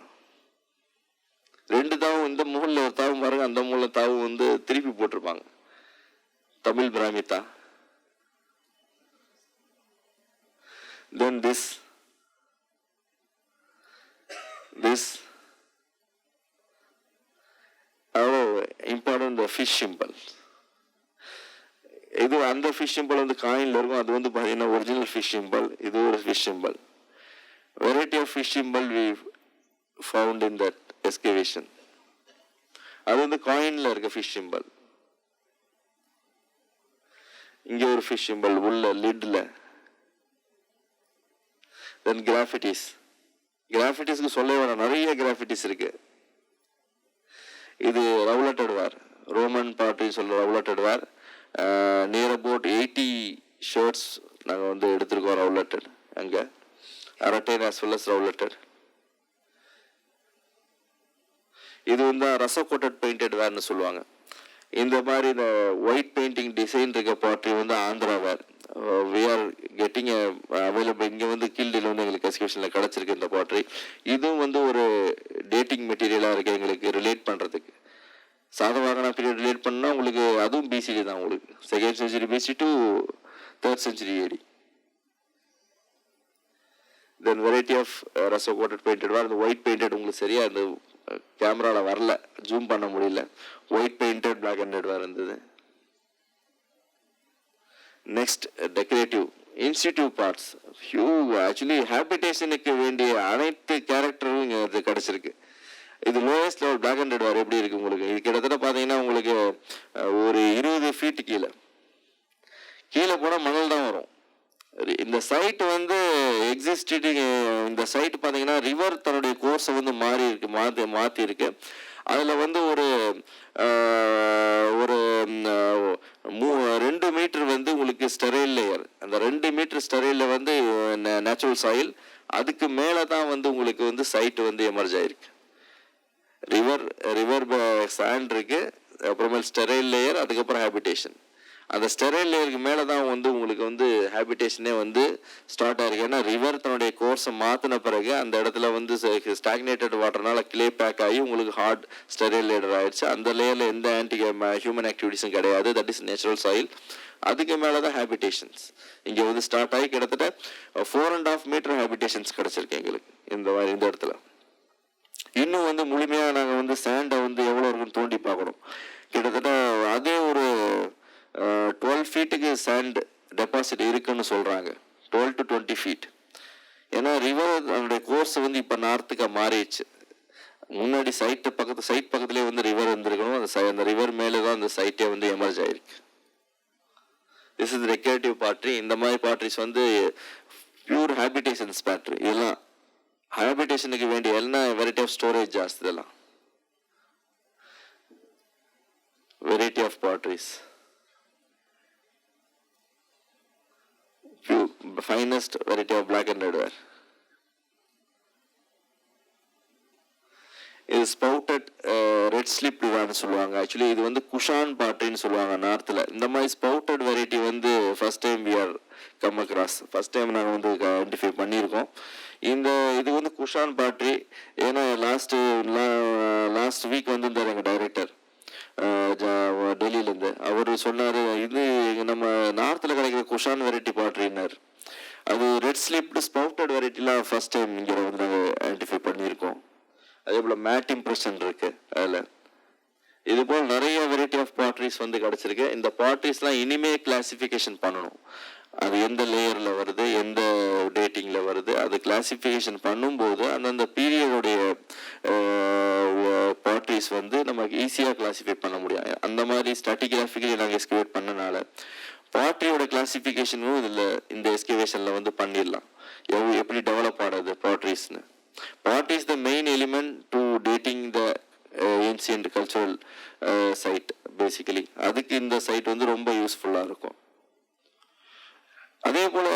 ரெண்டு தாவும், இந்த மூலில் ஒரு தாவும் பாருங்க, அந்த மூல தாவும் வந்து திருப்பி போட்டிருப்பாங்க. தமிழ் பிராமித்தா. Then this important fish symbol. இது அந்த ஃபிஷ் சிம்பிள் வந்து காயின்ல இருக்கும். அது வந்து பார்த்தீங்கன்னா ஒரிஜினல் ஃபிஷ் சிம்பிள். இது ஒரு fish symbol. Variety of fish symbol we found in that excavation. அது வந்து காயின்ல இருக்க ஃபிஷ் சிம்பிள். இங்கே ஒரு ஃபிஷ் சிம்பிள் உள்ள லிட்ல. தென் கிராஃபிட்டிஸ். கிராஃபிட்டிஸ்க்கு சொல்ல வேணாம், நிறைய கிராஃபிட்டிஸ் இருக்கு. இது ரவுலட்டட் வேர், ரோமன் பாட்ரி சொல்ற rouletted ware. Near about 80 shards நாங்கள் வந்து எடுத்திருக்கோம் ரவுலட்டட். அங்கே Arretine as well as rouletted. இது வந்து ரசகோட்டட் பெயிண்டட் வேர்னு சொல்லுவாங்க. இந்த மாதிரி இந்த ஒயிட் பெயிண்டிங் டிசைன் இருக்க பாட்ரி வந்து Andhra ware. We are getting available. இங்கே வந்து கீழ்டியில் வந்து எங்களுக்கு எக்ஸிபிஷனில் கிடச்சிருக்கு இந்த பாட்ரி. இதுவும் வந்து ஒரு டேட்டிங் மெட்டீரியலாக இருக்குது எங்களுக்கு ரிலேட் பண்ணுறதுக்கு. சாதவாகனா பீரியட் ரிலேட் பண்ணால் உங்களுக்கு அதுவும் பிசிடி தான். உங்களுக்கு 2nd century BC to 3rd century AD. Then variety of russet coated painted ware. அந்த ஒயிட் பெயிண்டட் உங்களுக்கு சரியா அந்த கேமராவில் வரல, ஜூம் பண்ண முடியல. White painted black and red ware இருந்தது. Next decorative institute parts. Actually ஹேபிடேஷனுக்கு வேண்டிய அனைத்து கேரக்டரும் இங்கே அது கிடச்சிருக்கு. இது lowest level black and red ware எப்படி இருக்கு உங்களுக்கு? இது கிட்டத்தட்ட பார்த்தீங்கன்னா உங்களுக்கு ஒரு 20 ஃபீட் கீழே போனால் மணல் தான் வரும். இந்த சைட் வந்து எக்ஸிஸ்டிங். இந்த சைட் பார்த்தீங்கன்னா ரிவர் தன்னுடைய கோர்ஸை வந்து மாற்றி இருக்கு. அதில் வந்து ஒரு 2 மீட்டர் வந்து உங்களுக்கு ஸ்டெரைல் லேயர். அந்த 2 மீட்டர் ஸ்டெரைலில் வந்து நேச்சுரல் சாயில். அதுக்கு மேலே தான் வந்து உங்களுக்கு வந்து சைட் வந்து எமர்ஜ் ஆயிருக்கு. ரிவர் சாண்ட் இருக்கு, அப்புறமேல் ஸ்டெரைல் லேயர், அதுக்கப்புறம் ஹேபிடேஷன். அந்த ஸ்டெரைல் லேயருக்கு மேலே தான் வந்து உங்களுக்கு வந்து ஹேபிடேஷனே வந்து ஸ்டார்ட் ஆயிருக்கு. ஏன்னா ரிவர் தன்னுடைய கோர்ஸை மாற்றின பிறகு அந்த இடத்துல வந்து ஸ்டாக்னேட்டட் வாட்டர்னால கிளே பேக் ஆகி உங்களுக்கு ஹார்ட் ஸ்டெரைல் லேயர் ஆயிடுச்சு. அந்த லேயரில் எந்த ஹியூமன் ஆக்டிவிட்டிஸும் கிடையாது. That is natural soil. அதுக்கு மேலே தான் ஹேபிடேஷன்ஸ் இங்கே வந்து ஸ்டார்ட் ஆகி கிட்டத்தட்ட 4.5 மீட்டர் ஹேபிடேஷன்ஸ் கிடச்சிருக்கு எங்களுக்கு இந்த இடத்துல. இன்னும் வந்து முழுமையாக நாங்கள் வந்து சேண்டை வந்து எவ்வளோ இருக்குன்னு தோண்டி பார்க்கணும். கிட்டத்தட்ட அதே ஒரு 12 ஃபீட்டுக்கு சேண்ட் டெபாசிட் இருக்குன்னு சொல்கிறாங்க. 12 to 20 ஃபீட். ஏன்னா ரிவர் அதனுடைய கோர்ஸ் வந்து இப்போ நார்த்துக்கு மாறிடுச்சு. முன்னாடி சைட் பக்கத்துலேயே வந்து ரிவர் இருந்திருக்கணும். அந்த ரிவர் மேலே தான் அந்த சைட்டே வந்து எமர்ஜ் ஆயிருக்கு. This is decorative pottery. இந்த மாதிரி பாட்ரிஸ் வந்து ಪ್ಯೂರ್ ಹ್ಯಾಬಿಟೇಷನ್ಸ್ ಬ್ಯಾಟ್ರಿ ಎಲ್ಲ ಹ್ಯಾಬಿಟೇಷನ್ಗೆ ವೇണ്ടി ಎಲ್ಲ ವೆರೈಟಿ ಆಫ್ ಸ್ಟೋರೇಜ್ ಜಾಸ್ತಿ ಇದೆಲ್ಲ variety of potteries finest variety of black and red ware. இது ஸ்பவுட்டட் ரெட் ஸ்லிப் ரிவான்னு சொல்லுவாங்க. ஆக்சுவலி இது வந்து குஷான் பாட்ரின்னு சொல்லுவாங்க நார்த்தில். இந்த மாதிரி ஸ்பவுட்டட் வெரைட்டி வந்து first time we are come across, first time நாங்கள் வந்து ஐடென்டிஃபை பண்ணியிருக்கோம். இது வந்து குஷான் பாட்ரி. ஏன்னா லாஸ்ட் வீக் வந்திருந்தார் எங்கள் டைரக்டர் டெல்லியிலேருந்து. அவர் சொன்னார் இது நம்ம நார்த்தில் கிடைக்கிற குஷான் வெரைட்டி பாட்ரின்னார். அது ரெட் ஸ்லிப்டு ஸ்பவுட்டட் வெரைட்டிலாம் ஃபர்ஸ்ட் டைம் இங்கே வந்து நாங்கள் ஐடென்டிஃபை பண்ணியிருக்கோம். அதே போல் மேட் இம்ப்ரெஷன் இருக்குது அதில். இது போல் நிறைய வெரைட்டி ஆஃப் பாட்ரிஸ் வந்து கிடச்சிருக்கு. இந்த பாட்ரிஸ்லாம் இனிமே கிளாசிஃபிகேஷன் பண்ணணும். அது எந்த லேயரில் வருது, எந்த டேட்டிங்கில் வருது, அது கிளாசிஃபிகேஷன் பண்ணும்போது அந்தந்த பீரியடுடைய பாட்ரிஸ் வந்து நமக்கு ஈஸியாக கிளாசிஃபை பண்ண முடியும். அந்த மாதிரி ஸ்டாட்டிகிராஃபிக்கலி நாங்கள் எஸ்கிவேட் பண்ணனால பாட்ரியோட கிளாசிஃபிகேஷனும் இதில் இந்த எஸ்கிவேஷனில் வந்து பண்ணிடலாம். எப்படி டெவலப் ஆகிறது பாட்ரிஸ்னு. Pottery is the main element to dating the ancient cultural site basically. அதுக்கு இந்த சைட் வந்து ரொம்ப யூஸ்ஃபுல்லாக இருக்கும். அதே போல்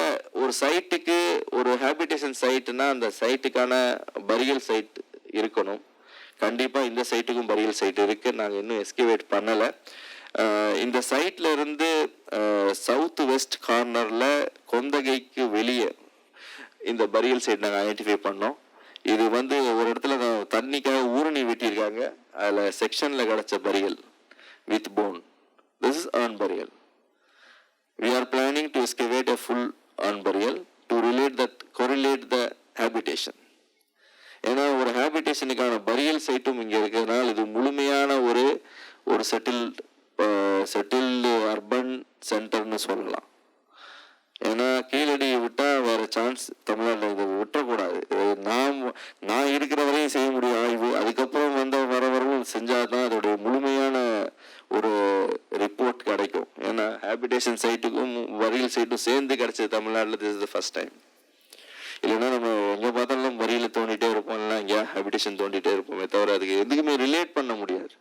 ஒரு சைட்டுக்கு ஒரு ஹேபிடேஷன் சைட்டுனா அந்த சைட்டுக்கான பரியல் சைட் இருக்கணும். கண்டிப்பாக இந்த சைட்டுக்கும் பரியல் சைட் இருக்குது. நாங்கள் இன்னும் எஸ்கிவேட் பண்ணலை. இந்த சைட்டில் இருந்து சவுத் வெஸ்ட் கார்னரில் கொந்தகைக்கு வெளியே இந்த பரியல் சைட் நாங்கள் ஐடென்டிஃபை பண்ணோம். இது வந்து ஒரு இடத்துல தண்ணிக்காக ஊரணி வெட்டியிருக்காங்க. அதில் செக்ஷனில் கிடச்ச burial with bone. This is urn burial. We are planning to excavate a full urn burial to correlate the habitation. ஏன்னா ஒரு ஹேபிடேஷனுக்கான பரியல் சைட்டும் இங்கே இருக்கிறதுனால இது முழுமையான ஒரு செட்டில்டு அர்பன் சென்டர்னு சொல்லலாம். ஏன்னா கீழடியை விட்டால் வேறு சான்ஸ் தமிழ்நாட்டில் இது விட்டுறக்கூடாது. நான் இருக்கிற வரையும் செய்ய முடியும் ஆய்வு. அதுக்கப்புறம் வரவும் செஞ்சால் தான் அதோடைய முழுமையான ஒரு ரிப்போர்ட் கிடைக்கும். ஏன்னா ஹேபிடேஷன் சைட்டுக்கும் வரியல் சைட்டும் சேர்ந்து கிடைச்சது தமிழ்நாட்டில். This is the first time. இல்லைன்னா நம்ம எங்கே பார்த்தாலும் வரியில் தோண்டிகிட்டே இருப்போம், இல்லைனா எங்கேயா ஹேபிடேஷன் தோண்டிகிட்டே இருப்போமே தவிர அதுக்கு எதுக்குமே ரிலேட் பண்ண முடியாது,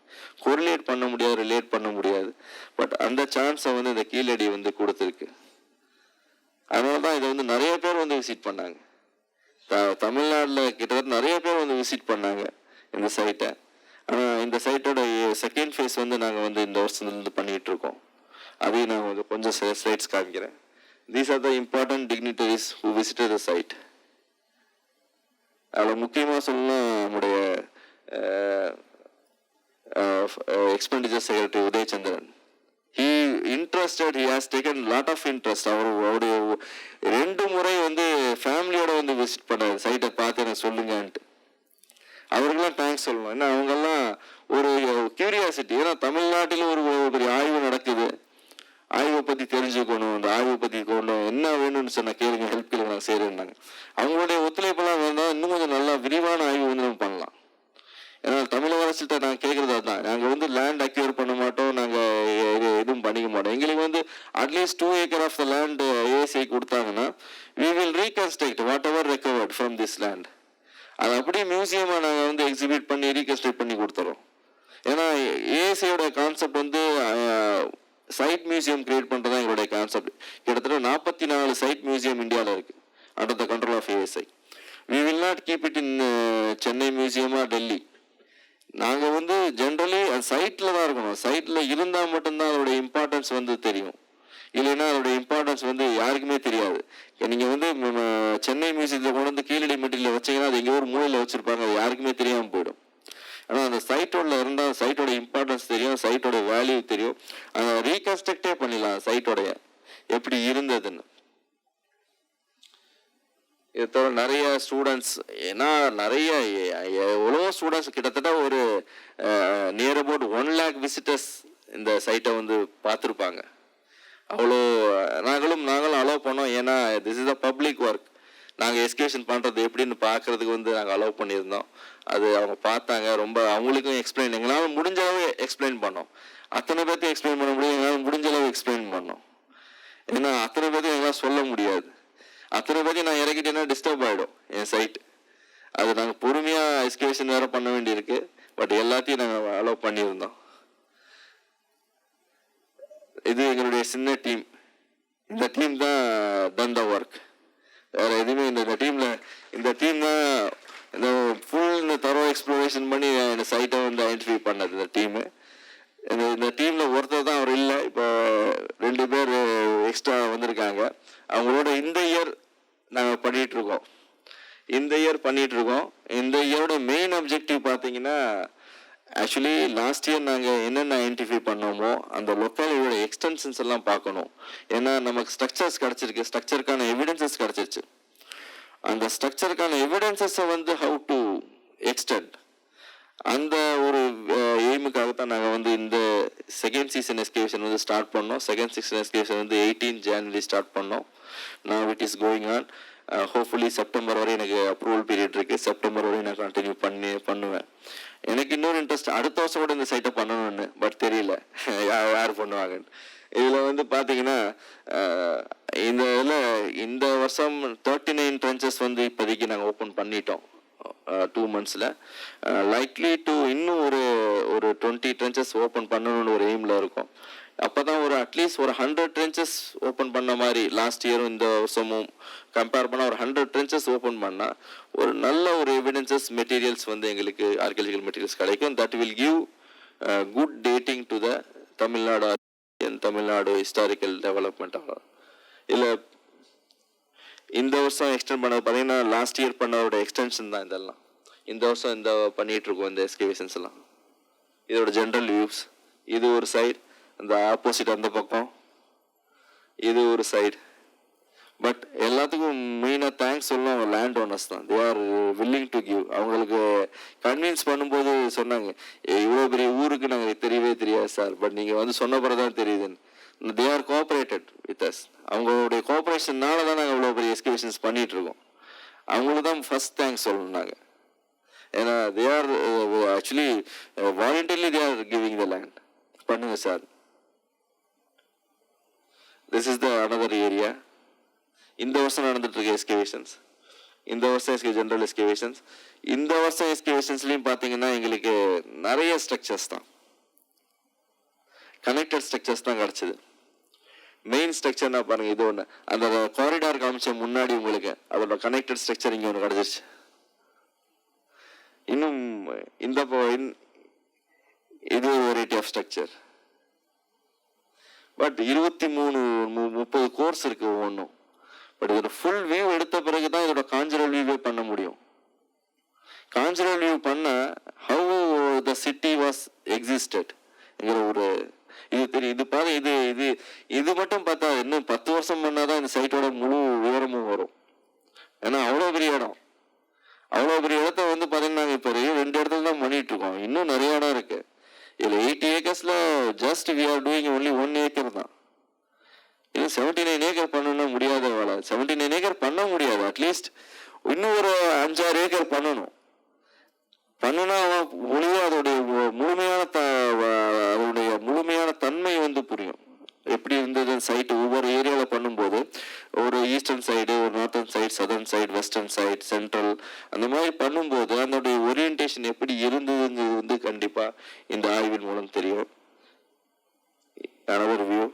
கோரிலேட் பண்ண முடியாது, ரிலேட் பண்ண முடியாது. பட் அந்த சான்ஸை வந்து இந்த கீழடி வந்து கொடுத்துருக்கு. அதனால தான் இதை வந்து நிறைய பேர் வந்து விசிட் பண்ணாங்க. தமிழ்நாட்டில் கிட்டத்தட்ட நிறைய பேர் வந்து விசிட் பண்ணாங்க இந்த சைட்டை. ஆனால் இந்த சைட்டோட செகண்ட் ஃபேஸ் வந்து நாங்கள் வந்து இந்த வருஷத்துலேருந்து பண்ணிகிட்டு இருக்கோம். அதையும் நான் வந்து கொஞ்சம் ஸ்லைட்ஸ் காமிக்கிறேன். These are the important dignitaries who visited the site. அதில் முக்கியமாக சொல்லணும் நம்முடைய expenditure secretary Udhayachandran. He has taken lot of interest. அவருடைய 2 முறை வந்து ஃபேமிலியோட வந்து விசிட் பண்ணார். சைட்டை பார்த்து எனக்கு சொல்லுங்கன்ட்டு. அவருக்கெல்லாம் தேங்க்ஸ் சொல்லணும். ஏன்னா அவங்கெல்லாம் ஒரு கியூரியாசிட்டி. ஏன்னா தமிழ்நாட்டில் ஒரு பெரிய ஆய்வு நடக்குது, ஆய்வை பற்றி தெரிஞ்சுக்கணும், அந்த ஆய்வை பற்றி கொண்டு என்ன வேணும்னு சொன்னால் கேளுங்க, ஹெல்ப் கேளுங்க, நாங்கள் செய்கிறேன்னாங்க. அவங்களுடைய ஒத்துழைப்பெல்லாம் வேண்டாம், இன்னும் கொஞ்சம் நல்லா விரிவான ஆய்வு வந்து நம்ம பண்ணலாம். ஏன்னா தமிழக அரசுகிட்ட நாங்கள் கேட்குறது அதுதான். நாங்கள் வந்து லேண்ட் அக்யூர் பண்ண மாட்டோம், நாங்கள் எதுவும் பண்ணிக்க மாட்டோம். எங்களுக்கு வந்து at least 2 acre of the land ASI கொடுத்தாங்கன்னா we will reconstruct whatever recovered from this land. அது அப்படியே மியூசியமாக நாங்கள் வந்து எக்ஸிபிட் பண்ணி ரீகன்ஸ்ட்ரக்ட் பண்ணி கொடுத்துறோம். ஏன்னா ஏஎஸ்ஐயோட கான்செப்ட் வந்து சைட் மியூசியம் கிரியேட் பண்ணுறது தான் எங்களுடைய கான்செப்ட். கிட்டத்தட்ட 44 சைட் மியூசியம் இந்தியாவில் இருக்குது under the control of ASI. we will not keep it in Chennai மியூசியமாக டெல்லி. நாங்கள் வந்து ஜென்ரலி அது சைட்டில் தான் இருக்கணும். சைட்டில் இருந்தால் மட்டும்தான் அதோடைய இம்பார்ட்டன்ஸ் வந்து தெரியும். இல்லைன்னா அதோடைய இம்பார்ட்டன்ஸ் வந்து யாருக்குமே தெரியாது. நீங்கள் வந்து சென்னை மியூசியத்தில் கொண்டு வந்து கீழடி மெட்டீரியல் வச்சிங்கன்னா அது எங்கேயோ ஒரு மூலையில் வச்சுருப்பாங்க, அது யாருக்குமே தெரியாமல் போயிடும். ஆனால் அந்த சைட்டோட இருந்தால் சைட்டோட இம்பார்ட்டன்ஸ் தெரியும், சைட்டோட வேல்யூ தெரியும். அதை ரீகன்ஸ்ட்ரக்டே பண்ணிடலாம் சைட்டோடைய எப்படி இருந்ததுன்னு. இதை தவிர நிறைய ஸ்டூடெண்ட்ஸ், ஏன்னா நிறைய எவ்வளோ ஸ்டூடெண்ட்ஸ் கிட்டத்தட்ட ஒரு நியர் அபவுட் 1 lakh விசிட்டர்ஸ் இந்த சைட்டை வந்து பார்த்துருப்பாங்க. அவ்வளோ நாங்களும் அலோவ் பண்ணோம். ஏன்னா this is a public work. நாங்கள் எஸ்கேஷன் பண்ணுறது எப்படின்னு பார்க்குறதுக்கு வந்து நாங்கள் அலோவ் பண்ணியிருந்தோம். அது அவங்க பார்த்தாங்க. ரொம்ப அவங்களுக்கும் எக்ஸ்பிளைன் எங்களால் முடிஞ்ச அளவு எக்ஸ்பிளைன் பண்ணோம். அத்தனை பேர்த்தையும் எக்ஸ்பிளைன் பண்ண முடியும், எங்களால் முடிஞ்ச அளவு எக்ஸ்பிளைன் பண்ணோம். ஏன்னா அத்தனை பேர்த்தையும் எங்களால் சொல்ல முடியாது. அத்தனை பற்றி நான் இறக்கிட்டேன்னா டிஸ்டர்ப் ஆகிடும் என் சைட். அது நாங்கள் பொறுமையாக எஸ்கேவேஷன் வேறு பண்ண வேண்டியிருக்கு. பட் எல்லாத்தையும் நாங்கள் அலோவ் பண்ணியிருந்தோம். இது எங்களுடைய சின்ன டீம். இந்த டீம் தான் டன் த ஒர்க். வேறு எதுவுமே இந்த டீம் தான் இந்த ஃபுல் தரோ எக்ஸ்ப்ளோரேஷன் பண்ணி இந்த சைட்டை வந்து ஐடென்டிஃபை பண்ணது இந்த டீமு. இந்த டீமில் ஒருத்தர் தான் அவர் இல்லை, இப்போ 2 பேர் எக்ஸ்ட்ரா வந்திருக்காங்க. அவங்களோட இந்த இயர் நாங்கள் பண்ணிகிட்ருக்கோம். இந்த இயரோட மெயின் அப்ஜெக்டிவ் பார்த்தீங்கன்னா, ஆக்சுவலி லாஸ்ட் இயர் நாங்கள் என்னென்ன ஐடென்டிஃபை பண்ணோமோ அந்த லொக்காலிட்டியோட எக்ஸ்டென்ஷன்ஸ் எல்லாம் பார்க்கணும். ஏன்னா நமக்கு ஸ்ட்ரக்சர்ஸ் கிடச்சிருக்கு, ஸ்ட்ரக்சருக்கான எவிடன்சஸ் கிடச்சிருச்சு. அந்த ஸ்ட்ரக்சருக்கான எவிடன்சஸை வந்து ஹவு டு எக்ஸ்டெண்ட், அந்த ஒரு எய்முக்காகத்தான் நாங்கள் வந்து இந்த செகண்ட் சீசன் எஸ்கேவேஷன் வந்து ஸ்டார்ட் பண்ணோம். செகண்ட் சீசன் எஸ்கேவேஷன் வந்து 18 January ஸ்டார்ட் பண்ணோம். நான் it is going on. Hopefully September வரை எனக்கு அப்ரூவல் பீரியட் இருக்குது. செப்டம்பர் வரை நான் கண்டினியூ பண்ணுவேன். எனக்கு இன்னொரு இன்ட்ரெஸ்ட், அடுத்த வருஷம் கூட இந்த சைட்டை பண்ணணும்னு. பட் தெரியல யார் பண்ணுவாங்கன்னு. இதில் வந்து பார்த்தீங்கன்னா இந்த வருஷம் 39 ட்ரென்ச்சஸ் வந்து இப்போதைக்கு நாங்கள் ஓப்பன் பண்ணிட்டோம் 2 months. லைக்லி டு இன்னும் ஒரு 20 ட்ரென்ச்சஸ் ஓப்பன் பண்ணணும்னு ஒரு எய்மில் இருக்கும். அப்போ தான் அட்லீஸ்ட் ஒரு 100 ட்ரென்ச்சஸ் ஓப்பன் பண்ண மாதிரி லாஸ்ட் இயரும் இந்த வருஷமும் கம்பேர் பண்ணால் ஒரு 100 ட்ரென்ச்சஸ் ஓப்பன் பண்ணால் ஒரு நல்ல ஒரு எவிடன்சஸ் மெட்டீரியல்ஸ் வந்து எங்களுக்கு ஆர்கியாலஜிக்கல் மெட்டீரியல்ஸ் கிடைக்கும். That will give good dating to the Tamil Nadu historical development. இல்லை இந்த வருஷம் எக்ஸ்டெண்ட் பண்ணது பார்த்தீங்கன்னா லாஸ்ட் இயர் பண்ணதோட எக்ஸ்டென்ஷன் தான் இதெல்லாம். இந்த வருஷம் பண்ணிகிட்ருக்கோம் இந்த எக்ஸ்கவேஷன்ஸ் எல்லாம். இதோட ஜென்ரல் வியூஸ். இது ஒரு சைடு, அந்த ஆப்போசிட் அந்த பக்கம் இது ஒரு சைடு. பட் எல்லாத்துக்கும் மெயினாக தேங்க்ஸ் சொல்லணும் அவங்க லேண்ட் ஓனர்ஸ் தான். They are willing to give. அவங்களுக்கு கன்வின்ஸ் பண்ணும்போது சொன்னாங்க, இவ்வளோ பெரிய ஊருக்கு நாங்கள் தெரியவே தெரியாது சார், பட் நீங்கள் வந்து சொன்ன பிறகு தான் தெரியுதுன்னு. They are cooperated with us. அவங்களுடைய கோஆப்ரேஷன்னால தான் நாங்கள் இவ்வளோ பெரிய எக்ஸ்கவேஷன்ஸ் பண்ணிகிட்ருக்கோம். அவங்களுக்கு தான் ஃபஸ்ட் தேங்க்ஸ் சொல்லணும் நாங்கள். ஏன்னா they are actually voluntarily they are giving the land. பண்ணுங்க sir. This is the another area. இந்த வருஷம் நடந்துட்டு இருக்க எஸ்கவேஷன்ஸ், இந்த வருஷம் ஜென்ரல் எஸ்கவேஷன்ஸ். இந்த வருஷம் எஸ்கவேஷன்ஸ்லையும் பார்த்தீங்கன்னா எங்களுக்கு நிறைய ஸ்ட்ரக்சர்ஸ் தான், கனெக்டட் ஸ்ட்ரக்சர்ஸ் தான் கிடச்சிது. மெயின் ஸ்ட்ரக்சர்னா பாருங்க, இது ஒன்று அந்த காரிடார் காமிச்ச முன்னாடி உங்களுக்கு அதோட கனெக்டட் ஸ்ட்ரக்சர் இங்கே ஒன்று கிடச்சிருச்சு. இன்னும் இது ஒரு variety of structure. But 23-30 courses இருக்கு ஒவ்வொன்றும். பட் இதோட ஃபுல் வியூ எடுத்த பிறகு தான் இதோட கான்ஜுரல் வியூவே பண்ண முடியும். கான்ஜுரல் வியூ பண்ண how the city was existed ஒரு இது தெரியும். இது பாரு, இது மட்டும் பார்த்தா இன்னும் 10 வருஷம் பண்ணாதான் இந்த சைட்டோட முழு விவரமும் வரும். ஏன்னா அவ்வளோ பெரிய இடம், அவ்வளோ பெரிய இடத்த வந்து பார்த்தீங்கன்னா நாங்கள் இப்போ 2 இடத்துல தான் பண்ணிட்டு இருக்கோம். இன்னும் நிறைய இடம் இருக்கு. இதில் 80 acres just we are doing only 1 acre தான். இது 79 acre பண்ணணும்னா முடியாத வேலை. 79 acre பண்ண முடியாது. அட்லீஸ்ட் இன்னும் ஒரு 5-6 acre பண்ணணும். பண்ணுனா அதோடைய முழுமையான தன்மை வந்து புரியும். எப்படி இருந்தது சைட்டு ஒவ்வொரு ஏரியாவில் பண்ணும்போது, ஒரு ஈஸ்டர்ன் சைடு, ஒரு northern side, southern side, western side, central, அந்த மாதிரி பண்ணும்போது அதனுடைய ஓரியன்டேஷன் எப்படி இருந்ததுங்கிறது வந்து கண்டிப்பாக இந்த ஆய்வின் மூலம் தெரியும். another view.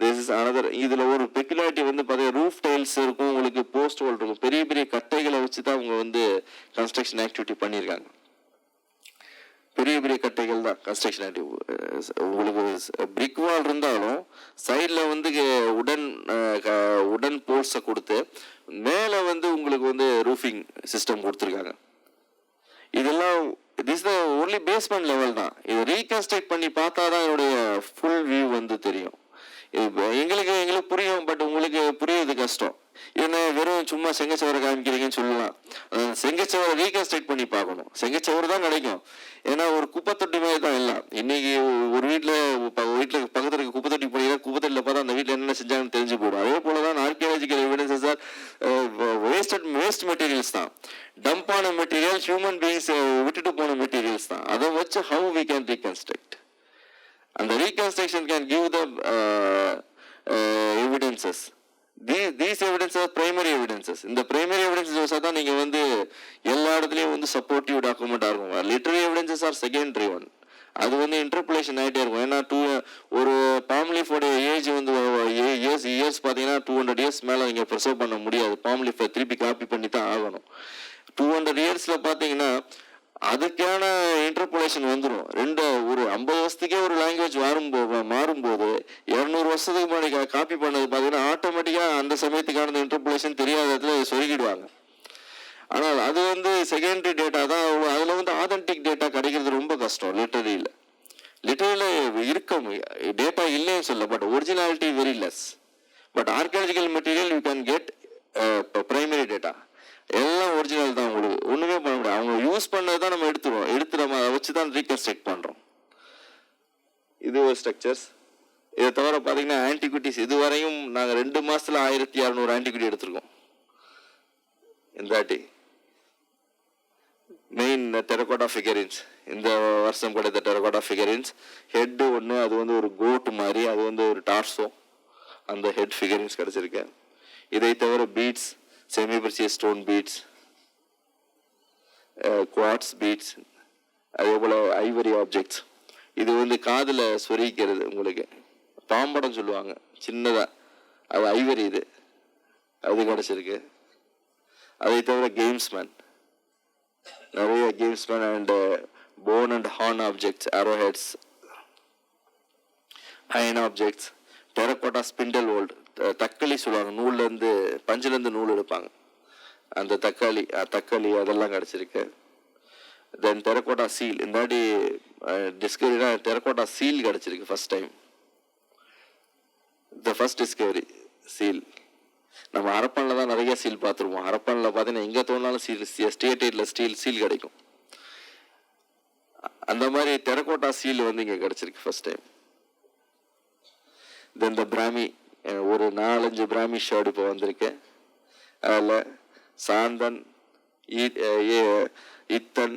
This is another. இதில் ஒரு பெக்குலாரிட்டி வந்து பார்த்தீங்கன்னா ரூஃப் டைல்ஸ் இருக்கும், உங்களுக்கு போஸ்ட் வால் இருக்கும். பெரிய பெரிய கட்டைகளை வச்சு தான் அவங்க வந்து கன்ஸ்ட்ரக்ஷன் ஆக்டிவிட்டி பண்ணியிருக்காங்க. பெரிய பெரிய கட்டைகள் தான் கன்ஸ்ட்ரக்ஷன் ஆக்டிவிட்டி. உங்களுக்கு பிரிக் வால் இருந்தாலும் சைடில் வந்து உடன் போல்ஸை கொடுத்து மேலே வந்து உங்களுக்கு வந்து ரூஃபிங் சிஸ்டம் கொடுத்துருக்காங்க. இதெல்லாம் this the only basement level தான். இது ரீகன்ஸ்ட்ரக்ட் பண்ணி பார்த்தா தான் இதோடைய ஃபுல் வியூ வந்து தெரியும். எங்களுக்கு புரியும், பட் உங்களுக்கு புரியுது கஷ்டம். ஏன்னா வெறும் சும்மா செங்கச்சவரை காமிக்கிறீங்கன்னு சொல்லலாம். செங்கச்சவரை ரீகன்ஸ்ட்ரக்ட் பண்ணி பார்க்கணும். செங்கச்சவறு தான் கிடைக்கும். ஏன்னா ஒரு குப்பை தொட்டி மாதிரி தான் எல்லாம். இன்னைக்கு ஒரு வீட்டில் பக்கத்தில் இருக்க குப்பை தொட்டி போனீங்கன்னா குப்பை தொட்டியில் பார்த்தா அந்த வீட்டில் என்னென்ன செஞ்சாங்கன்னு தெரிஞ்சு போடும். அதே போல தான் archaeological evidences are waste materials தான். டம்பான மெட்டீரியல், ஹியூமன் பீயிங்ஸ் விட்டுட்டு போன மெட்டீரியல்ஸ் தான். அதை வச்சு ஹவு வி கேன் ரீகன்ஸ்ட்ரக்ட். அந்த reconstruction can give the evidences. These evidences are primary evidences. இந்த primary evidences வச்சா தான் நீங்கள் வந்து எல்லா இடத்துலையும் வந்து சப்போர்ட்டிவ் டாக்குமெண்ட்டாக இருக்கும். Literary evidences are secondary one. அது வந்து இன்டர்பிளேஷன் ஆகிட்டே இருக்கும். ஏன்னா ஒரு பாம் லீஃபோடைய ஏஜ் வந்து இயர்ஸ் பார்த்தீங்கன்னா 200 இயர்ஸ் மேலே நீங்கள் ப்ரிசர்வ் பண்ண முடியாது. பாம் லீஃபை திருப்பி காப்பி பண்ணி தான் ஆகணும். 200 இயர்ஸில் பார்த்தீங்கன்னா அதுக்கான இன்டர்போலேஷன் வந்துடும். ஒரு 50 வருஷத்துக்கே ஒரு லாங்குவேஜ் மாறும்போது 200 வருஷத்துக்கு முன்னாடி காப்பி பண்ணது பார்த்தீங்கன்னா ஆட்டோமேட்டிக்காக அந்த சமயத்துக்கான இன்டர்போலேஷன் தெரியாத இடத்துல சொருகிடுவாங்க. ஆனால் அது வந்து செகண்டரி டேட்டா தான். அதில் வந்து ஆதென்டிக் டேட்டா கிடைக்கிறது ரொம்ப கஷ்டம். லிட்டரரியில் இருக்கும் டேட்டா இல்லைன்னு சொல்ல, but originality very less. But archaeological material you can get primary data. எல்லாம் ஒரிஜினல் தான். உங்களுக்கு ஒன்றுமே பண்ண முடியாது. அவங்க யூஸ் பண்ணது தான் நம்ம எடுத்து நம்ம அதை வச்சு தான் ரீகன்ஸ்ட்ரக்ட் பண்ணுறோம். இது ஒரு ஸ்ட்ரக்சர்ஸ். இதை தவிர பார்த்தீங்கன்னா ஆன்டிகுட்டிஸ் இதுவரையும் நாங்கள் 2 மாதத்தில் 1600 ஆன்டிகுட்டி எடுத்திருக்கோம். இந்தாட்டி மெயின் டெரகோட்டா ஃபிகரின்ஸ். இந்த வருஷம் கிடைத்த டெரகோட்டா ஃபிகரின்ஸ் ஹெட்டு ஒன்று, அது வந்து ஒரு கோட் மாதிரி, அது வந்து ஒரு டார்ஸோ, அந்த ஹெட் ஃபிகரின்ஸ் கிடச்சிருக்கு. இதை தவிர beads, semi precious stone beads, quartz beads, அதே போல் ஐவரி ஆப்ஜெக்ட்ஸ். இது வந்து காதில் சொரிக்கிறது, உங்களுக்கு பாம்படம் சொல்லுவாங்க சின்னதாக, அது ஐவரி. இது அது கிடச்சிருக்கு. அதை தவிர கேம்ஸ்மேன், நிறைய gamesmen and bone and horn objects, arrowheads, iron objects, terracotta spindle whorl, தக்காளி சொல்லுவாங்க, நூல்லேருந்து பஞ்சிலேருந்து நூல் எடுப்பாங்க, அந்த தக்காளி அதெல்லாம் கிடச்சிருக்கு. தென் டெரகோட்டா சீல். இந்தாடி டிஸ்கவரினா டெரகோட்டா சீல் கிடச்சிருக்கு first time. First Discovery seal. நம்ம ஹரப்பனில் தான் நிறைய சீல் பார்த்துருவோம். ஹரப்பனில் பார்த்தீங்கன்னா எங்கே தோணாலும் ஸ்டேட்டில் சீல் கிடைக்கும். அந்த மாதிரி டெரகோட்டா சீல் வந்து இங்கே கிடச்சிருக்கு ஃபர்ஸ்ட் டைம். தென் இந்த பிராமி, ஒரு 4-5 பிராமி ஷர்ட் இப்போ வந்திருக்கு. அதில் சாந்தன், இத்தன்,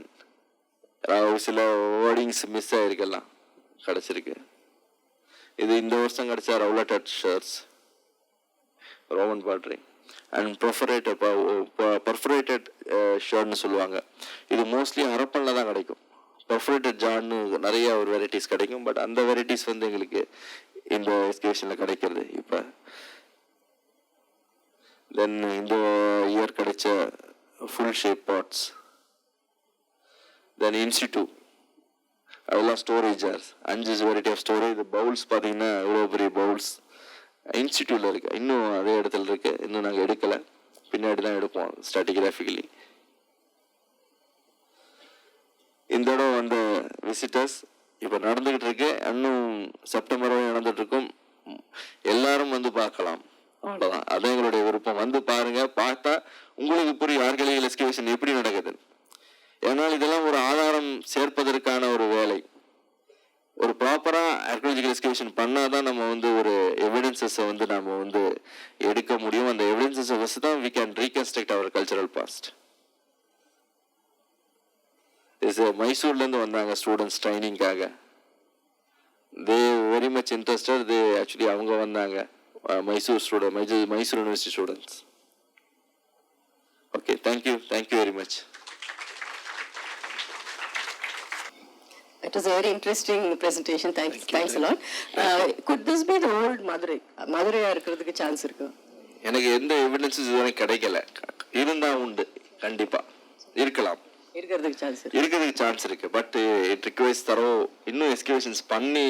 சில வேர்டிங்ஸ் மிஸ் ஆகிருக்கெல்லாம் கிடச்சிருக்கு. இது இந்த வருஷம் கிடச்ச rouletted sherds, Roman pottery and perforated ஷர்ட்னு சொல்லுவாங்க. இது மோஸ்ட்லி ஹரப்பனில் தான் கிடைக்கும். பர்ஃபரேட்டட் ஜான்னு நிறைய ஒரு வெரைட்டிஸ் கிடைக்கும். பட் அந்த வெரைட்டிஸ் வந்து எங்களுக்கு இந்த எக்ஸ்கவேஷனில் கிடைக்கிறது இப்போ. தென் இந்த இயர் கிடைச்ச ஃபுல் ஷேப் பாட்ஸ். தென் இன்ஸ்டிடியூ, அதெல்லாம் storage jars, 5 variety of storage. Bowls பார்த்தீங்கன்னா எவ்வளோ பெரிய பவுல்ஸ் இன்ஸ்டிடியூட்டில் இருக்குது. இன்னும் அதே இடத்துல இருக்குது. இன்னும் நாங்கள் எடுக்கலை, பின்னாடி தான் எடுப்போம் ஸ்ட்ராட்டிகிராஃபிக்கலி. இந்த இடம் வந்து விசிட்டர்ஸ் இப்போ நடந்துக்கிட்டு இருக்கு. இன்னும் செப்டம்பர் வரை நடந்துட்டு இருக்கும். எல்லாரும் வந்து பார்க்கலாம், அவ்வளோதான். அதான் எங்களுடைய விருப்பம். வந்து பாருங்க, பார்த்தா உங்களுக்கு புரியும் ஆர்கியாலஜிக்கல் எக்ஸ்கவேஷன் எப்படி நடக்குது. ஏன்னால் இதெல்லாம் ஒரு ஆதாரம் சேர்ப்பதற்கான ஒரு வேலை. ஒரு ப்ராப்பராக ஆர்கியாலஜிக்கல் எக்ஸ்கவேஷன் பண்ணால் தான் நம்ம வந்து ஒரு எவிடன்சஸை வந்து நம்ம வந்து எடுக்க முடியும். அந்த எவிடன்சஸை வச்சு தான் we can reconstruct our cultural past. மைசூர்லேருந்து வந்தாங்க ஸ்டூடெண்ட்ஸ் ட்ரைனிங்காக. They very much interested. They actually அவங்க வந்தாங்க, Mysore university students. Okay, thank you very much. It was a very interesting presentation. Thanks a lot. Could this be the old Madurai? Madurai இருக்கிறதுக்கு chance இருக்கு? எனக்கு எந்த evidences இதுவரை கிடைக்கல. இருந்தா உண்டு, கண்டிப்பா இருக்கிறதுக்கு சான்ஸ் இருக்கு. பட் இட் ரிக்வயர்ஸ் தரோ இன்னும் எக்ஸ்கவேஷன்ஸ் பண்ணி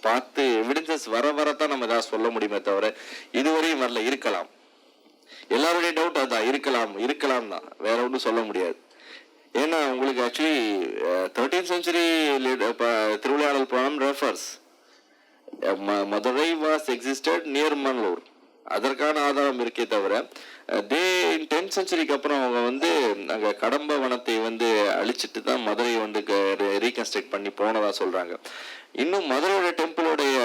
பார்த்து எவிடன்சஸ் வரத்தான் நம்ம ஏதாவது சொல்ல முடியுமே தவிர இதுவரையும் வரல. இருக்கலாம், எல்லாருடைய டவுட் அதுதான், இருக்கலாம் தான், வேற ஒன்றும் சொல்ல முடியாது. ஏன்னா உங்களுக்கு actually 13th century Thiruvilaiyadal Puranam refers Madurai was existed near Mangalore. அதற்கான ஆதாரம் இருக்கே தவிர தே 10th centuryக்கு அப்புறம் அவங்க வந்து அங்கே கடம்ப வனத்தை வந்து அழிச்சிட்டு தான் மதுரையை வந்து ரீகன்ஸ்ட்ரக்ட் பண்ணி போனதா சொல்றாங்க. இன்னும் மதுரையோட டெம்பிளோடைய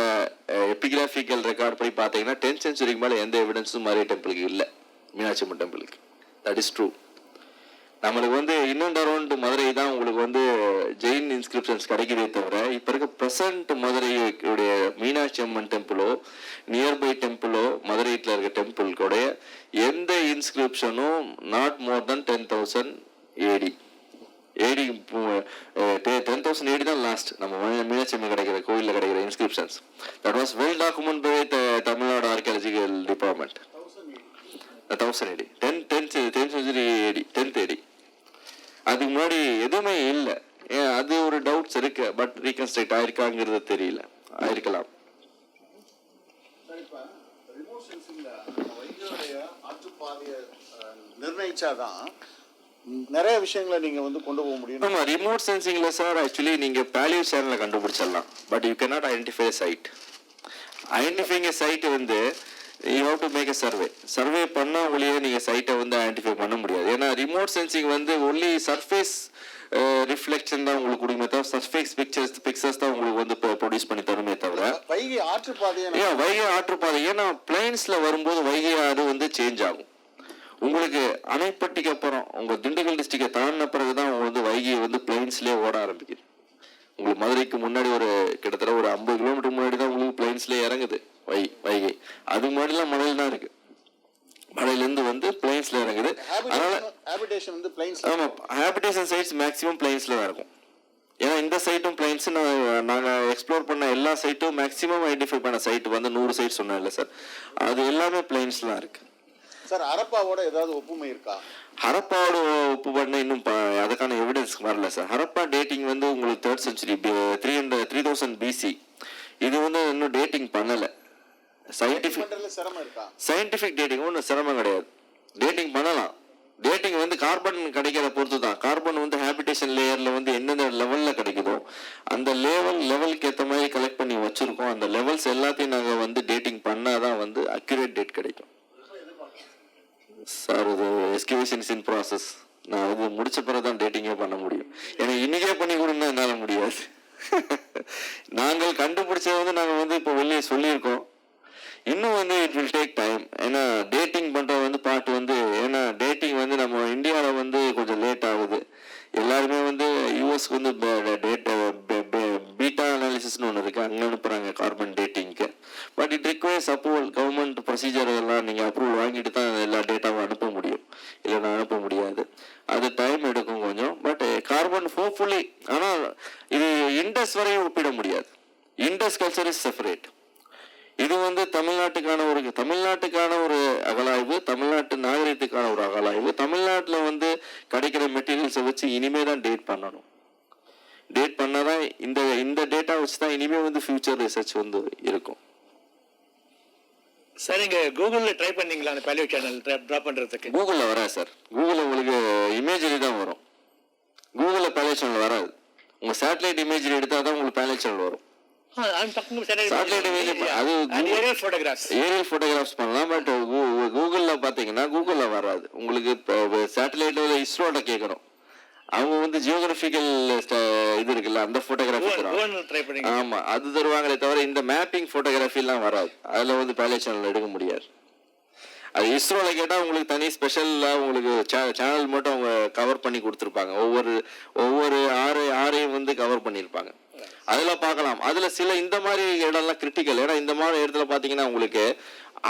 எபிகிராபிக்கல் ரெக்கார்ட் படி பார்த்தீங்கன்னா 10th centuryக்கு மேலே எந்த எவிடன்ஸும் மதுரை டெம்பிளுக்கு இல்லை, மீனாட்சி அம்மன் டெம்பிளுக்கு. That is true. நம்மளுக்கு வந்து இன்னும் அரௌண்ட் மதுரை தான் உங்களுக்கு வந்து ஜெயின் இன்ஸ்கிரிப்ஷன்ஸ் கிடைக்கிறதே தவிர இப்போ இருக்க ப்ரெசன்ட் மதுரையுடைய மீனாட்சி அம்மன் டெம்பிளோ நியர்பை டெம்பிளோ மதுரையில் இருக்க டெம்பிள்கோடைய எந்த இன்ஸ்கிரிப்ஷனும் not more than 10,000 AD. 10,000 AD தான் லாஸ்ட் நம்ம மீனாட்சி அம்மன் கிடைக்கிற கோயிலில் கிடைக்கிற inscriptions. That was well document by Tamil Nadu archaeological department. 1000 AD, 10th century AD, 10th AD. அதுக்கு முன்னாடி எதுவுமே இல்லை. அது ஒரு டவுட்ஸ் இருக்கு, பட் ரீகன்ஸ்ட்ரக்ட் ஆயிருக்காங்கிறது தெரியல. ஆயிருக்கலாம். நிர்ணயிச்சாதான் நிறைய விஷயங்களை நீங்க வந்து கொண்டு போக முடியும். ஆமா, ரிமோட் சென்சிங்ல சார் ஆக்சுவலி நீங்க பேலியோ சேனலை கண்டுபிடிச்சிடலாம், but you cannot identify site. Identifying site வந்து you have to make a survey பண்ணா ஒழிய நீங்க சைட்டை வந்து ஐடென்டிஃபை பண்ண முடியாது. ஏன்னா ரிமோட் சென்சிங் வந்து ஒன்லி சர்ஃபேஸ் ரிஃப்ளெக்ஷன் தான் உங்களுக்கு கொடுக்குமே தவிர சர்ஃபேஸ் பிக்சர்ஸ் தான் உங்களுக்கு வந்து ப்ரொடியூஸ் பண்ணி தருமே தவிர வைகை ஆற்றுப்பாதை ஏன்னா பிளைன்ஸ்ல வரும்போது வைகை ஆறு வந்து சேஞ்ச் ஆகும். உங்களுக்கு அணைப்பட்டிக்கு அப்புறம் உங்க திண்டுக்கல் டிஸ்ட்ரிக்டை தாண்டின பிறகுதான் வந்து வைகை வந்து பிளைன்ஸ்லேயே ஓட ஆரம்பிக்குது. உங்களுக்கு மதுரைக்கு முன்னாடி ஒரு கிட்டத்தட்ட ஒரு 50 கிலோமீட்டர் முன்னாடி தான் உங்களுக்கு பிளைன்ஸ்லேயே இறங்குது வைகை. அது முன்னாடிலாம் மலையில தான் இருக்கு. மலையிலேருந்து வந்து பிளைன்ஸ்ல இறங்குது. அதனால ஆமா, ஹேபிடேஷன் சைட்ஸ் மேக்ஸிமம் பிளைன்ஸ்ல தான் இருக்கும். ஏன்னா இந்த சைட்டும் பிளைன்ஸ் நாங்கள் எக்ஸ்ப்ளோர் பண்ண எல்லா சைட்டும் மேக்ஸிமம் ஐடென்டிஃபை பண்ண சைட் வந்து 100 சைட் சொன்னேன் இல்லை சார், அது எல்லாமே பிளைன்ஸ்லாம் இருக்கு. சார் ஹரப்பாவோட ஏதாவது ஒப்புமை இருக்கா? ஹரப்பாவோட ஒப்பு பண்ண இன்னும் அதுக்கான எவிடன்ஸ் வரல சார். ஹரப்பா டேட்டிங் வந்து உங்களுக்கு 3rd century 3000 BC. இது வந்து இன்னும் டேட்டிங் பண்ணல. சயின்டிஃபிக் டேட்டிங் ஒன்றும் சிரமம் கிடையாது. டேட்டிங் பண்ணலாம். டேட்டிங் வந்து கார்பன் கிடைக்கிற பொறுத்து தான். கார்பன் வந்து ஹேபிடேஷன் லேயர்ல வந்து எந்தெந்த லெவல்ல கிடைக்குதோ அந்த லெவலுக்கு ஏற்ற மாதிரி கலெக்ட் பண்ணி வச்சிருக்கோம். அந்த லெவல்ஸ் எல்லாத்தையும் நாங்கள் வந்து டேட்டிங் பண்ணாதான் வந்து அக்யூரேட் டேட் கிடைக்கும் சார். இது எஸ்கிவேஷன்ஸ் இன் ப்ராசஸ். நான் இது முடிச்ச பிறகு தான் டேட்டிங்கே பண்ண முடியும். எனக்கு இன்னைக்கே பண்ணி கொடுன்னா என்னால் முடியாது. நாங்கள் கண்டுபிடிச்சது வந்து நாங்கள் வந்து இப்போ வெளியே சொல்லியிருக்கோம். இன்னும் வந்து இட் வில் டேக் டைம். ஏன்னா டேட்டிங் பண்ணுறது வந்து பார்ட் வந்து ஏன்னா டேட்டிங் வந்து நம்ம இந்தியாவில் வந்து கொஞ்சம் லேட் ஆகுது. எல்லாருமே வந்து யூஎஸ்க்கு வந்து பீட்டா அனாலிசிஸ்னு ஒன்று இருக்குது, அங்கே அனுப்புகிறாங்க கார்பன் டேட்டிங்க்கு. But it requires approval. Government procedure எல்லாம் நீங்கள் அப்ரூவல் வாங்கிட்டு தான் எல்லா டேட்டாவும் அனுப்ப முடியும். இல்லைன்னா அனுப்ப முடியாது. அது டைம் எடுக்கும் கொஞ்சம். But carbon hopefully. ஆனால் இது இண்டஸ் வரையும் ஒப்பிட முடியாது. Indus culture is separate. இது வந்து தமிழ்நாட்டுக்கான ஒரு அகலாய்வு, தமிழ்நாட்டு நாகரிகத்துக்கான ஒரு அகலாய்வு. தமிழ்நாட்டில் வந்து கிடைக்கிற மெட்டீரியல்ஸை வச்சு இனிமே தான் டேட் பண்ணணும். டேட் பண்ணாதான் இந்த டேட்டா வச்சு தான் இனிமே வந்து ஃபியூச்சர் ரிசர்ச் வந்து இருக்கும். சார் நீங்க கூகுள்ல ட்ரை பண்ணீங்களா அந்த பேலியோ சேனல் டிராப் பண்றதுக்கு? கூகுள்ல வரா சார். கூகுள்ல உங்களுக்கு இமேஜரி தான் வரும். கூகுள்ல பேலியோ சேனல் வராது. உங்க சேட்டலைட் இமேஜரி எடுத்தா தான் உங்களுக்கு பேலியோ சேனல் வரும். சேட்டலைட் இமேஜ் அது ஏரியல் போட்டோகிராஃப்ஸ் பண்ணலாம். பட் கூகுள்ல பாத்தீங்கன்னா கூகுள்ல வராது உங்களுக்கு. சேட்டலைட்ல இஸ்ரோட கேட்கணும். அவங்க வந்து ஜியோகிராபிக்கல் இது இருக்குல்ல, அந்த போட்டோகிராஃபி தருவாங்க. ஆமா, அது தருவாங்களே தவிர இந்த மேப்பிங் போட்டோகிராஃபி எல்லாம் வராது. அதுல வந்து பேலியோ சேனல் எடுக்க முடியாது. அது இஸ்ரோல கேட்டா உங்களுக்கு தனி ஸ்பெஷலா உங்களுக்கு சேனல் மட்டும் அவங்க கவர் பண்ணி கொடுத்துருப்பாங்க. ஒவ்வொரு ஆறையும் வந்து கவர் பண்ணியிருப்பாங்க. அதுல பார்க்கலாம். அதுல சில இந்த மாதிரி இடம்லாம் கிரிட்டிக்கல். ஏன்னா இந்த மாதிரி இடத்துல பாத்தீங்கன்னா உங்களுக்கு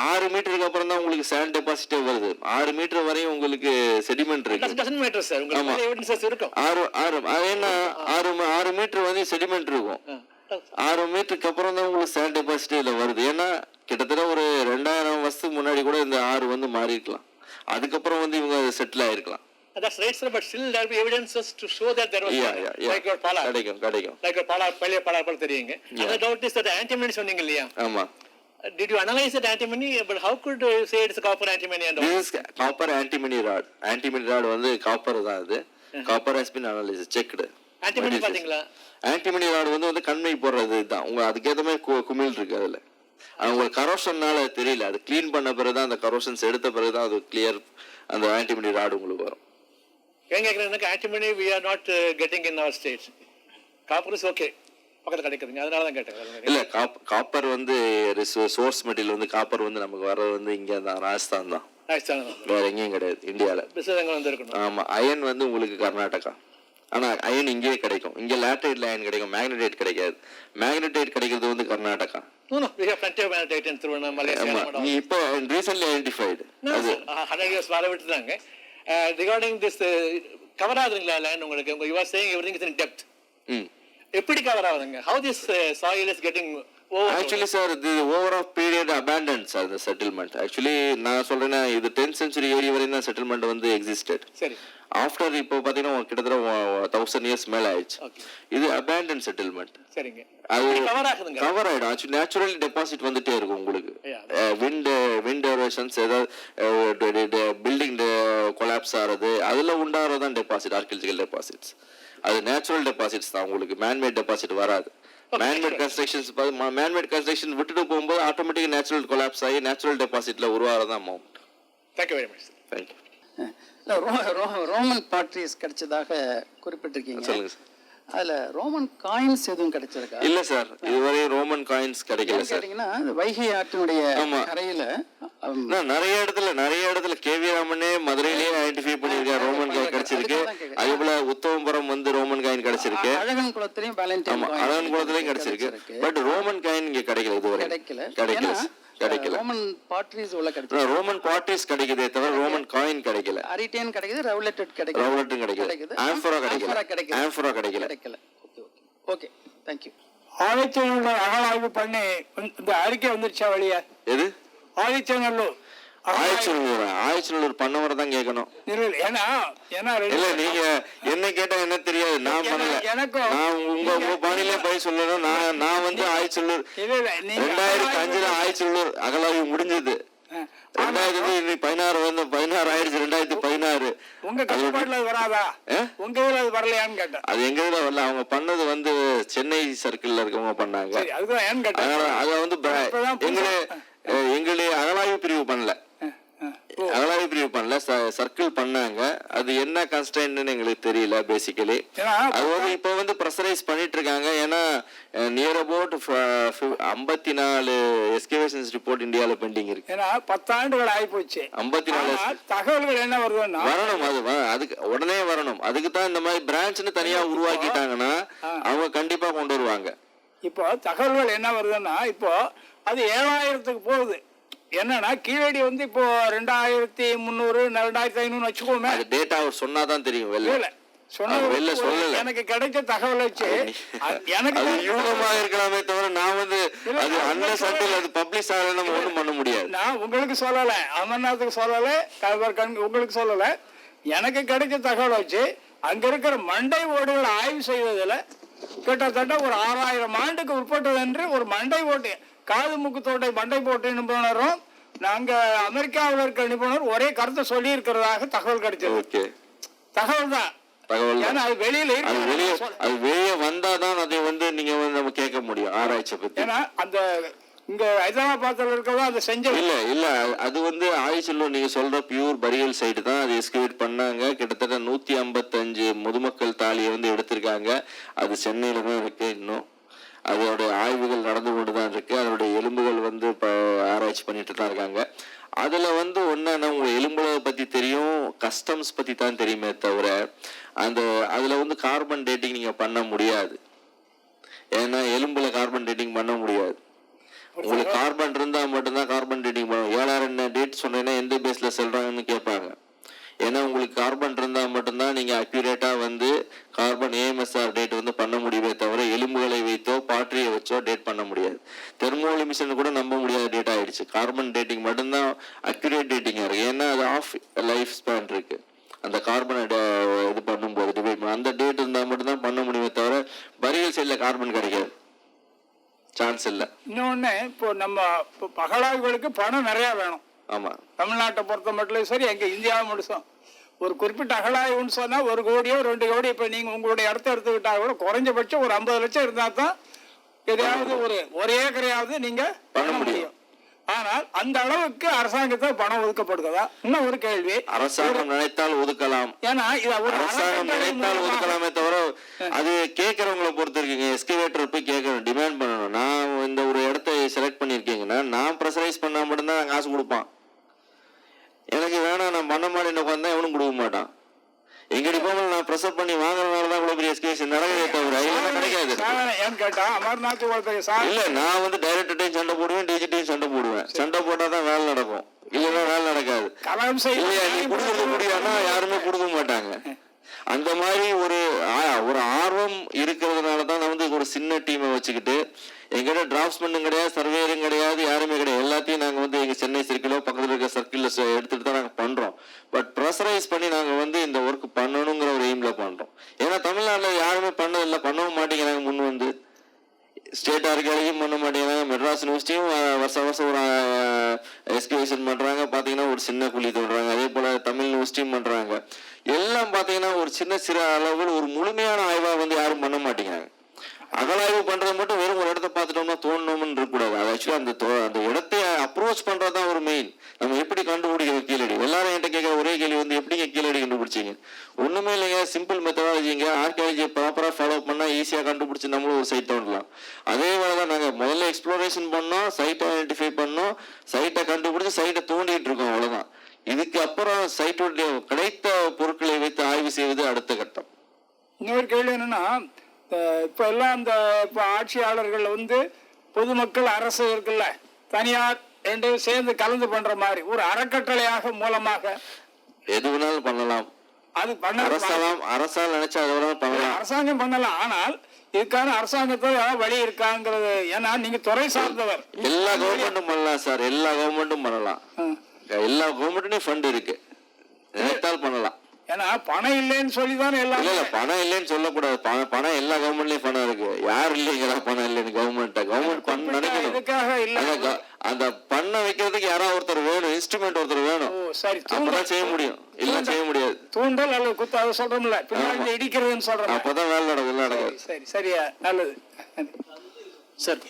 6 மீட்டருக்கு அப்புறம் தான் உங்களுக்கு சாண்ட் டெபாசிட்டே வருது. 6 மீட்டர் வரையும் உங்களுக்கு செடிமெண்ட் இருக்கு. 6 மீட்டர் வந்து செடிமெண்ட் இருக்கும். 6 மீட்டருக்கு அப்புறம் தான் உங்களுக்கு சாண்ட் டெபாசிட்டே இதுல வருது. ஏன்னா கிட்டத்தட்ட ஒரு 2000 வருஷத்துக்கு முன்னாடி கூட இந்த ஆறு வந்து மாறி இருக்கலாம். அதுக்கப்புறம் வந்து இவங்க settle ஆயிருக்கலாம். That's right, sir. But still, there will be evidences to show that there was like your Pala. Like your Pala, Pala தெரியுங்க. The doubt is that the antimony சொன்னீங்க இல்லையா? ஆமா. Did you analyze that antimony? But how could you say it's a copper antimony and all? This is copper antimony rod. Antimony rod வந்து copper தான் அது. Copper has been analyzed, checked. Antimony பாத்தீங்களா? Antimony rod வந்து கண்மை போடுறது தான். உங்க அதுக்கேற்ற மாதிரி குமிழ் இருக்கு அதுல. அவங்க கரோஷன்னால தெரியல. அது க்ளீன் பண்ண பிறகு தான் அந்த கரோஷன்ஸ் எடுத்த பிறகு தான் அது கிளியர் அந்த ஆன்டிமனி ராட் உங்களுக்கு வரும். ஏன் கேட்குறேன்னா antimony we are not getting in our states. Copper is okay பக்கத்தில் கிடைக்குதுங்க, அதனால தான் கேட்டேன். இல்லை, காப்பர் வந்து சோர்ஸ் மெட்டீரியல் வந்து காப்பர் வந்து நமக்கு வர்றது வந்து இங்கே தான் ராஜஸ்தான் தான். ராஜஸ்தான் வேற எங்கேயும் கிடையாது இந்தியாவில். பிசினஸ் எங்கே வந்திருக்கணும். ஆமாம், அயன் வந்து உங்களுக்கு கர்நாடகா. ஆனால் அயன் இங்கேயே கிடைக்கும். இங்கே லேட்ரைட்ல அயன் கிடைக்கும், மேக்னடைட் கிடைக்காது. மேக்னடைட் கிடைக்கிறது வந்து Karnataka. We have plenty of magnetite in Thiruvannamalai. நீ இப்போ ரீசன்ட்லி ஐடென்டிஃபைடு அது 100 years வர விட்டுட்டாங்க. ரிகார்டிங் திஸ் கவர் ஆகுதுங்களா லேண்ட் உங்களுக்கு? You are saying everything is in depth. எப்படி கவர் ஆகுதுங்க? how this soil is getting over? Actually sir இது ஓவர் ஆஃப் பீரியட் அபேண்டன்ஸ் அந்த செட்டில்மெண்ட். ஆக்சுவலி நான் சொல்றேன்னா இது 10th century ஏடி வரையும் தான் செட்டில்மெண்ட் வந்து எக்ஸிஸ்டட். சரி. ஆஃப்டர் இப்போ பார்த்தீங்கன்னா கிட்டத்தட்ட 1000 years மேலே ஆயிடுச்சு. இது அபேண்டன் செட்டில்மெண்ட். சரிங்க. அது கவர் ஆகுதுங்க. கவர் ஆயிடும். ஆக்சுவலி நேச்சுரல் டெபாசிட் வந்துட்டே இருக்கும் உங்களுக்கு. விண்ட் எரோஷன்ஸ், ஏதாவது பில்டிங் கொலாப்ஸ் ஆகிறது, அதில் உண்டாகிறதான் டெபாசிட், ஆர்கியலாஜிக்கல் டெபாசிட்ஸ். அது நேச்சுரல் டெபாசிட்ஸ் தான், உங்களுக்கு மேன்மேட் டெபாசிட் வராது. மேன்மேட் கன்ஸ்ட்ரக்ஷன் விட்டுட்டு போகும்போது ஆட்டோமேட்டிக் நேச்சுரல் கொலாப்ஸ் ஆகி நேச்சுரல் டெபாசிட்ல உருவாகிறதான் amount. Thank you very much. Thank you. Roman potteries கிடைச்சதாக குறிப்பிட்டிருக்கீங்க. சொல்லுங்க சார். அதுல ரோமன் காயின்ஸ் எதுவும் கிடைச்சிருக்கா? இல்ல சார், இதுவரை ரோமன் காயின்ஸ் கிடைக்கல சார். கேட்டீங்கன்னா வைகை ஆற்றினுடைய கரையில நிறைய இடத்துல கேவி ராமனே மதுரையிலேயே ஐடென்டிஃபை பண்ணிருக்காரு ரோமன் காயின் கிடைச்சிருக்கு. அதே போல உத்தமபுரம் வந்து ரோமன் காயின் கிடைச்சிருக்கு. அழகன் குளத்திலையும் அழகன் குளத்திலையும் கிடைச்சிருக்கு. பட் ரோமன் காயின் இங்க கிடைக்கல, இதுவரை கிடைக்கல. ரோமன் பாட்ரிஸ் உள்ள கிடைச்சது. ரோமன் பாட்ரிஸ் கிடைக்குதே தவிர ரோமன் காயின் கிடைக்கல. அரிட்டேன் கிடைக்குது, ரவுலெட் கிடைக்குது, ஆம்ஃபோரா கிடைக்கல. Okay, thank you. ஆதிச்சநல்லூர் அகழாய்வு பண்ணி இந்த அறிக்கை வந்துருச்சா வெளியே? எது ஆதிச்சநல்லூர்? ஆதிச்சநல்லூர் பண்ணவரை தான் கேட்கணும். இல்ல நீங்க என்ன கேட்டா என்ன தெரியாது, நான் பண்ணல. நான் உங்க பாணியிலே போய் சொல்லணும். நான் வந்து ஆதிச்சநல்லூர் 2005 ஆதிச்சநல்லூர் அகழாய்வு முடிஞ்சது. 2016 வந்து 16 ஆயிடுச்சு. 2016 உங்க கட்டுப்பாட்டுல வராதா? உங்க இதுல அது வரலையான்னு கேட்டேன். அது எங்க இதுல வரல. அவங்க பண்ணது வந்து சென்னை சர்க்கிள்ல இருக்கவங்க பண்ணாங்க. அதுதான் ஏன்னு கேட்டேன். அத வந்து எங்களுடைய அகழாய்வு பிரிவு பண்ணல. சர்க்கிள் பண்ணாங்க. அது என்ன கன்ஸ்டன்ட்னு எங்களுக்கு தெரியல பேசிக்கலி. அது வந்து இப்ப வந்து ப்ரெஷரைஸ் பண்ணிட்டு இருக்காங்க. ஏன்னா நியர் அபவுட் 54 எஸ்கவேஷன்ஸ் ரிப்போர்ட் இந்தியால பெண்டிங் இருக்கு. 10 ஆண்டுகள் ஆகி போச்சு. 54 தகவல்கள் என்ன வருதுன்னா வரணும். அதுக்கு உடனே வரணும். அதுக்கு தான் இந்த மாதிரி பிரான்ச்னு தனியா உருவாக்கிட்டாங்கன்னா அவங்க கண்டிப்பா கொண்டு வருவாங்க. இப்போ தகவல்கள் என்ன வருதுன்னா இப்போ அது 7000க்கு போகுது. என்னன்னா கீழடி வந்து இப்போ 2300 2500 வச்சுக்கோமே. அது டேட்டா அவர் சொன்னாதான் தெரியும். எனக்கு கிடைச்ச தகவல் வச்சு எனக்கு இருக்கலாமே தவிர நான் வந்து அது அன்லெஸ் அது பப்ளிஷ் ஆகல நம்ம ஒண்ணும் பண்ண முடியாது. நான் உங்களுக்கு சொல்லல, அமர்நாத்துக்கு சொல்லல, உங்களுக்கு சொல்லல. எனக்கு கிடைச்ச தகவல் வச்சு அங்க இருக்கிற மண்டை ஓடுகளை ஆய்வு செய்வதில் கிட்டத்தட்ட ஒரு 6000 ஆண்டுக்கு உட்பட்டது என்று ஒரு மண்டை ஓட்டு, காது மூக்கு தோட்டை மண்டை போட்டு நிபுணரும் நாங்க அமெரிக்காவில் இருக்கிற நிபுணர் ஒரே கருத்தை சொல்லி இருக்கிறதாக தகவல் கிடைச்சது. தகவல் தான். ஏன்னா அது வெளியில அது வெளியே வந்தாதான் அதை வந்து நீங்க வந்து நம்ம கேட்க முடியும் ஆராய்ச்சி பத்தி. ஏன்னா அந்த இங்க ஹைதராபாத்ல இருக்கிறதா அதை செஞ்ச இல்ல அது வந்து ஆய்ச்சல்லூர் நீங்க சொல்ற பியூர் பரியல் சைடு தான். அது எஸ்கவேட் பண்ணாங்க. கிட்டத்தட்ட 155 முதுமக்கள் தாலியை வந்து எடுத்திருக்காங்க. அது சென்னையில தான் இருக்கு. இன்னும் அதோட ஆய்வுகள் நடந்து கொண்டுதான் இருக்கு. அதனுடைய எலும்புகள் வந்து இப்போ ஆராய்ச்சி பண்ணிட்டு தான் இருக்காங்க. அதுல வந்து ஒன்னா உங்க எலும்புகளை பத்தி தெரியும், கஸ்டம்ஸ் பத்தி தான் தெரியுமே தவிர அதுல வந்து கார்பன் டேட்டிங் நீங்க பண்ண முடியாது. ஏன்னா எலும்புல கார்பன் டேட்டிங் பண்ண முடியாது. உங்களுக்கு கார்பன் இருந்தா மட்டும்தான் கார்பன் டேட்டிங் பண்ணும். 7000 டேட் சொன்னீங்கன்னா எந்த பேஸ்ல சொல்றாங்கன்னு கேட்பாங்க. ஏன்னா உங்களுக்கு கார்பன் இருந்தா மட்டும்தான் நீங்க அக்யூரேட்டா வந்து கார்பன் AMSR டேட் வந்து பண்ண முடியவே தவிர எலும்புகளை வைத்தோ பாட்ரியை வச்சோ டேட் பண்ண முடியாது. தெர்மல் எமிஷன் கூட நம்ப முடியாத டேட் ஆயிடுச்சு. கார்பன் டேட்டிங் மட்டும்தான் அக்யூரேட் டேட்டிங்கா இருக்கு. ஏன்னா அது ஆஃப் லைஃப் ஸ்பேன் இருக்கு. அந்த கார்பனை இது பண்ணும்போது டிவைட் அந்த டேட் இருந்தா மட்டும்தான் பண்ண முடியுமே தவிர பரியல் சைட்ல கார்பன் கிடைக்காது, சான்ஸ் இல்லை. இன்னொன்னு இப்போ நம்ம அகழாய்வுகளுக்கு பணம் நிறைய வேணும். ஆமா, தமிழ்நாட்டை பொறுத்த மட்டும் சரி, எங்க இந்தியாவை முடிச்சோம் ஒரு குறிப்பிட்ட அகழாய்வுன்னு சொன்னா 1 கோடியோ 2 கோடி. இப்ப நீங்க உங்களுடைய இடத்த எடுத்துக்கிட்டா கூட குறைஞ்சபட்சம் ஒரு 50 லட்சம் இருந்தா தான் எதையாவது ஒரு ஏக்கரையாவது நீங்க பண்ண முடியும். ஆனால் அந்த அளவுக்கு அரசாங்கத்தில் பணம் ஒதுக்கப்படுகிறதா? இன்னும் ஒரு கேள்வி. அரசாங்கம் நினைத்தால் ஒதுக்கலாம். ஏன்னா அரசாங்கம் நினைத்தால் ஒதுக்கலாமே தவிர அது கேட்கறவங்களை பொறுத்து இருக்கீங்க. எஸ்கவேட்டர் போய் கேட்கணும், டிமாண்ட் பண்ணணும். நான் இந்த ஒரு இடத்த செலக்ட் பண்ணிருக்கீங்கன்னா நான் ப்ரெஷரைஸ் பண்ணா மட்டும்தான் காசு கொடுப்பான். ஏன்னா பண்ணி வாங்குறதுனால தான் இவ்வளவு பெரிய எஸ்கேஷன் நடக்குதே தவிர இல்லைன்னா கிடைக்காது. சாதனை ஏன்னு கேட்டா அமர்நாத் இவ்வளவு பெரிய சாதனை. இல்ல நான் வந்து டைரக்டர்டையும் சண்டை போடுவேன், டிஜிட்டையும் சண்டை போடுவேன். சண்டை போட்டா தான் வேலை நடக்கும், இல்லைன்னா வேலை நடக்காது. கலகம் இல்லையா, நீ செய்ய கொடுக்கறது முடியாதுன்னா யாருமே கொடுக்க மாட்டாங்க. அந்த மாதிரி ஒரு ஆர்வம் இருக்கிறதுனால தான் நான் வந்து ஒரு சின்ன டீமை வச்சுக்கிட்டு எங்கிட்ட டிராப்ட்ஸ்மேனும் கிடையாது, சர்வேயரும் கிடையாது, யாருமே கிடையாது. எல்லாத்தையும் நாங்கள் வந்து எங்கள் சென்னை சர்க்கிளோ பக்கத்தில் இருக்க சர்க்கிளில் எடுத்துகிட்டு தான் நாங்கள் பண்ணுறோம். பட் ப்ரெஷரைஸ் பண்ணி நாங்கள் வந்து இந்த ஒர்க் பண்ணணுங்கிற ஒரு எய்மில் பண்ணுறோம். ஏன்னா தமிழ்நாட்டில் யாருமே பண்ணதில்லை, பண்ணவும் மாட்டேங்கிறாங்க. முன் வந்து ஸ்டேட் ஆர்கியாலஜியும் பண்ண மாட்டேங்கிறாங்க. மெட்ராஸ் யூனிவர்சிட்டியும் வருஷம் ஒரு எஸ்கவேஷன் பண்ணுறாங்க, பார்த்தீங்கன்னா ஒரு சின்ன குழி தோன்றாங்க. அதே போல் தமிழ் யூனிவர்சிட்டியும் பண்ணுறாங்க. எல்லாம் பார்த்தீங்கன்னா ஒரு சிறு அளவில் ஒரு முழுமையான ஆய்வாக வந்து யாரும் பண்ண மாட்டேங்கிறாங்க. அகலாய்வு பண்றது மட்டும் வெறும் ஒரு இடத்த பார்த்துட்டோம்னா தோணும்னு இருக்கக்கூடாது. அது ஆக்சுவலி அந்த இடத்தை அப்ரோச் பண்றதுதான் ஒரு மெயின். நம்ம எப்படி கண்டுபிடிக்கிறது கீழடி? எல்லாரும் என்கிட்ட கேட்கிற ஒரே கேள்வி வந்து எப்படிங்க கீழடி கண்டுபிடிச்சிங்க? ஒண்ணுமே இல்லைங்க, சிம்பிள் மெத்தடாலஜிங்க. ஆர்கியாலஜியை ப்ராப்பரா ஃபாலோ பண்ணா ஈஸியா கண்டுபிடிச்சு நம்மளும் ஒரு சைட் தோண்டலாம். அதே வேலைதான் நாங்க முதல்ல எக்ஸ்ப்ளோரேஷன் பண்ணோம், சைட்டை ஐடென்டிஃபை பண்ணோம், சைட்டை கண்டுபிடிச்சு சைட்டை தோண்டிட்டு இருக்கோம், அவ்வளவுதான். இதுக்கு அப்புறம் சைட்டுடைய கிடைத்த பொருட்களை வைத்து ஆய்வு செய்வது அடுத்த கட்டம். இன்னொரு கேள்வி என்னன்னா, இப்ப எல்லாம் இந்த இப்ப ஆட்சியாளர்கள் வந்து பொதுமக்கள் அரசு இருக்குல்ல, தனியார் ரெண்டையும் சேர்ந்து கலந்து பண்ற மாதிரி ஒரு அறக்கட்டளையாக மூலமாக எது வேணாலும் பண்ணலாம். அது பண்ண அரசாங்கம் நினைச்சா அது வேணாலும் பண்ணலாம், அரசாங்கம் பண்ணலாம். ஆனால் இதுக்கான அரசாங்கத்தோட வழி இருக்காங்கிறது, ஏன்னா நீங்க துறை சார்ந்தவர். எல்லா கவர்மெண்ட்டும் பண்ணலாம் சார், எல்லா கவர்மெண்ட்டும் பண்ணலாம். எல்லா கவர்மெண்ட்லயும் ஃபண்ட் இருக்கு, நினைத்தால் பண்ணலாம். ஏன்னா பணம் இல்லைன்னு சொல்லிதான் எல்லாம். இல்ல பணம் இல்லைன்னு சொல்லக்கூடாது. பணம் எல்லா கவர்மெண்ட்லயும் பணம் இருக்கு. யார் இல்லைங்களா பணம் இல்லைன்னு? கவர்மெண்ட் பண்ண நினைக்கணும். அந்த பண்ண வைக்கிறதுக்கு யாராவது ஒருத்தர் வேணும், இன்ஸ்ட்ருமெண்ட் ஒருத்தர் வேணும். அப்பதான் செய்ய முடியும், இல்ல செய்ய முடியாது. தூண்டல் அல்லது குத்து அதை சொல்றோம்ல, பின்னாடி இடிக்கிறதுன்னு சொல்றோம். அப்பதான் வேலை நடக்கும். சரி சரியா, நல்லது சார்.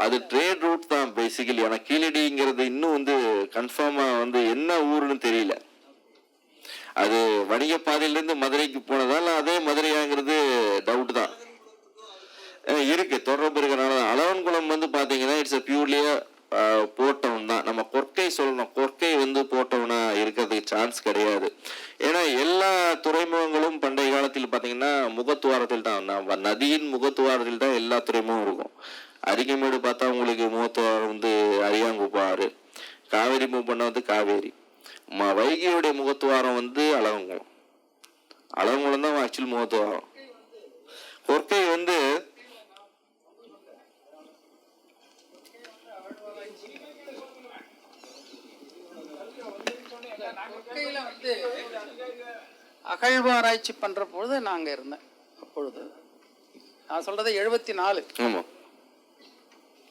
அது ட்ரேட் ரூட் தான் பேசிக்கலி. ஆனா கீழடிங்கிறது இன்னும் வந்து கன்ஃபார்மா வந்து என்ன ஊருன்னு தெரியல. அது வணிக பாதையிலிருந்து மதுரைக்கு போனதால அதே மதுரையாங்கிறது டவுட் தான் இருக்கு, தொடர்பு இருக்கிறனால. அலவன்குளம் வந்து பாத்தீங்கன்னா இட்ஸ் பியூர்லியா போட்டவன் தான். நம்ம கொற்கை சொல்லணும், கொற்கை வந்து போட்டவனா இருக்கிறதுக்கு சான்ஸ் கிடையாது. ஏன்னா எல்லா துறைமுகங்களும் பண்டைய காலத்தில் பாத்தீங்கன்னா முகத்துவாரத்தில் தான், நம்ம நதியின் முகத்துவாரத்தில் தான் எல்லா துறைமுகம் இருக்கும். அரிக்கமேடு பார்த்தா உங்களுக்கு முகத்துவாரம் வந்து அரியாங்குப்பாறு, காவேரி மூவ் பண்ண வந்து காவேரி, வைகையுடைய முகத்துவாரம் வந்து அலவங்குளம். அலவங்குளம் தான் ஆக்சுவல் முகத்துவாரம். கொற்கை வந்து அகழ்வாராய்ச்சி பண்ற பொழுது நாங்க இருந்தேன். அப்பொழுது நான் சொல்றது 74.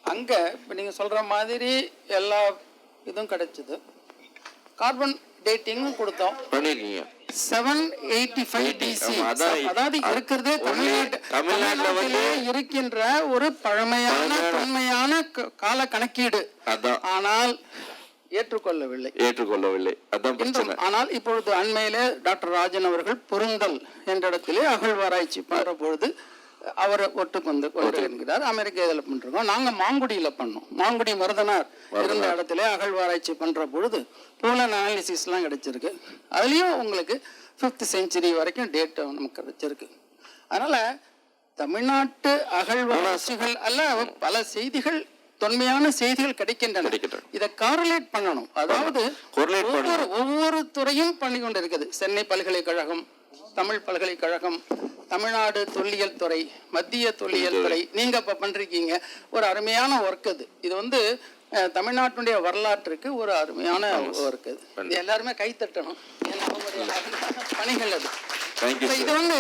அங்க இப்ப நீங்க சொல்ற மாதிரி எல்லா இதுவும் கிடைச்சது. கார்பன் டேட்டிங்கும் கொடுத்தோம். 785 DC. அதாவது இருக்கிறதே தமிழ்நாட்டிலே இருக்கின்ற ஒரு பழமையான தொன்மையான கால கணக்கீடு. ஆனால் ஏற்றுக்கொள்ளவில்லை. ஆனால் இப்பொழுது அண்மையிலே டாக்டர் ராஜன் அவர்கள் பொருந்தல் என்ற இடத்திலே அகழ்வாராய்ச்சி பண்ற பொழுது அவரை ஒட்டுக்கொண்டு கொண்டிருக்கிறார். அமெரிக்க இதில் பண்றோம். நாங்க மாங்குடியில பண்ணோம். மாங்குடி மருதனார் இருந்த இடத்துல அகழ்வாராய்ச்சி பண்ற பொழுது புலன் அனாலிசிஸ் எல்லாம் கிடைச்சிருக்கு. அதுலயும் உங்களுக்கு 5th century வரைக்கும் டேட் நமக்கு கிடைச்சிருக்கு. அதனால தமிழ்நாட்டு அகழ்வாராய்ச்சிகள் அல்ல, பல செய்திகள், தொன்மையான செய்திகள் கிடைக்கின்றன. இதை காரலேட் பண்ணணும். அதாவது ஒவ்வொரு துறையும் பண்ணி கொண்டு இருக்குது. சென்னை பல்கலைக்கழகம், தமிழ் பல்கலைக்கழகம், தமிழ்நாடு தொல்லியல் துறை, மத்திய தொல்லியல் துறை, நீங்க இப்ப பண்றீங்க. ஒரு அருமையான ஒர்க் அது. இது வந்து தமிழ்நாட்டுடைய வரலாற்றுக்கு ஒரு அருமையான ஒர்க் அது. இது எல்லாருமே கைத்தட்டணும். பணிகள் அது. இது வந்து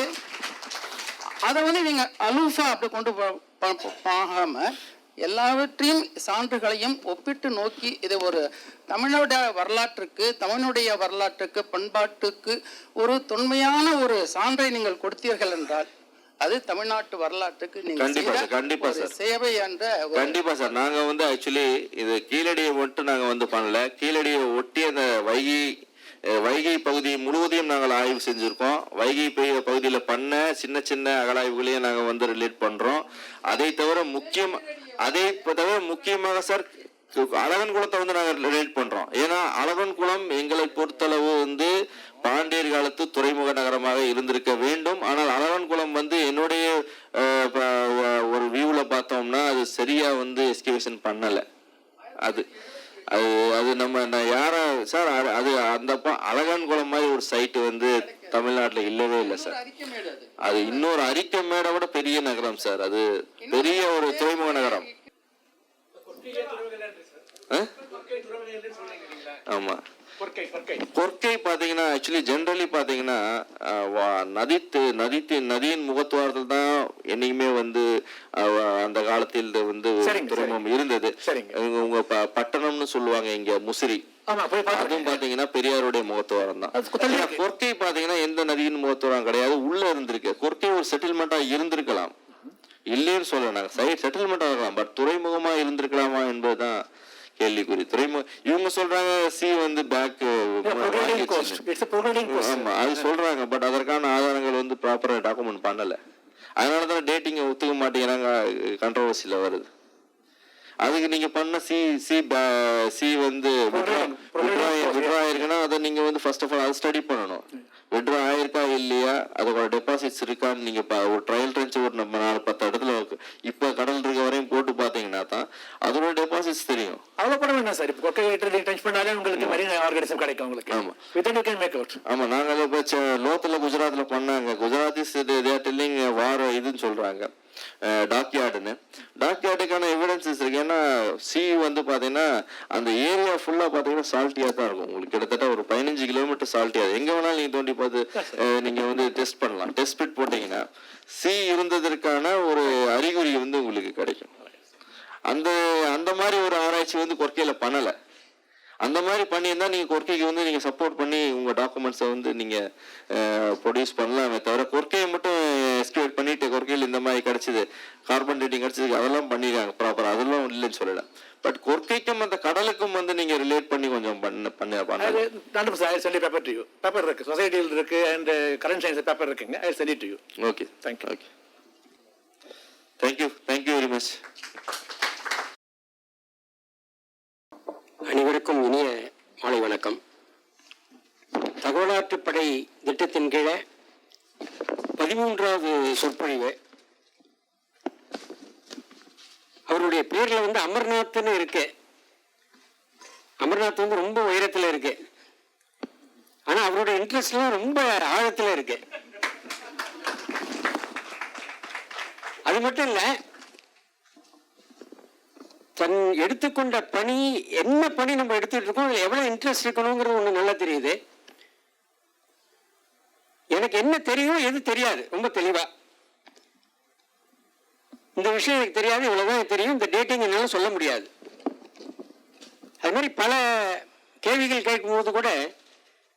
அதை வந்து நீங்க அலூஃபா அப்படி கொண்டு போகாம எல்லாவற்றையும் சான்றுகளையும் ஒப்பிட்டு நோக்கி இது ஒரு தமிழுடைய வரலாற்றுக்கு பண்பாட்டுக்கு ஒரு தொன்மையான ஒரு சான்றை நீங்கள் கொடுத்தீர்கள் என்றால் அது தமிழ்நாட்டு வரலாற்றுக்கு கண்டிப்பா சேவை என்ற. கண்டிப்பா சார். நாங்க வந்து ஆக்சுவலி இது கீழடியை மட்டும் நாங்க வந்து பண்ணல, கீழடியை ஒட்டி அந்த வைகை பகுதி முழுவதையும் நாங்கள் ஆய்வு செஞ்சிருக்கோம். வைகை பகுதியில் பண்ண சின்ன சின்ன அகலாய்வுகளையும் நாங்கள் வந்து ரிலேட் பண்றோம். அதை தவிர முக்கியமாக சார் அழகன் குளத்தை வந்து நாங்கள் ரிலேட் பண்றோம். ஏன்னா அழகன் குளம் எங்களை பொறுத்தளவு வந்து பாண்டியர் காலத்து துறைமுக நகரமாக இருந்திருக்க வேண்டும். ஆனால் அழகன் குளம் வந்து என்னுடைய ஒரு வியூவில் பார்த்தோம்னா அது சரியா வந்து எஸ்கிவேஷன் பண்ணலை. அது அது அது நம்ம யார சார் அது அந்த அழகன் குளம் மாதிரி ஒரு சைட்டு வந்து தமிழ்நாட்டில் இல்லவே இல்லை சார். அது இன்னொரு அரிக்கமேடை விட பெரிய நகரம் சார். அது பெரிய ஒரு துறைமுக நகரம். ஆமா, கொர்க்கை பாத்தீங்கன்னா ஆக்சுவலி ஜென்ரலி பாத்தீங்கன்னா நதியின் முகத்துவாரத்தில் தான் என்னைக்குமே வந்து அந்த காலத்தில் வந்து துறைமுகம் இருந்தது. உங்க பட்டணம்னு சொல்லுவாங்க இங்க முசிறி, அதுவும் பாத்தீங்கன்னா பெரியாருடைய முகத்துவாரம் தான். கொர்க்கை பாத்தீங்கன்னா எந்த நதியின் முகத்துவாரம் கிடையாது, உள்ள இருந்திருக்கு. கொர்க்கை ஒரு செட்டில்மெண்டா இருந்திருக்கலாம், இல்லைன்னு சொல்ல நாங்க சைட் செட்டில்மெண்டா இருக்கலாம், பட் துறைமுகமா இருந்திருக்கலாமா என்பதுதான் கேள்விக்குறி. இவங்க சொல்றாங்க சி வந்து பேக் ஆமா அது சொல்றாங்க, பட் அதற்கான ஆதாரங்கள் வந்து ப்ராப்பரா டாக்குமெண்ட் பண்ணல. அதனாலதான் டேட்டிங் ஒத்துக்க மாட்டேங்கிறாங்க, கண்ட்ரோவர்சியில வருது. அதுக்கு நீங்க பண்ண சி வந்து விட்ரா ஆயிருக்குன்னா அதை நீங்க வந்து ஃபர்ஸ்ட் ஆஃப் ஆல் அதை ஸ்டடி பண்ணணும். விட்ரா ஆயிருக்கா இல்லையா, அதோட டெபாசிட்ஸ் இருக்கான்னு நீங்க ஒரு ட்ரையல் ட்ரென்ச் ஒரு நம்ம 4-10 இடத்துல இப்ப கடல் இருக்க வரையும் போட்டு பாத்தீங்கன்னா தான் அதோட டெபாசிட்ஸ் தெரியும். அவ்வளவு படம் வேணாம் சார். இப்போ டச் பண்ணாலே உங்களுக்கு மரீன் ஆர்கானிசம் கிடைக்கும் உங்களுக்கு. ஆமா, with you can make out. ஆமா, நாங்க அதை போய் லோத்துல குஜராத்ல பண்ணாங்க. குஜராத்திஸ் டெல்லிங் வார இதுன்னு சொல்றாங்க டாக்யார்டுன்னு. டாக்யார்டுக்கான எவிடன்சஸ் இருக்கு. ஏன்னா சி வந்து பாத்தீங்கன்னா அந்த ஏரியா ஃபுல்லா பாத்தீங்கன்னா சால்ட்டியா தான் இருக்கும். உங்களுக்கு கிட்டத்தட்ட ஒரு 15 கிலோமீட்டர் சால்ட்டியா, எங்க வேணாலும் நீங்க தோண்டி பார்த்து நீங்க வந்து டெஸ்ட் பண்ணலாம். டெஸ்ட் பிட் போட்டீங்கன்னா சி இருந்ததற்கான ஒரு அறிகுறி வந்து உங்களுக்கு கிடைக்கும். அந்த மாதிரி ஒரு ஆராய்ச்சி வந்து கொர்க்கையில பண்ணல. அந்த மாதிரி பண்ணியிருந்தா நீங்க கொர்க்கைக்கு வந்து நீங்க சப்போர்ட் பண்ணி உங்க டாக்குமெண்ட்ஸை வந்து நீங்க ப்ரொடியூஸ் பண்ணலாமே தவிர கொர்க்கையை மட்டும் எஸ்கிவேட் பண்ணிட்டு கொர்க்கையில் இந்த மாதிரி கிடைச்சது, கார்பன் டேட்டிங் கிடைச்சது, அதெல்லாம் பண்ணிருக்காங்க ப்ராப்பர், அதெல்லாம் இல்லைன்னு சொல்லல. பட் கொர்க்கைக்கும் அந்த கடலுக்கும் வந்து நீங்க ரிலேட் பண்ணி கொஞ்சம் பேப்பர் இருக்கு, சொசைட்டியில் இருக்கு, அண்ட் கரண்ட் சயின்ஸ் பேப்பர் இருக்குங்க. I sent it to you. Okay, thank you very much. அனைவருக்கும் இனிய மாலை வணக்கம். தகவலாற்றுப்படை திட்டத்தின் கீழே 13வது சொற்பொழிவு. அவருடைய பேர்ல வந்து அமர்நாத்னு இருக்கு. அமர்நாத் வந்து ரொம்ப உயரத்துல இருக்கு, ஆனா அவருடைய இன்ட்ரெஸ்ட்லாம் ரொம்ப ஆழத்துல இருக்கு. அது மட்டும் இல்ல, தன் எடுத்துக்கொண்ட பணி என்ன பணி நம்ம எடுத்துட்டு இருக்கோம், அதுல எவ்வளவு இன்ட்ரெஸ்ட் இருக்கணுங்கிறது ஒண்ணு நல்லா தெரியுது. எனக்கு என்ன தெரியும் எது தெரியாது ரொம்ப தெளிவா. இந்த விஷயம் எனக்கு தெரியாது, இவ்வளவுதான் தெரியும், இந்த டேட்டிங் என்னால சொல்ல முடியாது. அது மாதிரி பல கேள்விகள் கேட்கும்போது கூட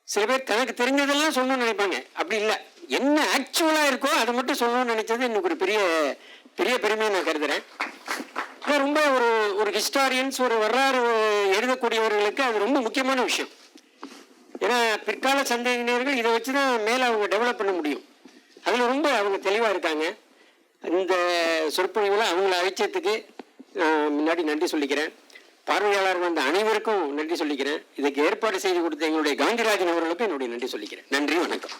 சில பேர் தனக்கு தெரிஞ்சதெல்லாம் சொல்லணும்னு நினைப்பாங்க. அப்படி இல்லை, என்ன ஆக்சுவலா இருக்கோ அதை மட்டும் சொல்லணும்னு நினைச்சது எனக்கு ஒரு பெரிய பெரிய பெருமையை நான் கருதுறேன். ரொம்ப ஒரு ஹிஸ்டாரியன்ஸ், ஒரு வரலாறு எழுதக்கூடியவர்களுக்கு அது ரொம்ப முக்கியமான விஷயம். ஏன்னா பிற்கால சந்ததியினர்கள் இதை வச்சுதான் மேல அவங்க டெவலப் பண்ண முடியும். அதுல ரொம்ப அவங்க தெளிவா இருக்காங்க. இந்த சொற்பொழிவுல அவங்களை அழைச்சதுக்கு முன்னாடி நன்றி சொல்லிக்கிறேன். பார்வையாளர்கள் வந்த அனைவருக்கும் நன்றி சொல்லிக்கிறேன். இதுக்கு ஏற்பாடு செய்து கொடுத்த எங்களுடைய காந்திராஜன் அவர்களுக்கும் என்னுடைய நன்றி சொல்லிக்கிறேன். நன்றி, வணக்கம்.